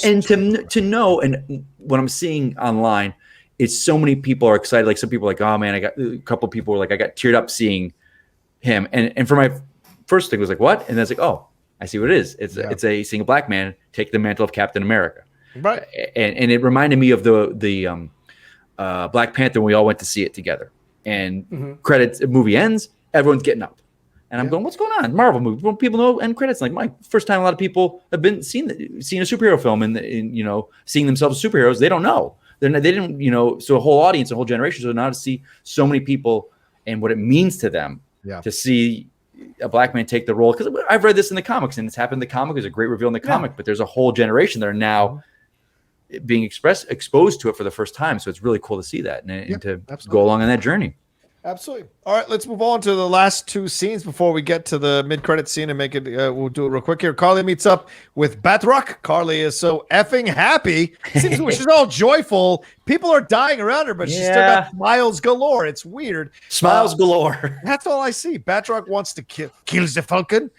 And to know, and what I'm seeing online is so many people are excited. Like some people are like, oh man, a couple people were like, I got teared up seeing him. And for my first thing was like, what? And then it's like, oh, I see what it is. It's seeing a black man take the mantle of Captain America. Right. And it reminded me of the Black Panther when we all went to see it together. And credits, movie ends, everyone's getting up. And I'm going, what's going on? Marvel movie. Well, people know end credits. Like my first time, a lot of people have been seeing a superhero film and seeing themselves as superheroes. They don't know. They didn't. So a whole audience, a whole generation. So now to see so many people and what it means to them to see a black man take the role. Because I've read this in the comics, and it's happened in the comic. There's a great reveal in the comic, but there's a whole generation that are now being exposed to it for the first time. So it's really cool to see that and to go along on that journey. Absolutely. All right, let's move on to the last 2 scenes before we get to the mid-credit scene and make it. We'll do it real quick here. Karli meets up with Batroc. Karli is so effing happy. Seems she's all joyful. people are dying around her, but she's still got smiles galore. It's weird. Smiles galore. That's all I see. Batroc wants to kill the Falcon.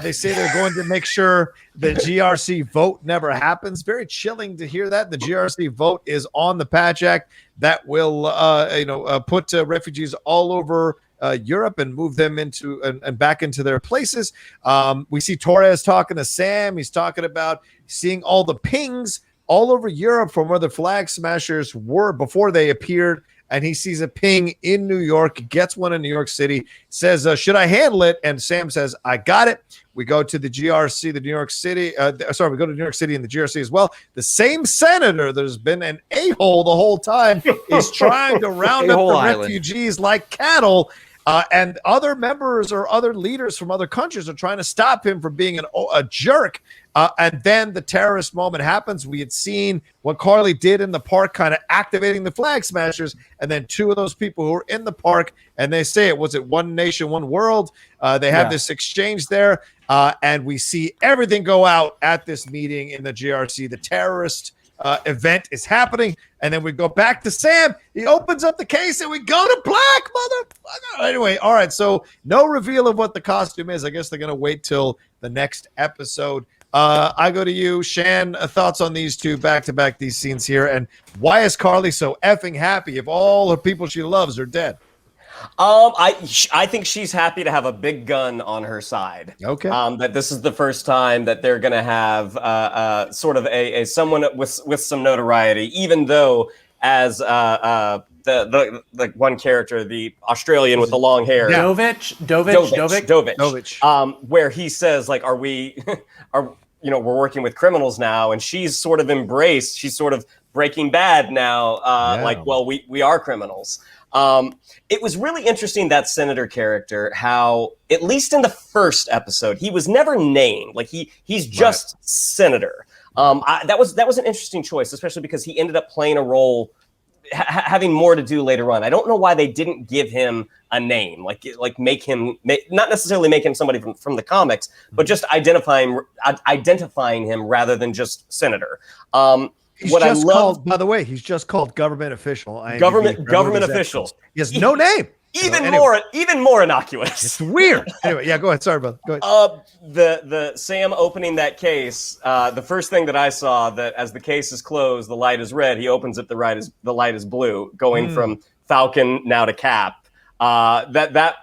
They say they're going to make sure the GRC vote never happens. Very chilling to hear that. The GRC vote is on the Patch Act that will, put refugees all over Europe and move them into and back into their places. We see Torres talking to Sam. He's talking about seeing all the pings all over Europe from where the Flag Smashers were before they appeared. And he sees a ping in New York, gets one in New York City, says, should I handle it? And Sam says, I got it. We go to the GRC, the New York City. We go to New York City and the GRC as well. The same senator there's been an a-hole the whole time is trying to round up the refugees like cattle. And other members or other leaders from other countries are trying to stop him from being a jerk. And then the terrorist moment happens. We had seen what Karli did in the park, kind of activating the Flag Smashers. And then two of those people who were in the park, and they say it was one nation, one world. They have this exchange there. And we see everything go out at this meeting in the GRC. The terrorist event is happening, and then we go back to Sam. He opens up the case, and we go to black, motherfucker. Anyway, all right, so no reveal of what the costume is. I guess they're going to wait till the next episode. I go to you, Shan. Thoughts on these two back-to-back, these scenes here, and why is Karli so effing happy if all the people she loves are dead? I think she's happy to have a big gun on her side. Okay. That this is the first time that they're going to have sort of a someone with some notoriety, even though as the one character, the Australian with the long hair, Dovich, where he says like, we're working with criminals now, and she's sort of embraced. She's sort of Breaking Bad now. We are criminals. It was really interesting, that senator character, how at least in the first episode he was never named. Like he's just senator. That was an interesting choice, especially because he ended up playing a role, having more to do later on. I don't know why they didn't give him a name, like not necessarily make him somebody from the comics, but just identifying him rather than just senator. By the way, he's just called government official. Government official. He has no name. Even more innocuous. It's weird. Anyway, yeah, go ahead. Sorry, brother. Go ahead. The Sam opening that case, the first thing that I saw, that as the case is closed, the light is red. He opens it, the light is blue, going from Falcon now to Cap. That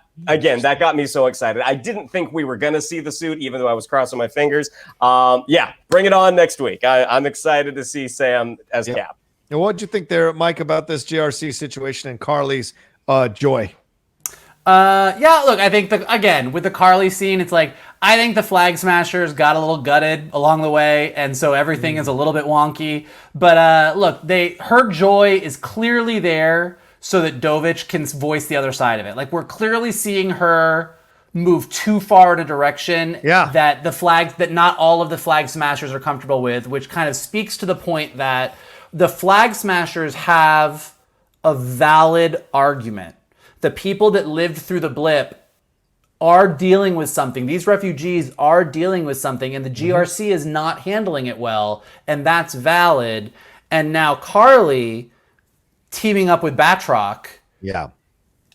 got me so excited. I didn't think we were going to see the suit, even though I was crossing my fingers. Bring it on next week. I'm excited to see Sam as Cap. And what did you think there, Mike, about this GRC situation and Karli's joy? Look, I think with the Karli scene, it's like, I think the Flag Smashers got a little gutted along the way, and so everything is a little bit wonky. But look, her joy is clearly there so that Dovich can voice the other side of it. Like, we're clearly seeing her move too far in a direction that not all of the Flag Smashers are comfortable with, which kind of speaks to the point that the Flag Smashers have a valid argument. The people that lived through the blip are dealing with something. These refugees are dealing with something, and the GRC is not handling it well, and that's valid. And now Karli, teaming up with Batroc,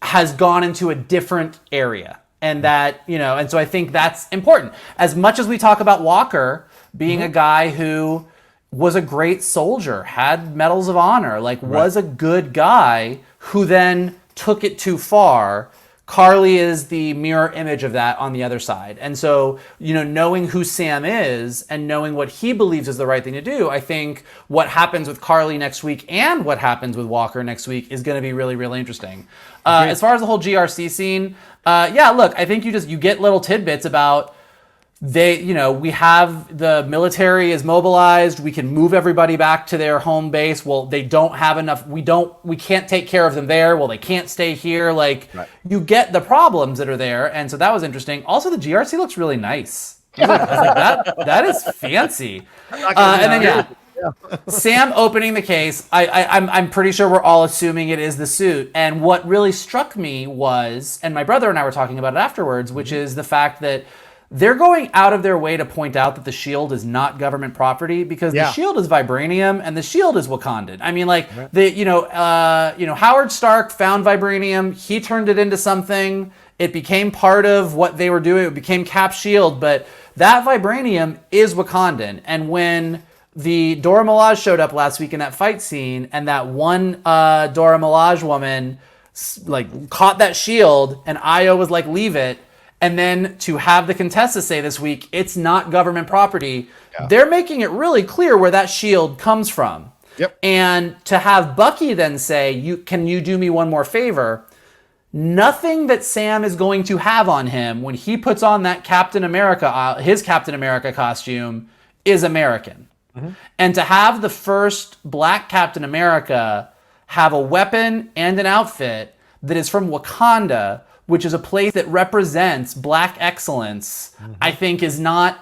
has gone into a different area. And and so I think that's important. As much as we talk about Walker being a guy who was a great soldier, had medals of honor, was a good guy who then took it too far, Karli is the mirror image of that on the other side. And so, knowing who Sam is and knowing what he believes is the right thing to do, I think what happens with Karli next week and what happens with Walker next week is going to be really, really interesting. As far as the whole GRC scene, look, I think you get little tidbits about we have the military is mobilized. We can move everybody back to their home base. Well, they don't have enough. We can't take care of them there. Well, they can't stay here. You get the problems that are there. And so that was interesting. Also, the GRC looks really nice. I was like, that is fancy. And then, Sam opening the case. I'm pretty sure we're all assuming it is the suit. And what really struck me was, and my brother and I were talking about it afterwards, which is the fact that they're going out of their way to point out that the shield is not government property because the shield is vibranium and the shield is Wakandan. I mean, like Howard Stark found vibranium. He turned it into something. It became part of what they were doing. It became Cap's shield, but that vibranium is Wakandan. And when the Dora Milaje showed up last week in that fight scene, and that one Dora Milaje woman like caught that shield, and Io was like, "Leave it." And then to have the Contessa say this week, it's not government property, they're making it really clear where that shield comes from. Yep. And to have Bucky then say, can you do me one more favor? Nothing that Sam is going to have on him when he puts on that Captain America, his Captain America costume, is American. Mm-hmm. And to have the first black Captain America have a weapon and an outfit that is from Wakanda, which is a place that represents black excellence, I think is not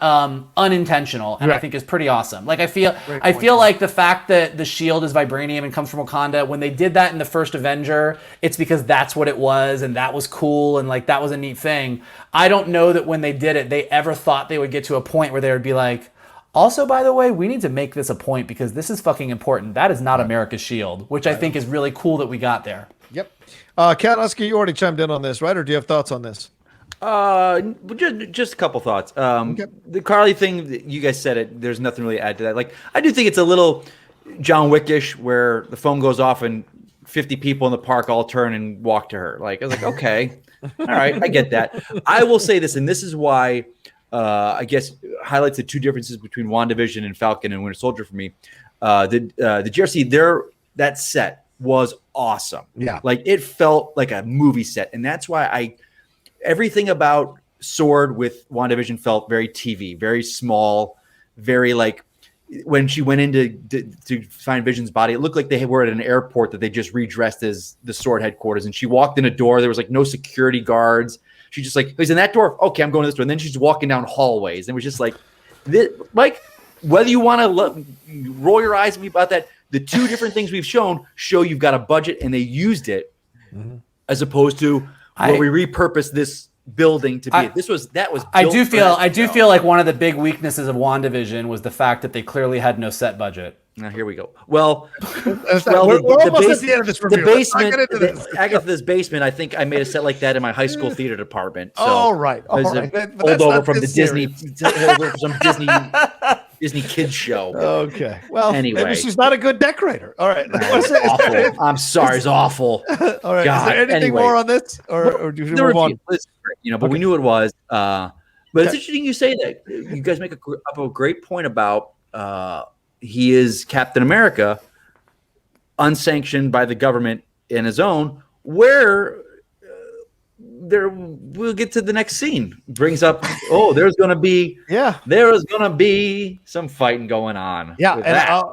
unintentional, and I think is pretty awesome. Like I feel like the fact that the shield is vibranium and comes from Wakanda, when they did that in the first Avenger, it's because that's what it was, and that was cool, and like that was a neat thing. I don't know that when they did it, they ever thought they would get to a point where they would be like, also, by the way, we need to make this a point because this is fucking important. That is not America's shield, which I think is really cool that we got there. Yep. Kalinowski, you already chimed in on this, right? Or do you have thoughts on this? Just a couple thoughts. The Karli thing, you guys said it. There's nothing really to add to that. Like, I do think it's a little John Wickish where the phone goes off and 50 people in the park all turn and walk to her. Like, I was like, okay, all right, I get that. I will say this, and this is why I guess highlights the two differences between WandaVision and Falcon and Winter Soldier for me. The GRC, that set was awesome. Yeah. Like it felt like a movie set. And that's why everything about Sword with WandaVision felt very TV, very small, very like when she went in to find Vision's body, it looked like they were at an airport that they just redressed as the Sword headquarters. And she walked in a door. There was like no security guards. She just like, he's in that door. Okay, I'm going to this door. And then she's walking down hallways. And it was just like, like whether you want to roll your eyes at me about that, the two different things we've show you've got a budget and they used it as opposed to where we repurposed this building to be. I do feel like one of the big weaknesses of WandaVision was the fact that they clearly had no set budget. Now here we go. Well, we're almost at the end of this review. I get to this basement. I think I made a set like that in my high school theater department. So all right. Hold over from the Disney, some Disney kids show. Okay. Well, anyway, maybe she's not a good decorator. All right. Awful. I'm sorry. It's awful. All right. God. Is there anything more on this, or do you move on? But we knew it was. But it's interesting you say that. You guys make a great point about. He is Captain America, unsanctioned by the government in his own, where we'll get to the next scene. Brings up, there's going to be some fighting going on. Yeah,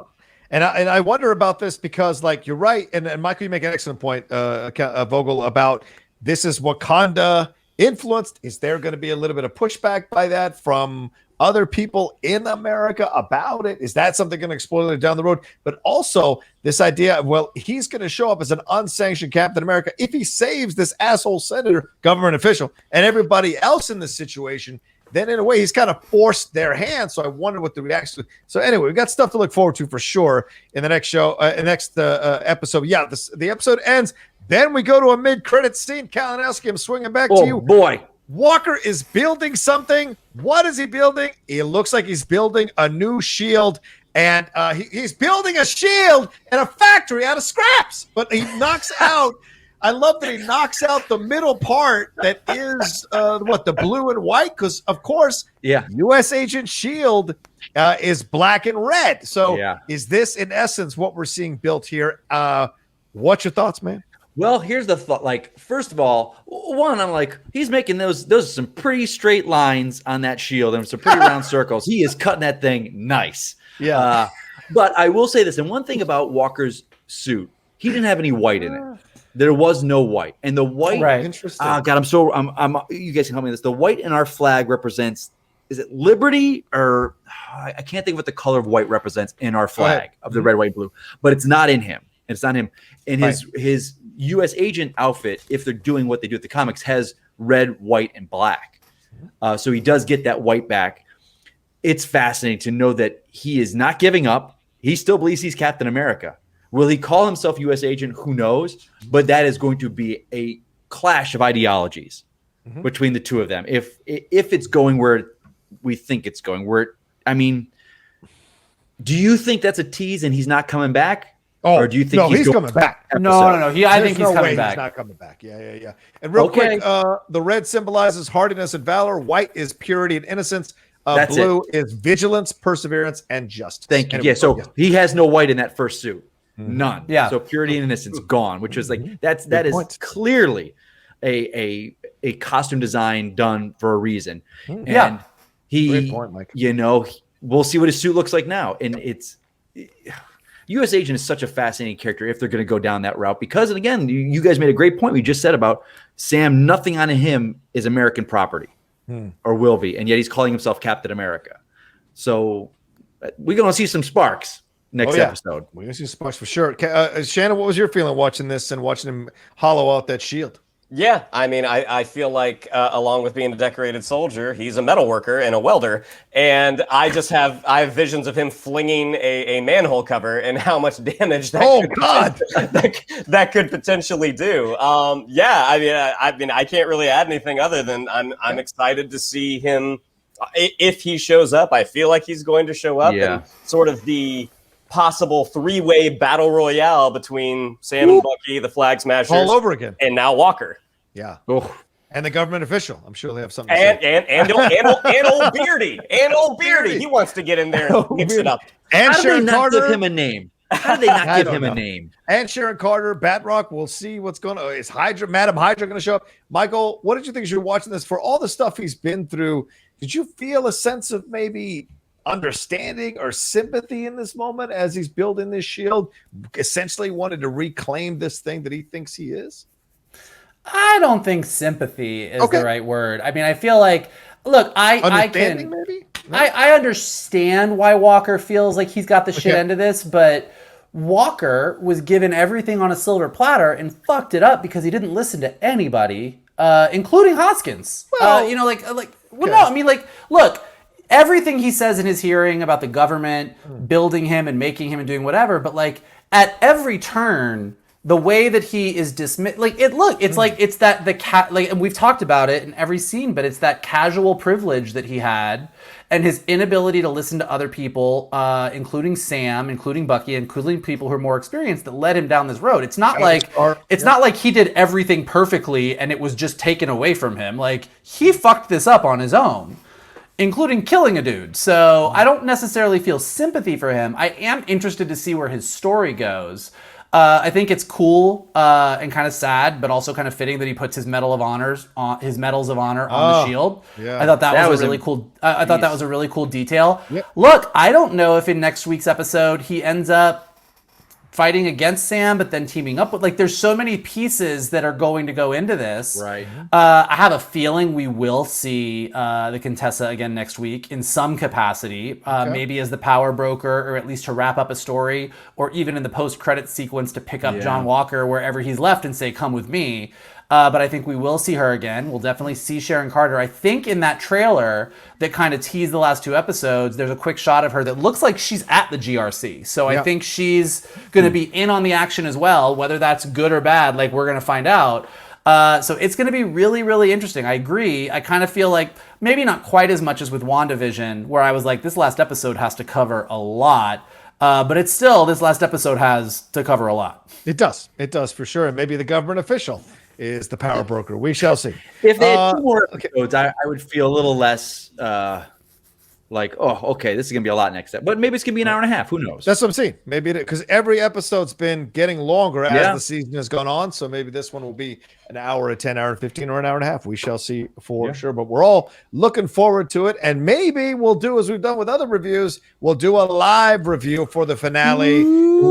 and I wonder about this because, like, you're right, and Michael, you make an excellent point, Vogel, about this is Wakanda influenced. Is there going to be a little bit of pushback by that from other people in America about it? Is that something going to explode down the road? But also this idea of, well, he's going to show up as an unsanctioned Captain America if he saves this asshole senator, government official, and everybody else in this situation. Then in a way, he's kind of forced their hand. So I wonder what the reaction. So anyway, we've got stuff to look forward to for sure in the next show, episode. Yeah, the episode ends. Then we go to a mid-credits scene. Kalinowski, I'm swinging back to you. Oh boy. Walker is building something. What is he building? It looks like he's building a new shield, and he's building a shield in a factory out of scraps. But he knocks out. I love that he knocks out the middle part that is the blue and white, because of course, U.S. Agent Shield is black and red. So is this in essence what we're seeing built here? What's your thoughts, man? Well, here's the thought. Like, first of all, one, I'm like, he's making those are some pretty straight lines on that shield and some pretty round circles. He is cutting that thing nice. Yeah. But I will say this, and one thing about Walker's suit, he didn't have any white in it. There was no white, and the white. Right. Interesting. God, I'm. You guys can help me with this. The white in our flag represents. Is it liberty or I can't think of what the color of white represents in our flag of the red, white, blue, but it's not in him. It's not him. And his U.S. agent outfit, if they're doing what they do at the comics, has red, white, and black. So he does get that white back. It's fascinating to know that he is not giving up. He still believes he's Captain America. Will he call himself U.S. agent? Who knows? But that is going to be a clash of ideologies between the two of them. If it's going where we think it's going, do you think that's a tease and he's not coming back? Oh, or do you think he's coming back? No. I think he's coming back. He's not coming back. Yeah. And real quick, the red symbolizes hardiness and valor. White is purity and innocence. Blue is vigilance, perseverance, and justice. Thank you. So he has no white in that first suit. None. Yeah. So purity and innocence gone, which is like that is clearly a costume design done for a reason. And great point, Mike. We'll see what his suit looks like now. And it's U.S. Agent is such a fascinating character if they're going to go down that route. Because, and again, you guys made a great point. We just said about Sam, nothing on him is American property or will be. And yet he's calling himself Captain America. So we're going to see some sparks next episode. We're going to see sparks for sure. Shannon, what was your feeling watching this and watching him hollow out that shield? Yeah, I mean, I feel like along with being a decorated soldier, he's a metal worker and a welder, and I have visions of him flinging a manhole cover and how much damage that could potentially do. I mean, I can't really add anything other than I'm excited to see him if he shows up. I feel like he's going to show up, and sort of the possible three-way battle royale between Sam and Bucky, the Flag Smashers, all over again, and now Walker. Yeah, and the government official. I'm sure they have something. And old Beardy, he wants to get in there and mix it up. And how Sharon Carter, give him a name? How did they not give him a name? And Sharon Carter, Batroc. We'll see what's going on. Is Madam Hydra going to show up? Michael, what did you think as you were watching this? For all the stuff he's been through, did you feel a sense of maybe understanding or sympathy in this moment as he's building this shield, essentially wanted to reclaim this thing that he thinks he is? I don't think sympathy is the right word. I mean, I feel like, look, I can maybe? No? I understand why Walker feels like he's got the shit end of this, but Walker was given everything on a silver platter and fucked it up because he didn't listen to anybody, including Hoskins. Well, look, everything he says in his hearing about the government building him and making him and doing whatever, but like at every turn, the way that he is dismissed, it's that and we've talked about it in every scene, but it's that casual privilege that he had and his inability to listen to other people, including Sam, including Bucky, including people who are more experienced, that led him down this road. It's not not like he did everything perfectly and it was just taken away from him. Like, he fucked this up on his own, including killing a dude. So I don't necessarily feel sympathy for him. I am interested to see where his story goes. I think it's cool and kind of sad, but also kind of fitting that he puts his medals of honor on the shield. Yeah. I thought that was a really cool. I thought that was a really cool detail. Yep. Look, I don't know if in next week's episode he ends up fighting against Sam, but then teaming up with, like, there's so many pieces that are going to go into this. Right. I have a feeling we will see the Contessa again next week in some capacity, maybe as the power broker, or at least to wrap up a story, or even in the post-credit sequence to pick up John Walker wherever he's left and say, come with me. But I think we will see her again. We'll definitely see Sharon Carter. I think in that trailer that kind of teased the last two episodes, there's a quick shot of her that looks like she's at the GRC. So I think she's going to be in on the action as well. Whether that's good or bad, like, we're going to find out. So it's going to be really, really interesting. I agree. I kind of feel like maybe not quite as much as with WandaVision, where I was like, this last episode has to cover a lot. But it's still, this last episode has to cover a lot. It does. It does for sure. And maybe the government official is the power broker. We shall see. If they had two more episodes, I would feel a little less like, oh, okay, this is going to be a lot next time. But maybe it's going to be an hour and a half. Who knows? That's what I'm saying. Maybe because every episode's been getting longer as the season has gone on. So maybe this one will be an hour, a 10 hour, 15, or an hour and a half. We shall see for sure. But we're all looking forward to it. And maybe we'll do as we've done with other reviews. We'll do a live review for the finale.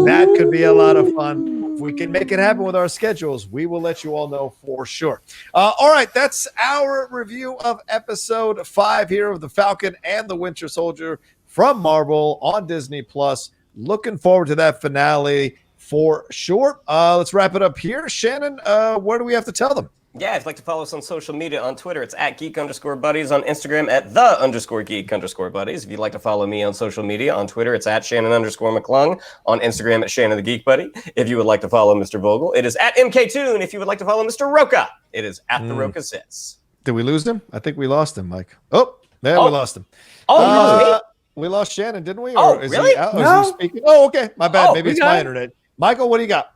That could be a lot of fun. If we can make it happen with our schedules, we will let you all know for sure. All right, that's our review of episode 5 here of The Falcon and the Winter Soldier from Marvel on Disney Plus. Looking forward to that finale for sure. Let's wrap it up here. Shannon, what do we have to tell them? Yeah, if you'd like to follow us on social media, on Twitter, it's at geek_buddies, on Instagram at _geek_buddies. If you'd like to follow me on social media, on Twitter, it's at Shannon_McClung, on Instagram at Shannon the Geek Buddy. If you would like to follow Mr. Vogel, it is at MKToon. If you would like to follow Mr. Rocha, it is at the Rocha Sits. Did we lose him? I think we lost him, Mike. Oh, there we lost him. Oh, we lost Shannon, didn't we? Oh, is really? He out? No. Is he speaking? Oh, okay. My bad. Oh, Maybe it's my internet. Michael, what do you got?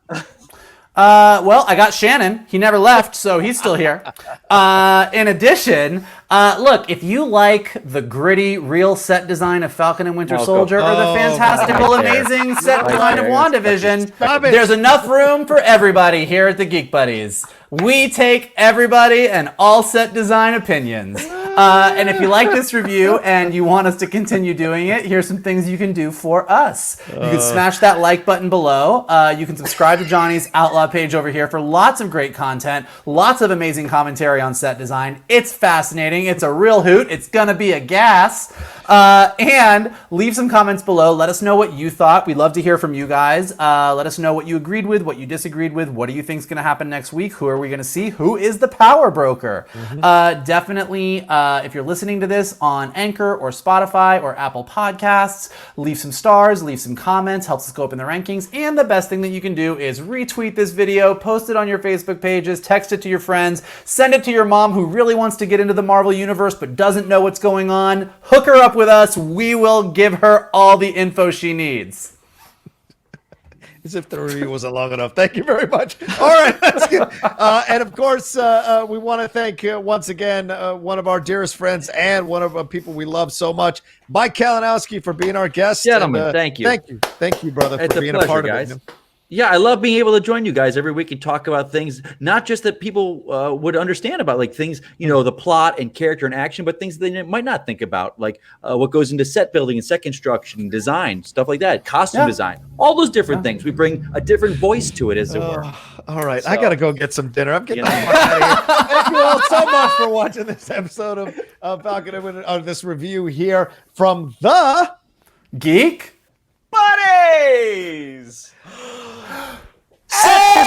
Well, I got Shannon. He never left, so he's still here. In addition, look, if you like the gritty, real set design of Falcon and Winter Soldier or the fantastical, amazing set design of WandaVision, there's enough room for everybody here at the Geek Buddies. We take everybody and all set design opinions. And if you like this review and you want us to continue doing it, here's some things you can do for us. You can smash that like button below. You can subscribe to Johnny's Outlaw page over here for lots of great content, lots of amazing commentary on set design. It's fascinating. It's a real hoot. It's going to be a gas. And leave some comments below. Let us know what you thought. We'd love to hear from you guys. Let us know what you agreed with, what you disagreed with. What do you think is going to happen next week? Who are we going to see? Who is the power broker? Definitely, if you're listening to this on Anchor or Spotify or Apple Podcasts, leave some stars, leave some comments, helps us go up in the rankings. And the best thing that you can do is retweet this video, post it on your Facebook pages, text it to your friends, send it to your mom who really wants to get into the Marvel Universe but doesn't know what's going on. Hook her up with us. We will give her all the info she needs. As if the review wasn't long enough. Thank you very much. All right, let's get, and of course, we want to thank once again one of our dearest friends and one of the people we love so much, Mike Kalinowski, for being our guest. Gentlemen, thank you, brother, it's for being a pleasure, part guys. of it. Yeah, I love being able to join you guys every week and talk about things, not just that people would understand about, like things, the plot and character and action, but things they might not think about, like what goes into set building and set construction, design, stuff like that, costume design, all those different things. We bring a different voice to it, as it were. All right, so, I got to go get some dinner. I'm getting the fuck out of here. Thank you all so much for watching this episode of Falcon and Winter, this review here from the Geek Buddies! Hey!